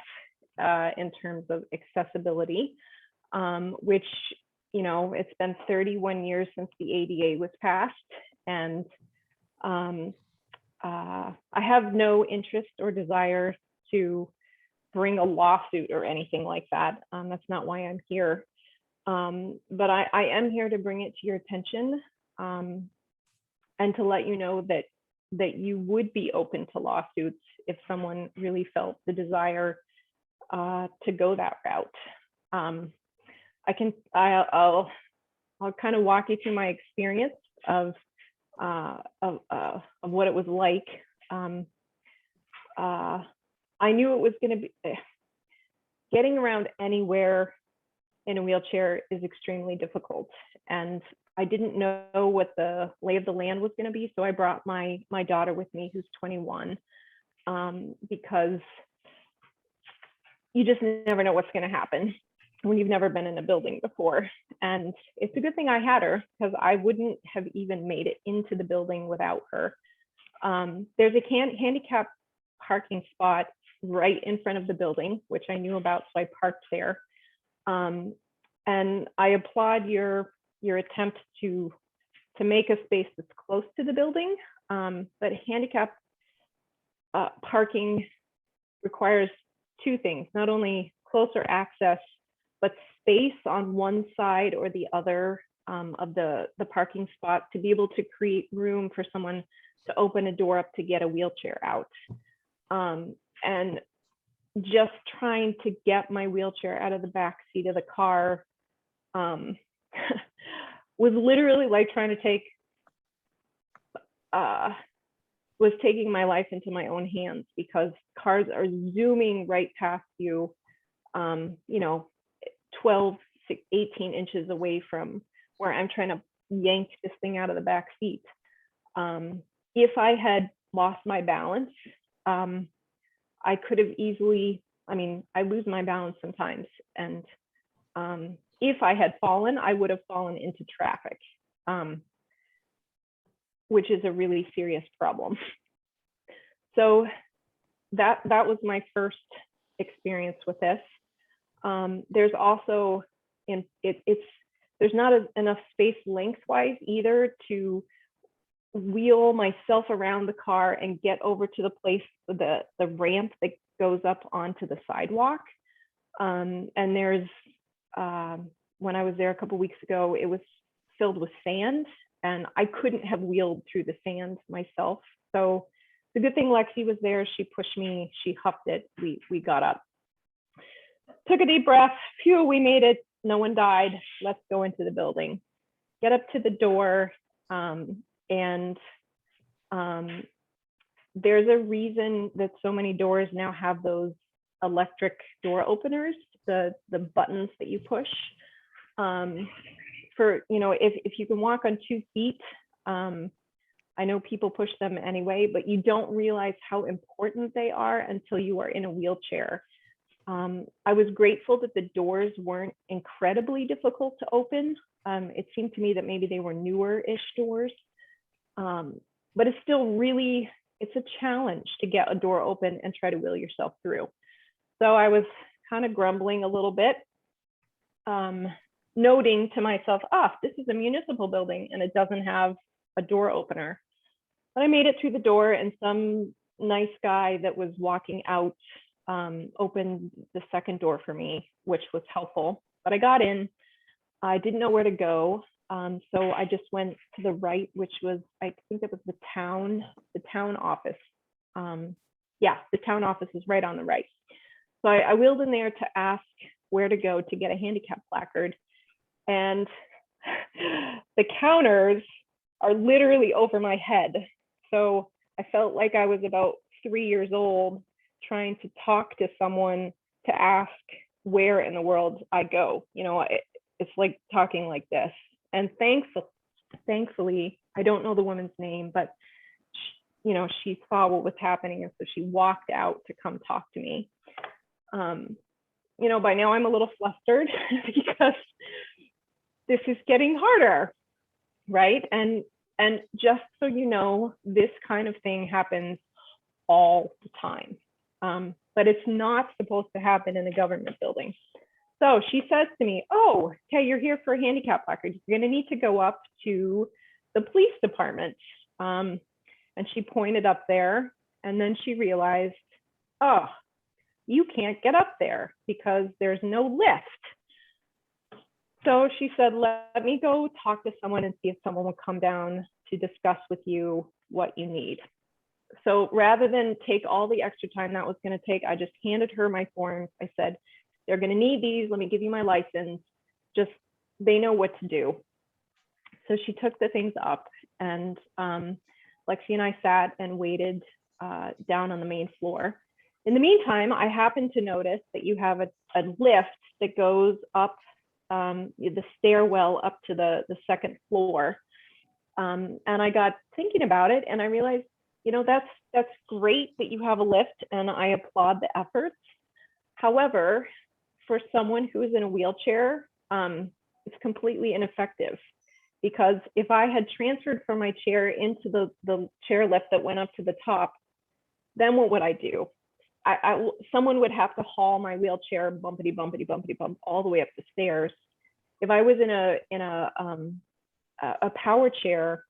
in terms of accessibility, which, you know, it's been 31 years since the ADA was passed. And I have no interest or desire to bring a lawsuit or anything like that. That's not why I'm here. But I am here to bring it to your attention and to let you know that you would be open to lawsuits if someone really felt the desire to go that route. I'll kind of walk you through my experience of what it was like. I knew it was going to be getting around anywhere in a wheelchair is extremely difficult, and I didn't know what the lay of the land was going to be, so I brought my daughter with me, who's 21, because you just never know what's going to happen when you've never been in a building before. And it's a good thing I had her, because I wouldn't have even made it into the building without her. There's a handicap parking spot right in front of the building, which I knew about, so I parked there. And I applaud your attempt to make a space that's close to the building, but handicap parking requires two things: not only closer access, but space on one side or the other of the parking spot to be able to create room for someone to open a door up to get a wheelchair out. And just trying to get my wheelchair out of the back seat of the car was literally like trying to take was taking my life into my own hands, because cars are zooming right past you, you know, 12, 18 inches away from where I'm trying to yank this thing out of the back seat. If I had lost my balance, I could have easily, I mean, I lose my balance sometimes. And if I had fallen, I would have fallen into traffic, which is a really serious problem. So that was my first experience with this. There's also, there's not enough space lengthwise either to wheel myself around the car and get over to the place, the ramp that goes up onto the sidewalk. And there's, when I was there a couple weeks ago, it was filled with sand, and I couldn't have wheeled through the sand myself. So the good thing Lexi was there. She pushed me, she huffed it, we got up. Took a deep breath, phew, we made it, no one died, let's go into the building. Get up to the door, and there's a reason that so many doors now have those electric door openers, the buttons that you push. For, you know, if you can walk on 2 feet, I know people push them anyway, but you don't realize how important they are until you are in a wheelchair. I was grateful that the doors weren't incredibly difficult to open. It seemed to me that maybe they were newer-ish doors, but it's still really, it's a challenge to get a door open and try to wheel yourself through. So I was kind of grumbling a little bit, noting to myself, this is a municipal building and it doesn't have a door opener. But I made it through the door, and some nice guy that was walking out opened the second door for me, which was helpful. But I got in, I didn't know where to go. So I just went to the right, which was, I think it was the town office. Yeah, the town office is right on the right. So I wheeled in there to ask where to go to get a handicap placard. And the counters are literally over my head. So I felt like I was about 3 years old trying to talk to someone to ask where in the world I go. You know, it's like talking like this. And thankfully, I don't know the woman's name, but she, you know, she saw what was happening, and so she walked out to come talk to me. You know, by now I'm a little flustered because this is getting harder, right? And And just so you know, this kind of thing happens all the time. But it's not supposed to happen in a government building. So she says to me, oh, okay, you're here for a handicap placard. You're gonna need to go up to the police department. And she pointed up there, and then she realized, oh, you can't get up there because there's no lift. So she said, let me go talk to someone and see if someone will come down to discuss with you what you need. So rather than take all the extra time that was going to take, I just handed her my forms. I said, they're going to need these. Let me give you my license. Just, they know what to do. So she took the things up, and Lexi and I sat and waited down on the main floor. In the meantime, I happened to notice that you have a lift that goes up the stairwell up to the second floor. And I got thinking about it, and I realized, you know, that's great that you have a lift, and I applaud the efforts. However, for someone who is in a wheelchair, it's completely ineffective, because if I had transferred from my chair into the chair lift that went up to the top, then what would I do? Someone would have to haul my wheelchair bumpity bumpity bumpity bump all the way up the stairs. If I was in a power chair,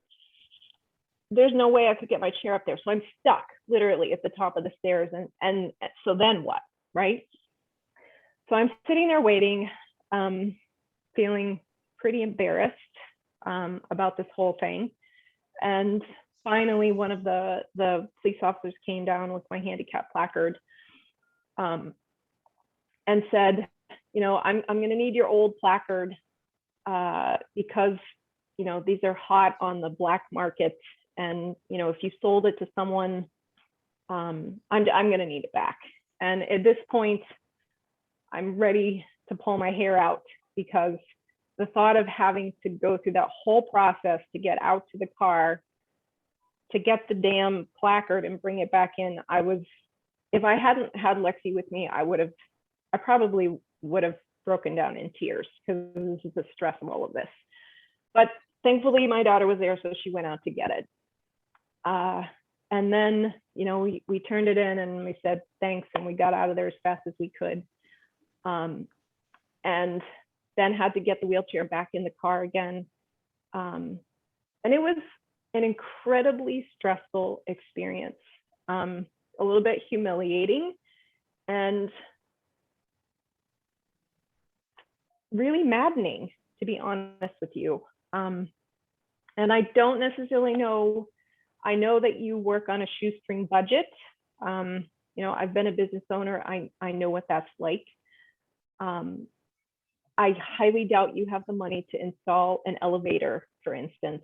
there's no way I could get my chair up there. So I'm stuck literally at the top of the stairs. And so then what, right? So I'm sitting there waiting, feeling pretty embarrassed about this whole thing. And finally, one of the police officers came down with my handicap placard and said, you know, I'm going to need your old placard because, you know, these are hot on the black market. And, you know, if you sold it to someone, I'm going to need it back. And at this point, I'm ready to pull my hair out, because the thought of having to go through that whole process to get out to the car, to get the damn placard and bring it back in, if I hadn't had Lexi with me, I probably would have broken down in tears, because this is the stress of all of this. But thankfully my daughter was there, so she went out to get it. And then, you know, we turned it in and we said thanks, and we got out of there as fast as we could. And then had to get the wheelchair back in the car again. And it was an incredibly stressful experience, a little bit humiliating, and really maddening, to be honest with you. And I don't necessarily know, I know that you work on a shoestring budget. You know, I've been a business owner. I know what that's like. I highly doubt you have the money to install an elevator, for instance.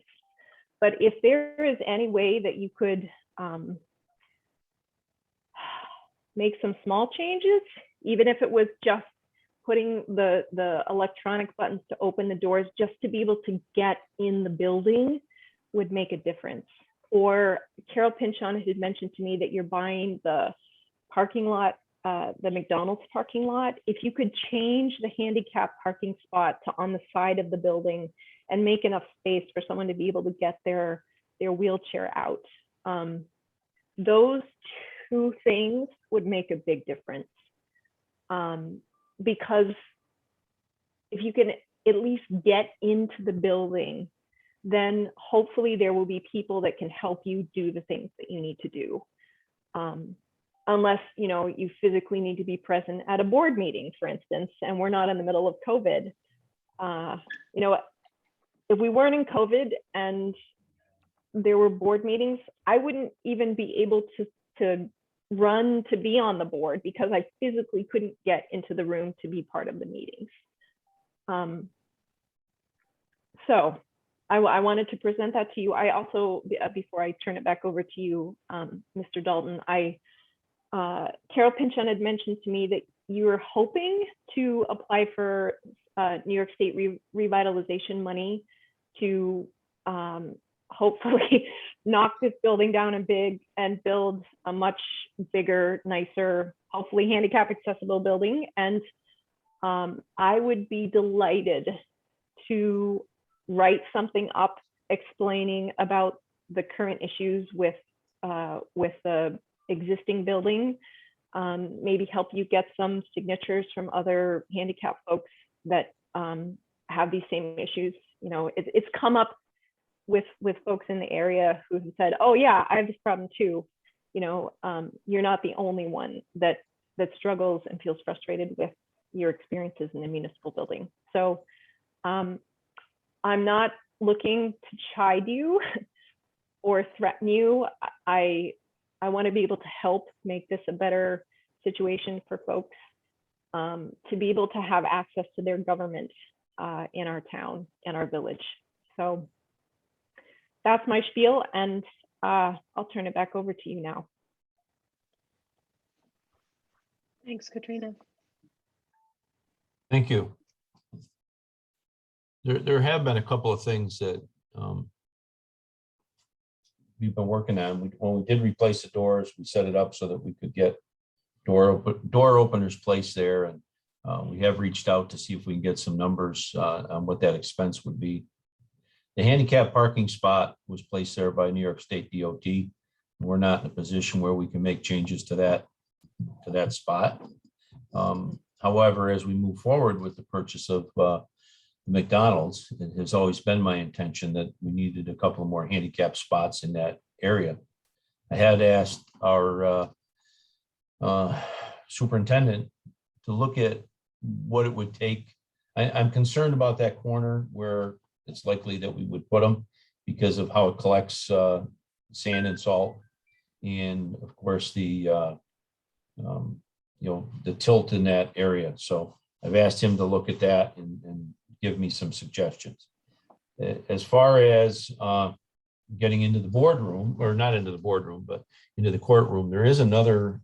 But if there is any way that you could make some small changes, even if it was just putting the electronic buttons to open the doors just to be able to get in the building, would make a difference. Or Carol Pinchon had mentioned to me that you're buying the parking lot, the McDonald's parking lot. If you could change the handicap parking spot to on the side of the building and make enough space for someone to be able to get their wheelchair out. Those two things would make a big difference. Because if you can at least get into the building, then hopefully there will be people that can help you do the things that you need to do. Unless, you know, you physically need to be present at a board meeting, for instance, and we're not in the middle of COVID. You know, if we weren't in COVID and there were board meetings, I wouldn't even be able to run to be on the board, because I physically couldn't get into the room to be part of the meetings. So I wanted to present that to you. I also, before I turn it back over to you, Mr. Dalton, Carol Pinchon had mentioned to me that you were hoping to apply for New York State revitalization money to hopefully knock this building down and build a much bigger, nicer, hopefully handicap accessible building. And I would be delighted to write something up explaining about the current issues with the existing building. Maybe help you get some signatures from other handicap folks that have these same issues. You know, it's come up with folks in the area who have said, oh yeah, I have this problem too. You know, you're not the only one that struggles and feels frustrated with your experiences in the municipal building. So I'm not looking to chide you or threaten you. I want to be able to help make this a better situation for folks to be able to have access to their government in our town and our village. So that's my spiel, and I'll turn it back over to you now. Thanks, Katrina. Thank you. There have been a couple of things that we've been working on. When we did replace the doors, we set it up so that we could get door openers placed there, and we have reached out to see if we can get some numbers on what that expense would be. The handicap parking spot was placed there by New York State DOT. We're not in a position where we can make changes to that spot. However, as we move forward with the purchase of McDonald's, it has always been my intention that we needed a couple more handicap spots in that area. I had asked our superintendent to look at what it would take. I'm concerned about that corner where it's likely that we would put them because of how it collects sand and salt, and of course the the tilt in that area. So I've asked him to look at that and give me some suggestions. As far as getting into the boardroom, or not into the boardroom, but into the courtroom, there is another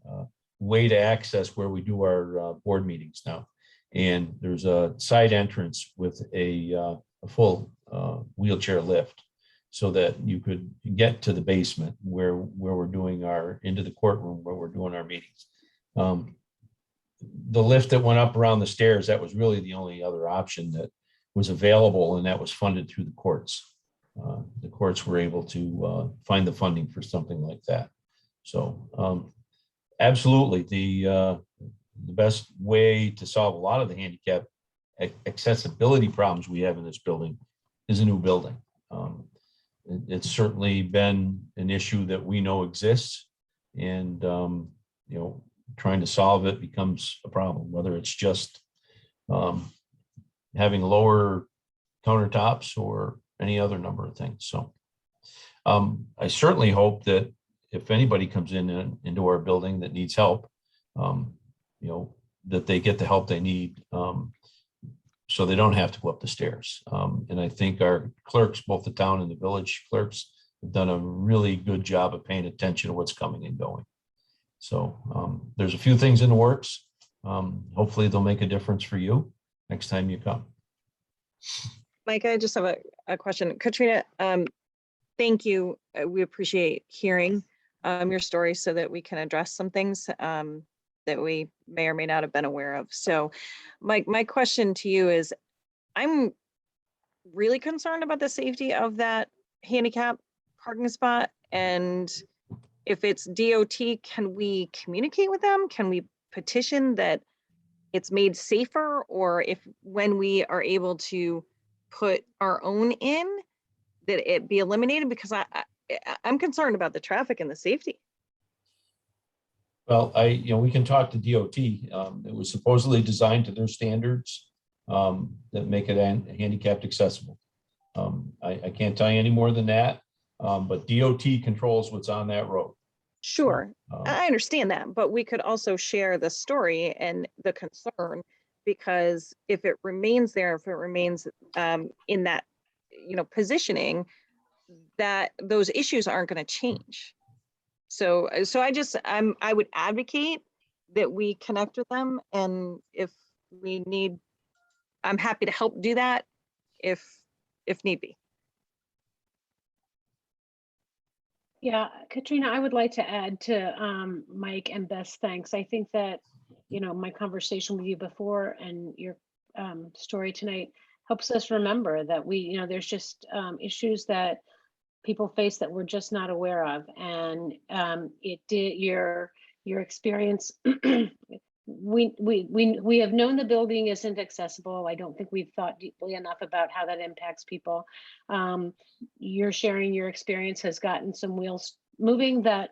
way to access where we do our board meetings now. And there's a side entrance with a full wheelchair lift so that you could get to the basement where we're doing into the courtroom where we're doing our meetings. The lift that went up around the stairs, that was really the only other option that was available, and that was funded through the courts. The courts were able to find the funding for something like that. So absolutely, the best way to solve a lot of the handicap accessibility problems we have in this building is a new building. It's certainly been an issue that we know exists, and trying to solve it becomes a problem, whether it's just having lower countertops or any other number of things. So I certainly hope that if anybody comes into our building that needs help, that they get the help they need, so they don't have to go up the stairs. And I think our clerks, both the town and the village clerks, have done a really good job of paying attention to what's coming and going. So there's a few things in the works. Hopefully they'll make a difference for you next time you come. Mike, I just have a question. Katrina, thank you. We appreciate hearing your story so that we can address some things that we may or may not have been aware of. So my question to you is, I'm really concerned about the safety of that handicap parking spot. And if it's DOT, can we communicate with them? Can we petition that it's made safer? Or if when we are able to put our own in, that it be eliminated? Because I'm concerned about the traffic and the safety. Well, we can talk to DOT. It was supposedly designed to their standards that make it handicapped accessible. I can't tell you any more than that, but DOT controls what's on that road. Sure, I understand that, but we could also share the story and the concern, because if it remains there, if it remains in that, positioning, that those issues aren't going to change. So I would advocate that we connect with them, and if we need, I'm happy to help do that if need be. Yeah, Katrina, I would like to add to Mike and Beth's thanks. I think that, my conversation with you before and your story tonight helps us remember that there's just issues that people face that we're just not aware of. And it did your experience. We have known the building isn't accessible. I don't think we've thought deeply enough about how that impacts people. You're sharing your experience has gotten some wheels moving that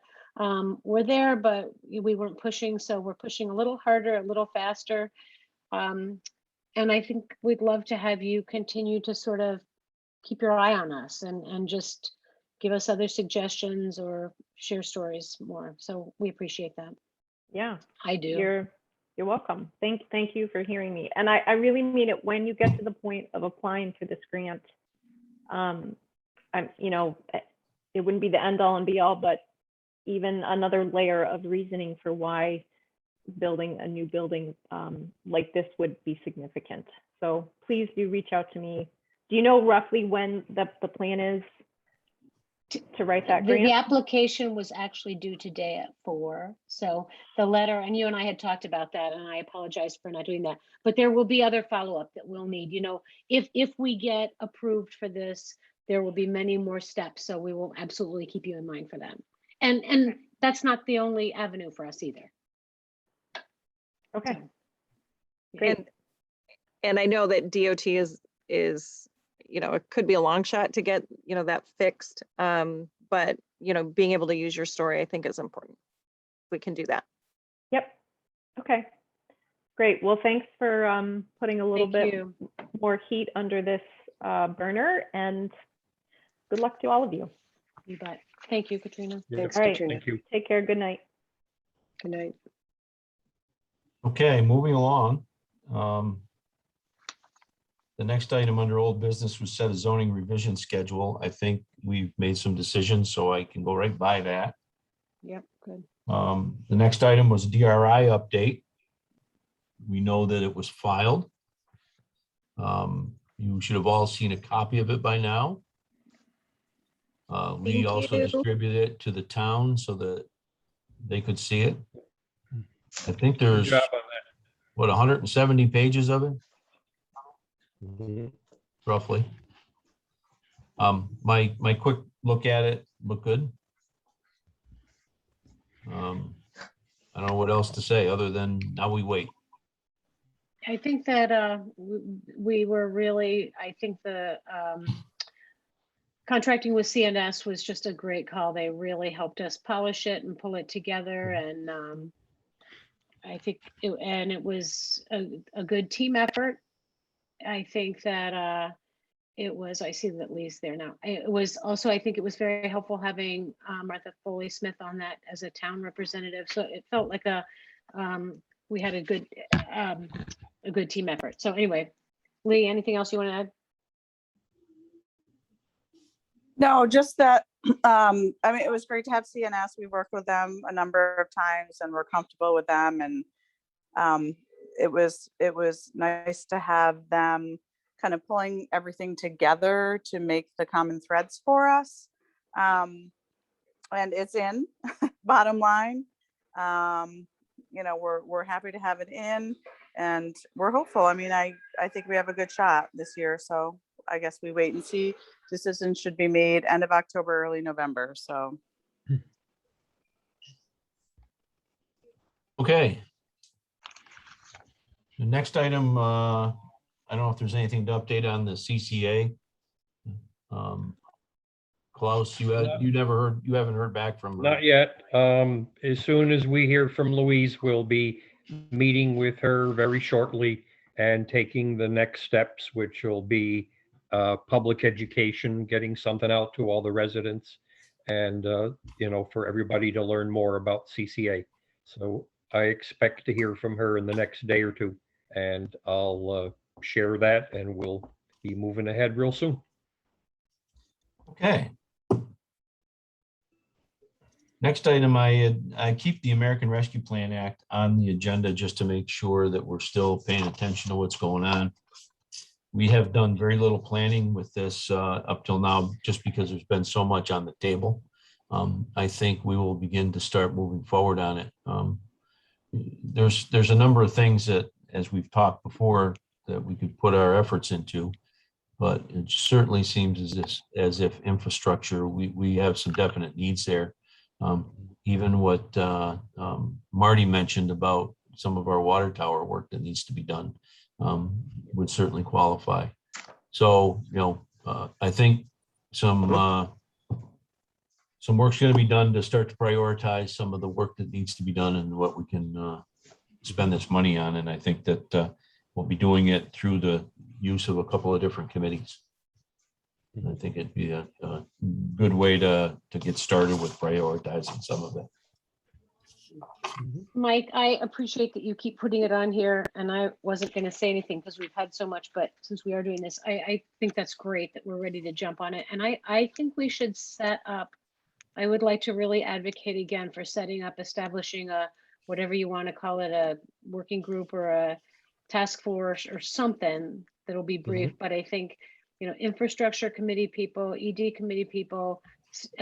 were there, but we weren't pushing. So we're pushing a little harder, a little faster. And I think we'd love to have you continue to sort of keep your eye on us and just give us other suggestions or share stories more. So we appreciate that. Yeah, I do. You're welcome. Thank you for hearing me. And I really mean it. When you get to the point of applying for this grant, it wouldn't be the end all and be all, but even another layer of reasoning for why building a new building like this would be significant. So please do reach out to me. Do you know roughly when the plan is to write that grant? The application was actually due today at 4. So the letter, and you and I had talked about that, and I apologize for not doing that, but there will be other follow-up that we'll need. If we get approved for this, there will be many more steps. So we will absolutely keep you in mind for that. And that's not the only avenue for us either. Okay. Great. And I know that DOT is it could be a long shot to get that fixed, but being able to use your story, I think, is important. We can do that. Yep. Okay, great. Well, thanks for putting a little bit more heat under this burner, and good luck to all of you. You bet. Thank you, Katrina. Thanks, All right. Katrina. Thank you. Take care. Good night. Good night. Okay, moving along. The next item under old business was set a zoning revision schedule. I think we've made some decisions, so I can go right by that. Yep, good. The next item was DRI update. We know that it was filed. You should have all seen a copy of it by now. Lee also distributed it to the town so that they could see it. I think there's, Good job on what, 170 pages of it? that. Roughly. My quick look at it looked good. I don't know what else to say other than now we wait. I think that we were really, I think the contracting with CNS was just a great call. They really helped us polish it and pull it together. And I think it was a good team effort. I think that it was, I see that Lee's there now. It was also, I think it was very helpful having Martha Foley Smith on that as a town representative. So it felt like we had a good team effort. So anyway, Lee, anything else you want to add? No, just that, I mean, it was great to have CNS. We worked with them a number of times and we're comfortable with them. And it was nice to have them kind of pulling everything together to make the common threads for us. And it's in, bottom line. We're happy to have it in and we're hopeful. I mean, I think we have a good shot this year. So I guess we wait and see. Decisions should be made end of October, early November. So. Okay. The next item, I don't know if there's anything to update on the CCA. Klaus, you haven't heard back from her. Not yet. As soon as we hear from Louise, we'll be meeting with her very shortly and taking the next steps, which will be public education, getting something out to all the residents and, for everybody to learn more about CCA. So I expect to hear from her in the next day or two, and I'll share that and we'll be moving ahead real soon. Okay. Next item, I keep the American Rescue Plan Act on the agenda just to make sure that we're still paying attention to what's going on. We have done very little planning with this up till now, just because there's been so much on the table. I think we will begin to start moving forward on it. There's a number of things that, as we've talked before, that we could put our efforts into. but it certainly seems as if infrastructure, we have some definite needs there. Even what Marty mentioned about some of our water tower work that needs to be done would certainly qualify. So, I think some work's going to be done to start to prioritize some of the work that needs to be done and what we can spend this money on. And I think that we'll be doing it through the use of a couple of different committees. And I think it'd be a good way to get started with prioritizing some of it. Mike, I appreciate that you keep putting it on here, and I wasn't going to say anything because we've had so much, but since we are doing this, I think that's great that we're ready to jump on it. And I think we should set up, I would like to really advocate again for setting up, establishing a, whatever you want to call it, a working group or a task force or something that'll be brief. But I think, infrastructure committee people, ED committee people,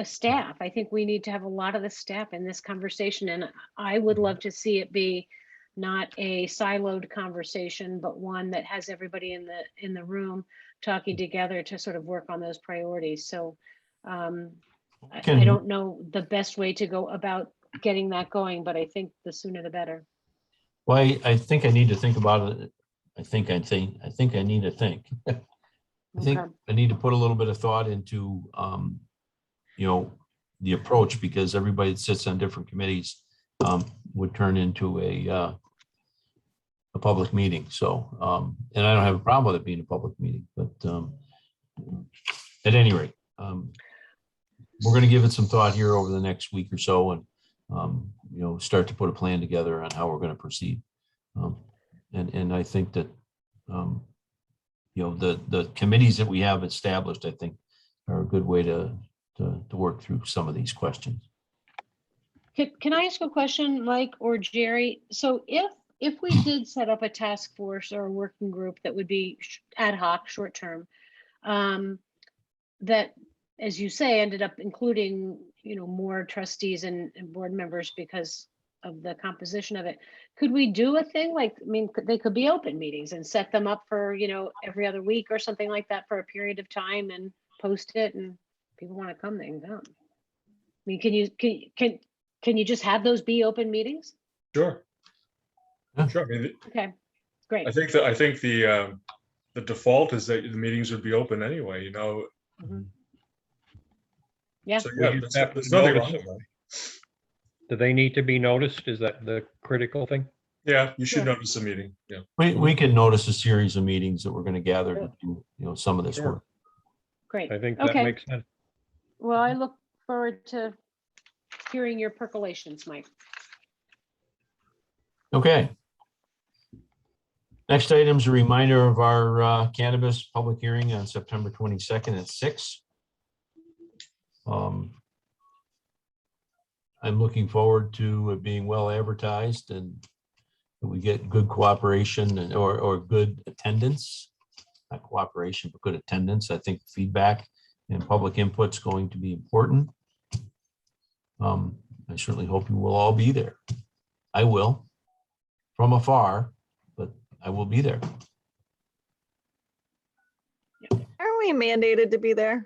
staff. I think we need to have a lot of the staff in this conversation, and I would love to see it be not a siloed conversation, but one that has everybody in the room talking together to sort of work on those priorities. So I don't know the best way to go about getting that going, but I think the sooner the better. Well, I think I need to think about it. I think I need to think. I think I need to put a little bit of thought into the approach, because everybody that sits on different committees would turn into a public meeting. So, and I don't have a problem with it being a public meeting, but at any rate, we're going to give it some thought here over the next week or so, and start to put a plan together on how we're going to proceed. And I think that the committees that we have established, I think, are a good way to work through some of these questions. Can I ask a question, Mike or Jerry? So if we did set up a task force or a working group that would be ad hoc, short term, that, as you say, ended up including more trustees and board members because of the composition of it, could we do a thing like, they could be open meetings and set them up for every other week or something like that for a period of time and post it, and people want to come, they can come. Can you just have those be open meetings? Sure. Sure. Okay, great. I think the default is that the meetings would be open anyway, Yeah. So yeah, there's nothing wrong with that. Do they need to be noticed? Is that the critical thing? Yeah, you should notice a meeting. Yeah. We can notice a series of meetings that we're going to gather to do, some of this work. Great. I think that makes sense. Well, I look forward to hearing your percolations, Mike. Okay. Next item is a reminder of our cannabis public hearing on September 22nd at 6. I'm looking forward to it being well advertised and that we get good cooperation or good attendance. Not cooperation, but good attendance. I think feedback and public input is going to be important. I certainly hope you will all be there. I will, from afar, but I will be there. Are we mandated to be there?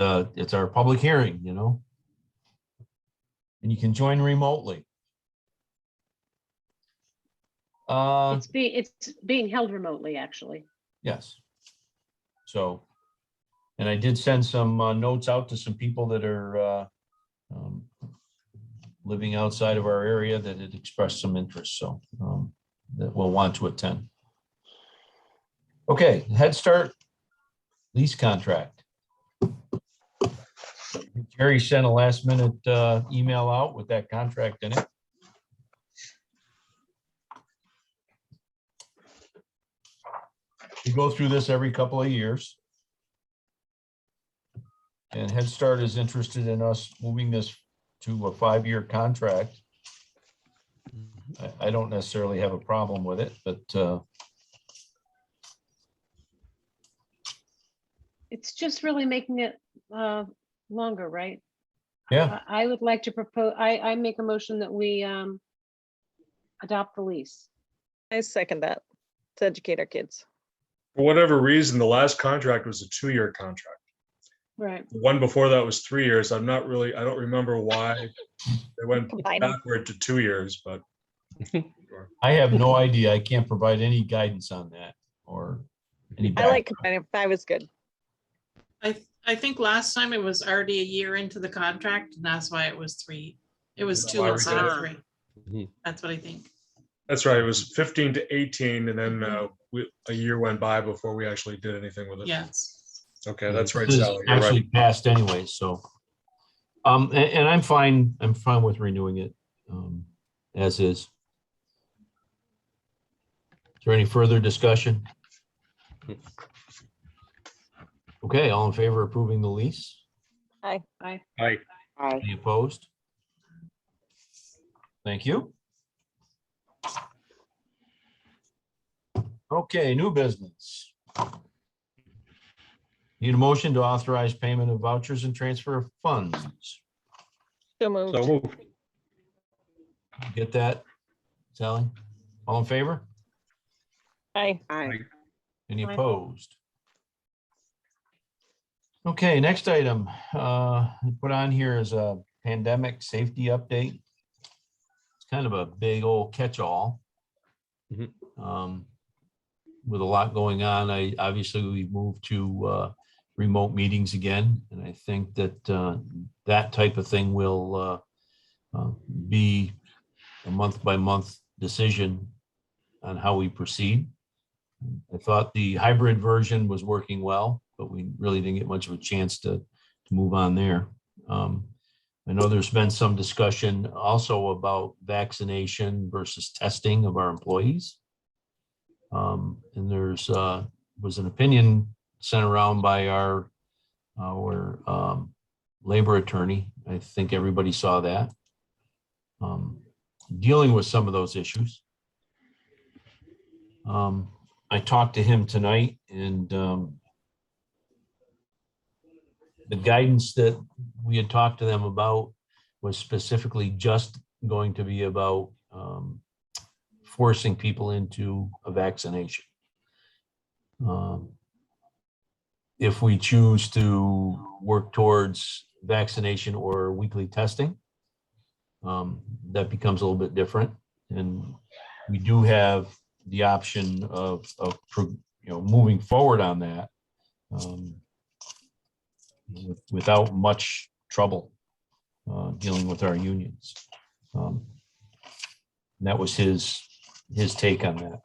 It's our public hearing, and you can join remotely. It's being held remotely, actually. Yes. So, and I did send some notes out to some people that are living outside of our area that had expressed some interest, so that will want to attend. Okay, Head Start lease contract. Jerry sent a last minute email out with that contract in it. We go through this every couple of years. And Head Start is interested in us moving this to a 5-year contract. I don't necessarily have a problem with it, but it's just really making it longer, right? Yeah. I would like to propose, I make a motion that we adopt the lease. I second that, to educate our kids. For whatever reason, the last contract was a 2-year contract. Right. The one before that was 3 years. I don't remember why they went Combine 'em. backward to 2 years, but I have no idea. I can't provide any guidance on that or any I like back. combining. 5 is good. I think last time it was already a year into the contract, and that's why it was 3. It was 2 Why we instead did of it. 3. That's what I think. that's right. It was 15 to 18, and then a year went by before we actually did anything with it. Yes. Okay, that's right, This is Sally. You're actually right. passed anyway, so. And I'm fine with renewing it, as is. Is there any further discussion? Okay, all in favor of approving the lease? Aye. Aye. Aye. Any opposed? Thank you. Okay, new business. Need a motion to authorize payment of vouchers and transfer of funds. So moved. So moved. Get that, Sally? All in favor? Aye. Aye. Any Aye. opposed? Okay, next item, put on here is a pandemic safety update. It's kind of a big old catch-all. With a lot going on, obviously we moved to remote meetings again, and I think that that type of thing will be a month-by-month decision on how we proceed. I thought the hybrid version was working well, but we really didn't get much of a chance to move on there. I know there's been some discussion also about vaccination versus testing of our employees. And there's was an opinion sent around by our labor attorney. I think everybody saw that. Dealing with some of those issues. I talked to him tonight, and the guidance that we had talked to them about was specifically just going to be about forcing people into a vaccination. If we choose to work towards vaccination or weekly testing, that becomes a little bit different. And we do have the option of moving forward on that without much trouble dealing with our unions. And that was his take on that.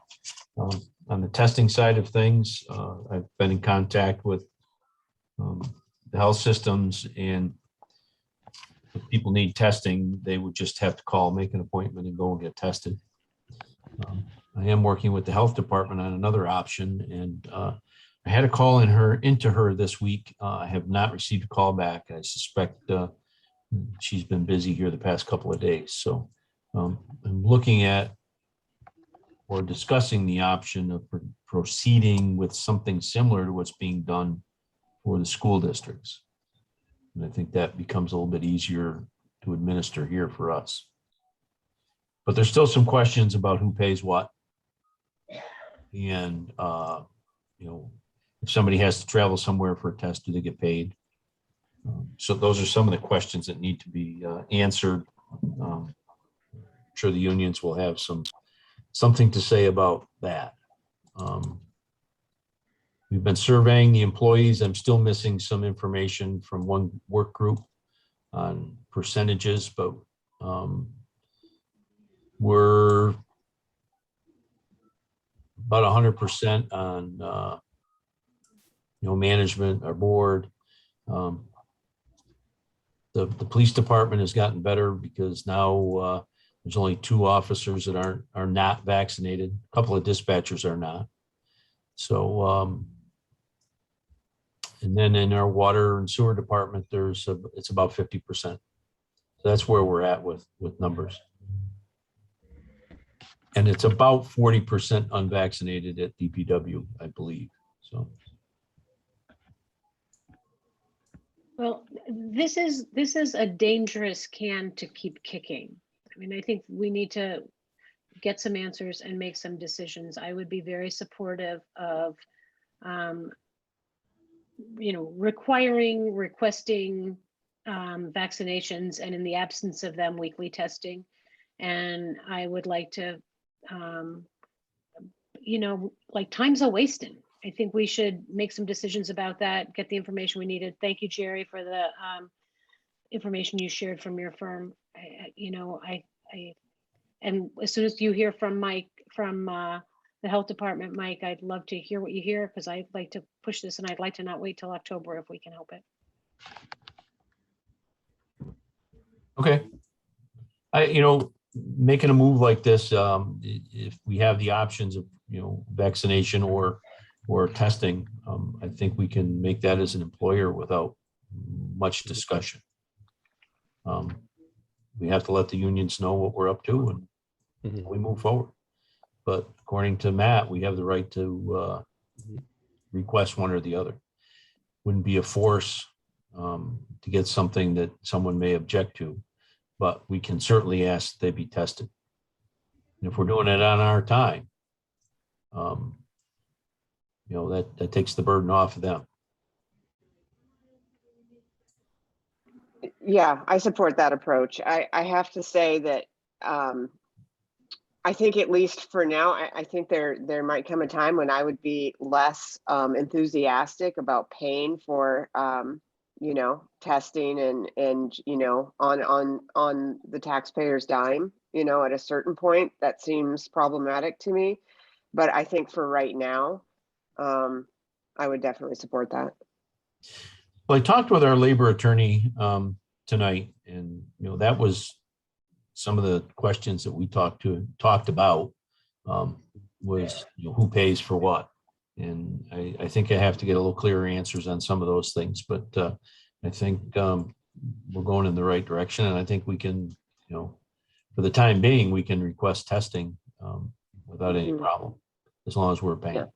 On the testing side of things, I've been in contact with the health systems, and if people need testing, they would just have to call, make an appointment, and go and get tested. I am working with the health department on another option, and I had a call into her this week. I have not received a call back. I suspect she's been busy here the past couple of days. So I'm looking at or discussing the option of proceeding with something similar to what's being done for the school districts. And I think that becomes a little bit easier to administer here for us. But there's still some questions about who pays what. And, if somebody has to travel somewhere for a test, do they get paid? So those are some of the questions that need to be answered. I'm sure the unions will have something to say about that. We've been surveying the employees. I'm still missing some information from one work group on percentages, but we're about 100% on management, our board. The police department has gotten better because now there's only 2 officers that are not vaccinated. A couple of dispatchers are not. So, and then in our water and sewer department, it's about 50%. So that's where we're at with numbers. And it's about 40% unvaccinated at DPW, I believe. So. Well, this is a dangerous can to keep kicking. I mean, I think we need to get some answers and make some decisions. I would be very supportive of um, requesting vaccinations, and in the absence of them, weekly testing. And I would like to, like, time's a wasting. I think we should make some decisions about that, get the information we needed. Thank you, Jerry, for the information you shared from your firm. And as soon as you hear from Mike, from the health department, Mike, I'd love to hear what you hear, because I'd like to push this, and I'd like to not wait till October if we can help it. Okay. Making a move like this, if we have the options of, vaccination or testing, I think we can make that as an employer without much discussion. We have to let the unions know what we're up to, and we move forward. But according to Matt, we have the right to request one or the other. Wouldn't be a force to get something that someone may object to, but we can certainly ask that they be tested. And if we're doing it on our time, that takes the burden off of them. Yeah, I support that approach. I have to say that I think, at least for now, I think there might come a time when I would be less enthusiastic about paying for testing and on the taxpayer's dime. At a certain point, that seems problematic to me. But I think for right now, I would definitely support that. Well, I talked with our labor attorney tonight, and that was some of the questions that we talked about, was who pays for what, and I think I have to get a little clearer answers on some of those things. But I think we're going in the right direction, and I think we can, for the time being, we can request testing without any problem, as long as we're paying. Yeah.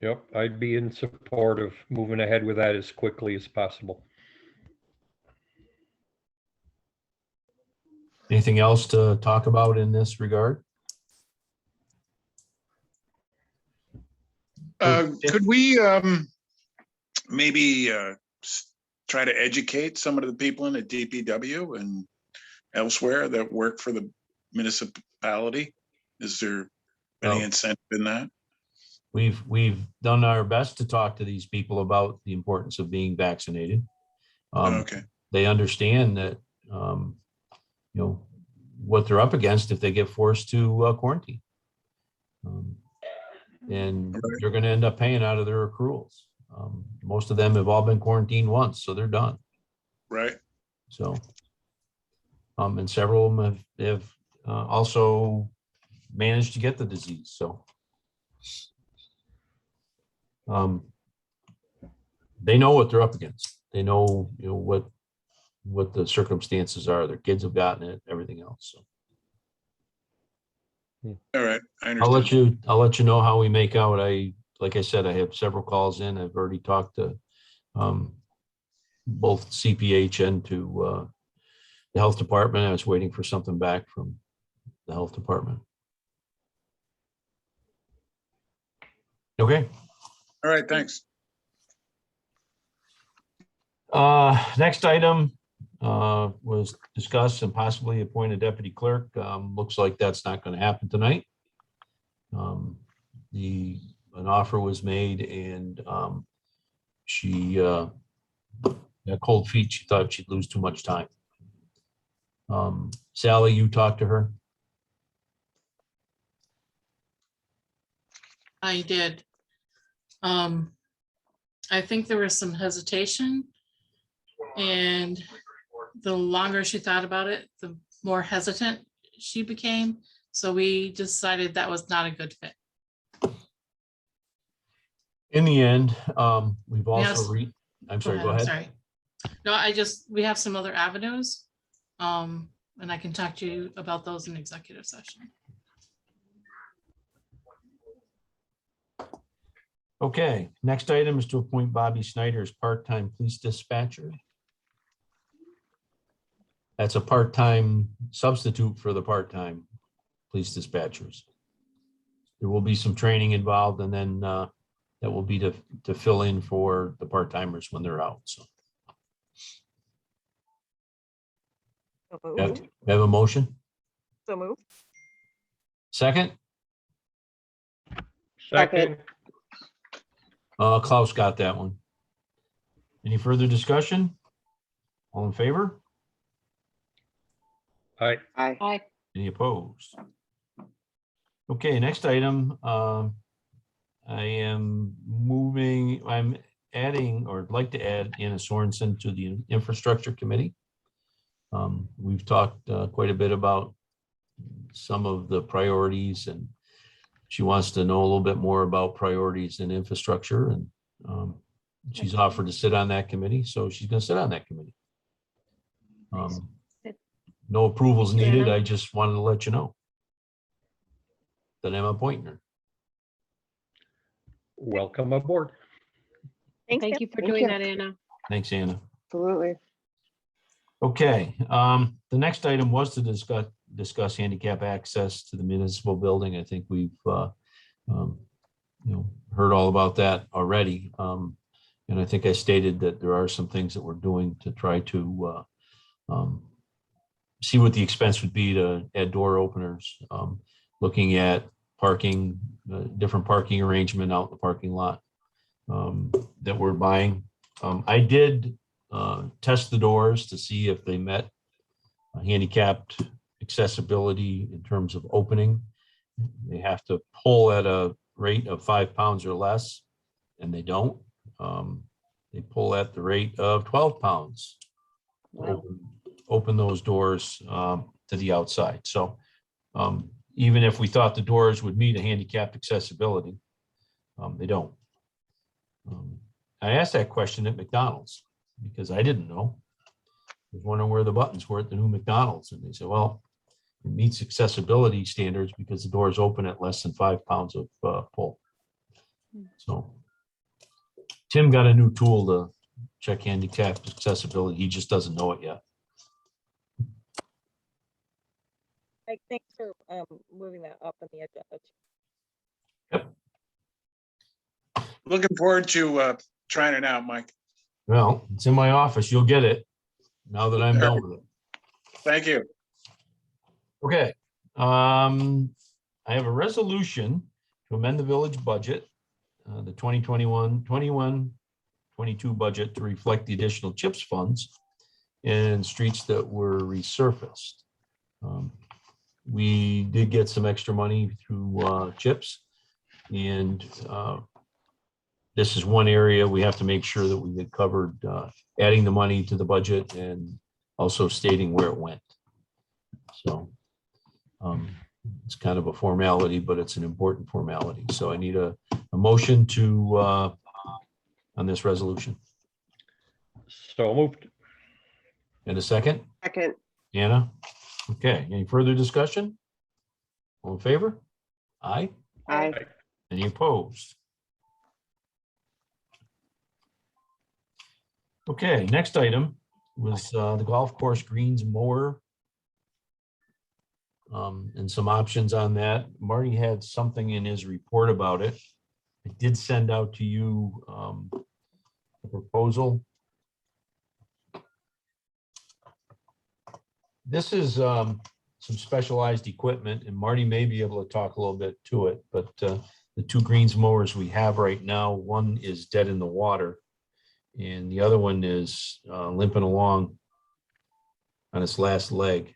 Yep, I'd be in support of moving ahead with that as quickly as possible. Anything else to talk about in this regard? Could we maybe try to educate some of the people in the DPW and elsewhere that work for the municipality? Is there any incentive in that? We've done our best to talk to these people about the importance of being vaccinated. Okay. They understand that, what they're up against if they get forced to quarantine. And they're going to end up paying out of their accruals. Most of them have all been quarantined once, so they're done. Right. So, and several of them have also managed to get the disease. So, they know what they're up against. They know, what the circumstances are. Their kids have gotten it, everything else. So. All right. I understand. I'll let you know how we make out. Like I said, I have several calls in. I've already talked to both CPH and to the health department. I was waiting for something back from the health department. Okay. All right. Thanks. Next item was discuss and possibly appoint a deputy clerk. Looks like that's not going to happen tonight. An offer was made, and she got cold feet. She thought she'd lose too much time. Sally, you talked to her? I did. I think there was some hesitation, and the longer she thought about it, the more hesitant she became. So we decided that was not a good fit. In the end, we've also Yes. I'm sorry, go ahead. Sorry. No, we have some other avenues. And I can talk to you about those in executive session. Okay, next item is to appoint Bobby Snyder as part-time police dispatcher. That's a part-time substitute for the part-time police dispatchers. There will be some training involved, and then that will be to fill in for the part-timers when they're out, so. So Have moved. have a motion? So moved. Second? Second, Klaus got that one. Any further discussion? All in favor? aye. Aye. Any opposed? Okay, next item, I'm adding, or I'd like to add Anna Sorensen to the Infrastructure Committee. We've talked quite a bit about some of the priorities, and she wants to know a little bit more about priorities in infrastructure, and she's offered to sit on that committee, so she's going to sit on that committee. No approvals Thank you, needed. Anna. I just wanted to let you know that I'm appointing her. Welcome aboard. Thanks. Thank Pam. you for Thank doing you. that, Anna. Thanks, Anna. Absolutely. Okay, the next item was to discuss handicap access to the municipal building. I think we've heard all about that already. And I think I stated that there are some things that we're doing to try to see what the expense would be to add door openers, looking at parking, different parking arrangement out in the parking lot that we're buying. I did test the doors to see if they met handicapped accessibility in terms of opening. They have to pull at a rate of 5 pounds or less, and they don't. They pull at the rate of 12 pounds. Wow. Open those doors to the outside. So even if we thought the doors would meet a handicapped accessibility, they don't. I asked that question at McDonald's because I didn't know. I was wondering where the buttons were at the new McDonald's, and they said, well, it meets accessibility standards because the doors open at less than 5 pounds of pull. So Tim got a new tool to check handicapped accessibility. He just doesn't know it yet. Thanks for moving that up on the agenda. Looking forward to trying it out, Mike. Well, it's in my office. You'll get it now that I'm done with it. Thank you. Okay. I have a resolution to amend the village budget, the 2021-22 budget to reflect the additional CHIPS funds in streets that were resurfaced. We did get some extra money through CHIPS, and this is one area we have to make sure that we get covered, adding the money to the budget and also stating where it went. So it's kind of a formality, but it's an important formality. So I need a motion to on this resolution. So moved. And a second? Second. Anna? Okay, any further discussion? All in favor? Aye. Aye. Any opposed? Okay, next item was the golf course greens mower. And some options on that. Marty had something in his report about it. I did send out to you a proposal. This is some specialized equipment, and Marty may be able to talk a little bit to it, but the two greens mowers we have right now, one is dead in the water, and the other one is limping along on its last leg.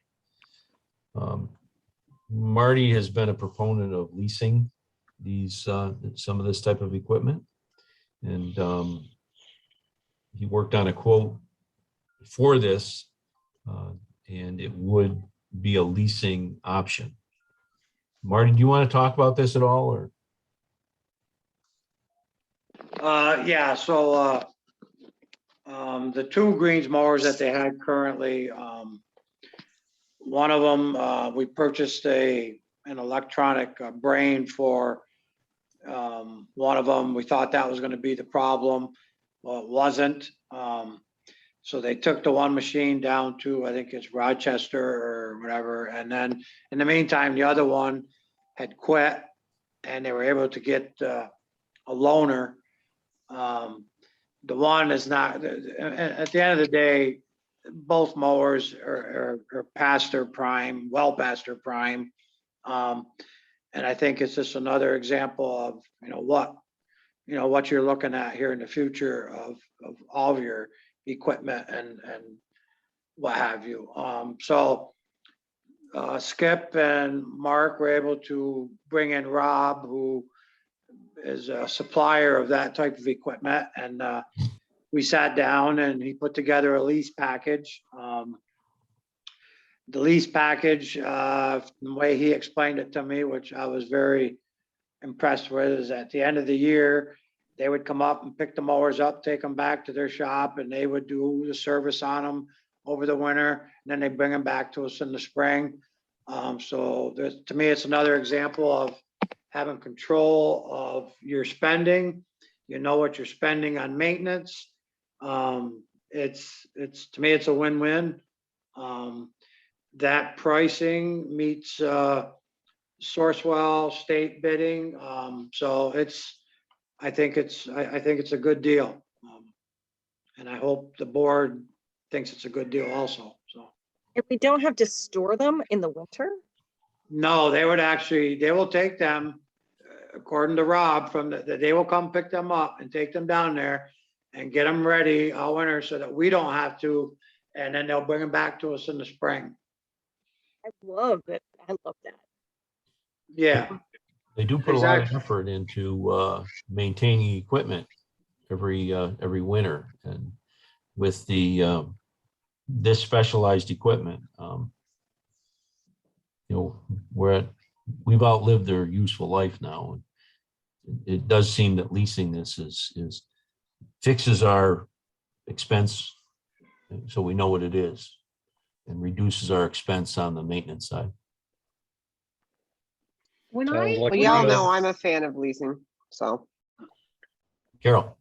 Marty has been a proponent of leasing these some of this type of equipment, and he worked on a quote for this, and it would be a leasing option. Marty, do you want to talk about this at all, or? Yeah, so the two greens mowers that they had currently, one of them, we purchased an electronic brain for one of them. We thought that was going to be the problem. Well, it wasn't. So they took the one machine down to, I think it's Rochester or whatever. And then in the meantime, the other one had quit, and they were able to get a loaner. The one is not, at the end of the day, both mowers are past their prime, well past their prime. And I think it's just another example of, what you're looking at here in the future of all of your equipment and what have you. So Skip and Mark were able to bring in Rob, who is a supplier of that type of equipment. And we sat down and he put together a lease package. The lease package, the way he explained it to me, which I was very impressed with, is at the end of the year, they would come up and pick the mowers up, take them back to their shop, and they would do the service on them over the winter. And then they bring them back to us in the spring. So to me, it's another example of having control of your spending. You know what you're spending on maintenance. It's to me, it's a win-win. That pricing meets Sourcewell state bidding. So I think it's a good deal. And I hope the board thinks it's a good deal also, so. If we don't have to store them in the winter? No, they will take them, according to Rob, they will come pick them up and take them down there and get them ready all winter so that we don't have to, and then they'll bring them back to us in the spring. I love it. I love that. Yeah. They do put a lot of Exactly. effort into maintaining equipment every winter, and with the this specialized equipment, we've outlived their useful life now. It does seem that leasing this is fixes our expense, so we know what it is, and reduces our expense on the maintenance side. When Sounds I, like Well, a y'all good- know I'm a fan of leasing, so. Carol.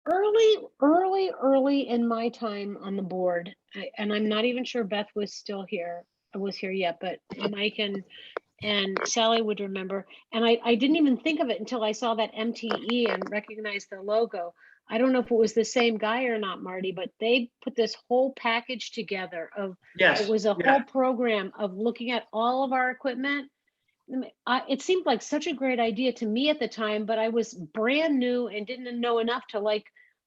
early in my time on the board, and I'm not even sure Beth was here yet, but Mike and Sally would remember. And I didn't even think of it until I saw that MTE and recognized their logo. I don't know if it was the same guy or not, Marty, but they put this whole package together of, Yes. it was a yeah. whole program of looking at all of our equipment. It seemed like such a great idea to me at the time, but I was brand new and didn't know enough to like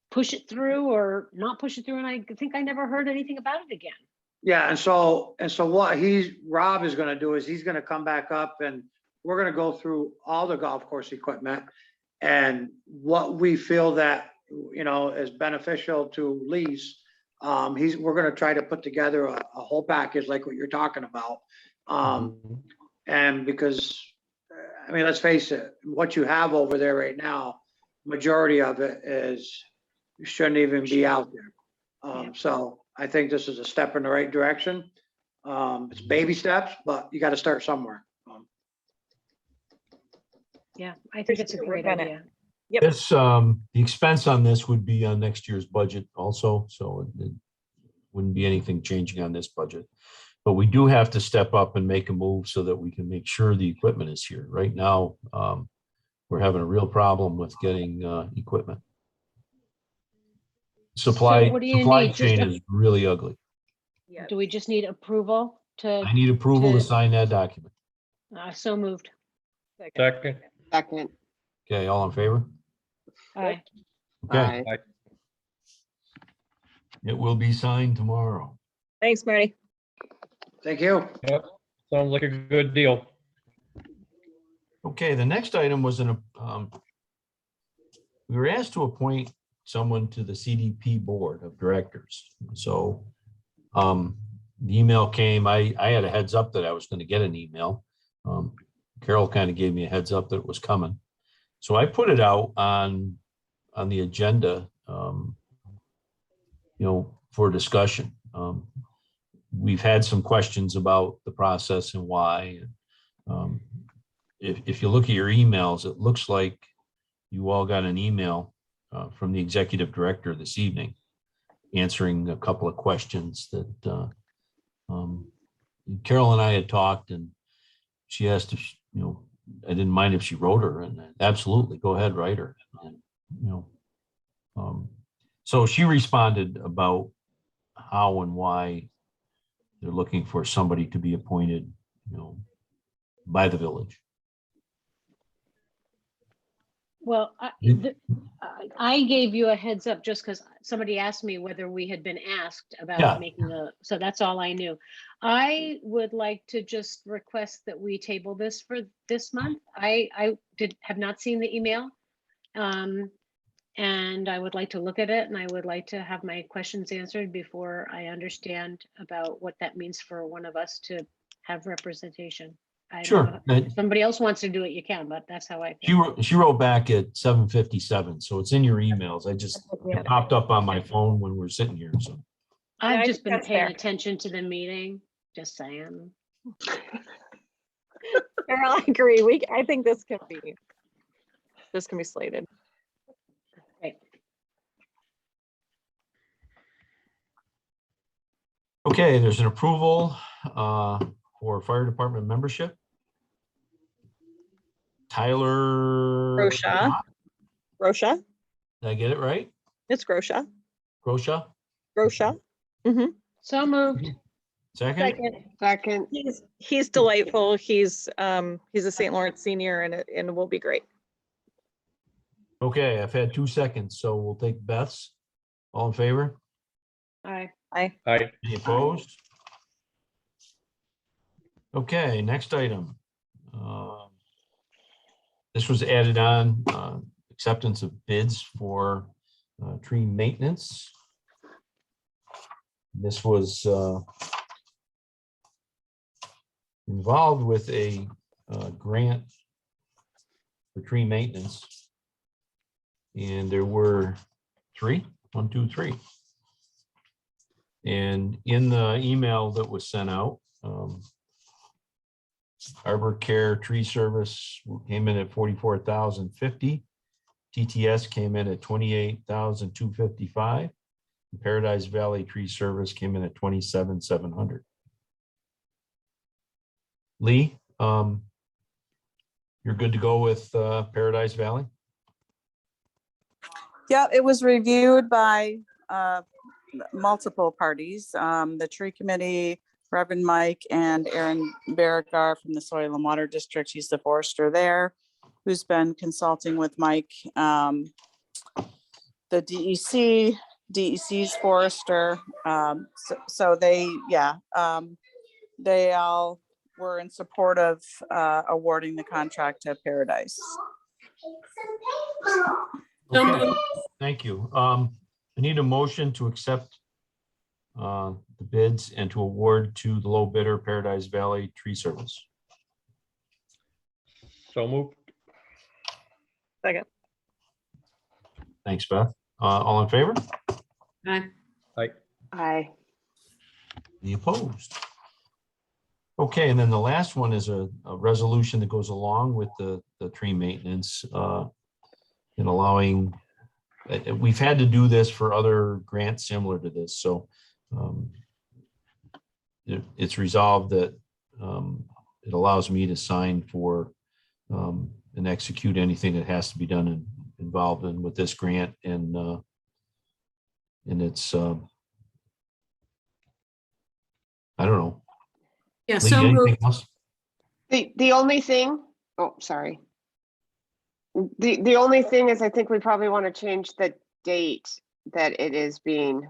push it through or not push it through. And I think I never heard anything about it again. Yeah, and so what Rob is gonna do is he's gonna come back up and we're gonna go through all the golf course equipment and what we feel that, is beneficial to lease. We're gonna try to put together a whole package like what you're talking about. And because, let's face it, what you have over there right now, majority of it shouldn't even be out there. So I think this is a step in the right direction. It's baby steps, but you got to start somewhere. Yeah, I think it's a great idea. Yep. This, the expense on this would be on next year's budget also, so it wouldn't be anything changing on this budget. But we do have to step up and make a move so that we can make sure the equipment is here. Right now, we're having a real problem with getting equipment. Supply what do you supply need? Just chain a- is really ugly. Do we just need approval to, I need approval to to- sign that document. so moved? Second. Second. Okay, all in favor? Aye. Okay, Aye. it will be signed tomorrow. Thanks, Marty. Thank you. Yep, sounds like a good deal. Okay, the next item was we were asked to appoint someone to the CDP Board of Directors. So the email came, I had a heads up that I was going to get an email. Carol kind of gave me a heads up that it was coming. So I put it out on the agenda, for discussion. We've had some questions about the process and why. If you look at your emails, it looks like you all got an email from the executive director this evening, answering a couple of questions that Carol and I had talked, and she asked if didn't mind if she wrote her, and absolutely, go ahead, write her. And, so she responded about how and why they're looking for somebody to be appointed, by the village. Well, I gave you a heads up just because somebody asked me whether we had been asked Yeah. about making so that's all I knew. I would like to just request that we table this for this month. I have not seen the email. And I would like to look at it, and I would like to have my questions answered before I understand about what that means for one of us to have representation. I don't Sure. know. If somebody else wants to do it, you can, but that's how I She feel. wrote, she wrote back at 7:57, so it's in your emails. It popped up on my phone when we're sitting here, so. I've I just think been that's paying fair. attention to the meeting, just saying. Carol, I agree. I think this can be slated. Right. Okay, there's an approval for fire department membership. Tyler. Rosha. Rosha. Did I get it right? It's Grosha. Grosha? Grosha. Mm-hmm. So moved. Second? Second. He's delightful. He's a St. Lawrence senior, and it will be great. Okay, I've had 2 seconds, so we'll take Beth's. All in favor? Aye. Aye. Aye. Any opposed? Okay, next item. This was added on, acceptance of bids for tree maintenance. This was involved with a grant for tree maintenance. And there were 3, 1, 2, 3. And in the email that was sent out, Arbor Care Tree Service came in at $44,050. TTS came in at $28,255. Paradise Valley Tree Service came in at $27,700. Lee, you're good to go with Paradise Valley? Yeah, it was reviewed by multiple parties. The tree committee, Reverend Mike and Aaron Baragar from the Soil and Water District. He's the forester there, who's been consulting with Mike. The DEC's forester. So they all were in support of awarding the contract to Paradise. Okay, thank you. I need a motion to accept the bids and to award to the low bidder Paradise Valley Tree Service. So moved. Second. Thanks, Beth. All in favor? Aye. Aye. Aye. Any opposed? Okay, and then the last one is a resolution that goes along with the tree maintenance and allowing, we've had to do this for other grants similar to this, so it's resolved that it allows me to sign for and execute anything that has to be done and involved in with this grant, and it's I don't know. Yeah, Lee, so anything moved. else? The only thing, oh, sorry. The only thing is I think we probably want to change the date that it is being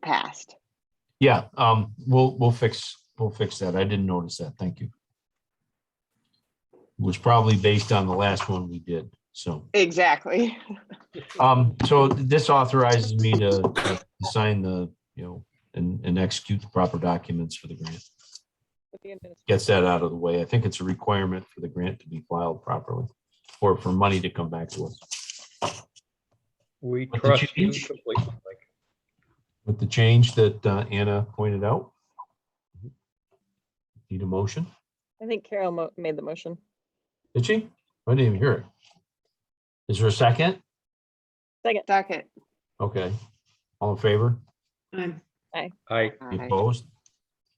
passed. Yeah, we'll fix that. I didn't notice that. Thank you. It was probably based on the last one we did, so. Exactly. So this authorizes me to sign the, and execute the proper documents for the grant. Gets that out of the way. I think it's a requirement for the grant to be filed properly or for money to come back to us. We With the trust you change? completely. Mike. With the change that Anna pointed out. Need a motion? I think Carol made the motion. Did she? I didn't even hear it. Is there a second? Second. Second. Okay. All in favor? Aye. Aye. Aye. Any opposed?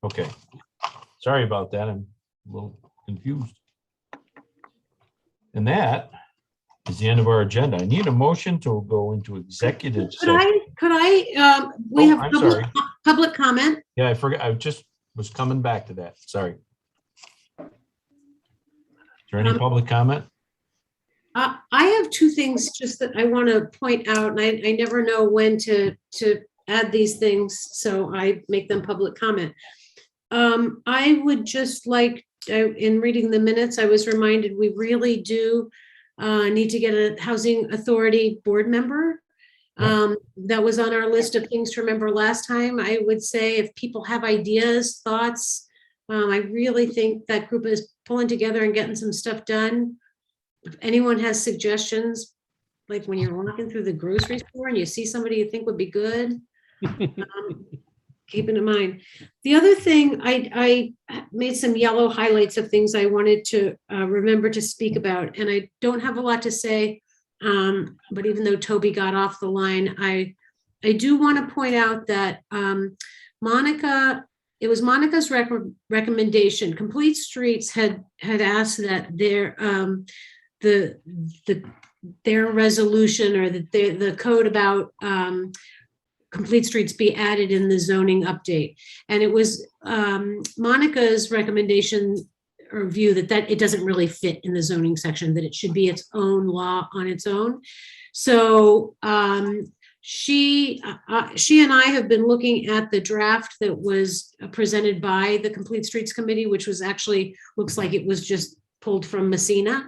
Okay. Sorry about that. I'm a little confused. And that is the end of our agenda. I need a motion to go into executive session. We Oh, have I'm public, sorry. public comment. Yeah, I forgot. I just was coming back to that. Sorry. Is there any public comment? I have two things just that I want to point out, and I never know when to add these things, so I make them public comment. I would just like, in reading the minutes, I was reminded we really do need to get a housing authority board member. That was on our list of things to remember last time. I would say if people have ideas, thoughts, I really think that group is pulling together and getting some stuff done. If anyone has suggestions, like when you're walking through the grocery store and you see somebody you think would be good, keep it in mind. The other thing, I made some yellow highlights of things I wanted to remember to speak about, and I don't have a lot to say, but even though Toby got off the line, I do want to point out that Monica, it was Monica's recommendation. Complete Streets had asked that their resolution or that the code about Complete Streets be added in the zoning update. And it was Monica's recommendation or view that it doesn't really fit in the zoning section, that it should be its own law on its own. So she and I have been looking at the draft that was presented by the Complete Streets Committee, which was actually, looks like it was just pulled from Messina.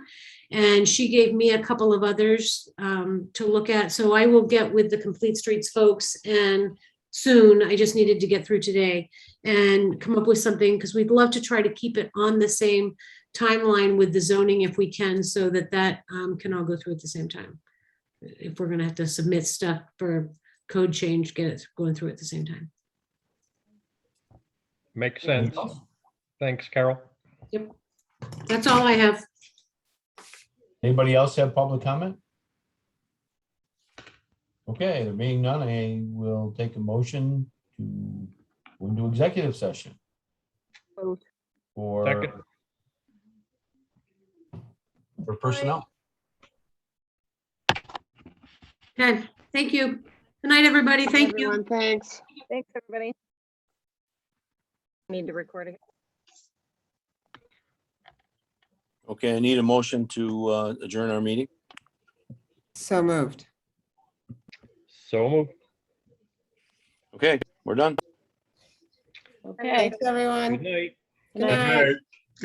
And she gave me a couple of others to look at. So I will get with the Complete Streets folks and soon, I just needed to get through today and come up with something, because we'd love to try to keep it on the same timeline with the zoning if we can, so that can all go through at the same time. If we're gonna have to submit stuff for code change, get it going through at the same time. Makes sense. Thanks, Carol. Yep, that's all I have. Anybody else have public comment? Okay, there being none, I will take a motion to go into executive session. Second. For personnel. Okay, thank you. Good night, everybody. Thank you. Everyone, thanks. Thanks, everybody. Need to record it. Okay, I need a motion to adjourn our meeting. So moved. So moved. Okay, we're done. Okay. Thanks, everyone. Good night. Good night.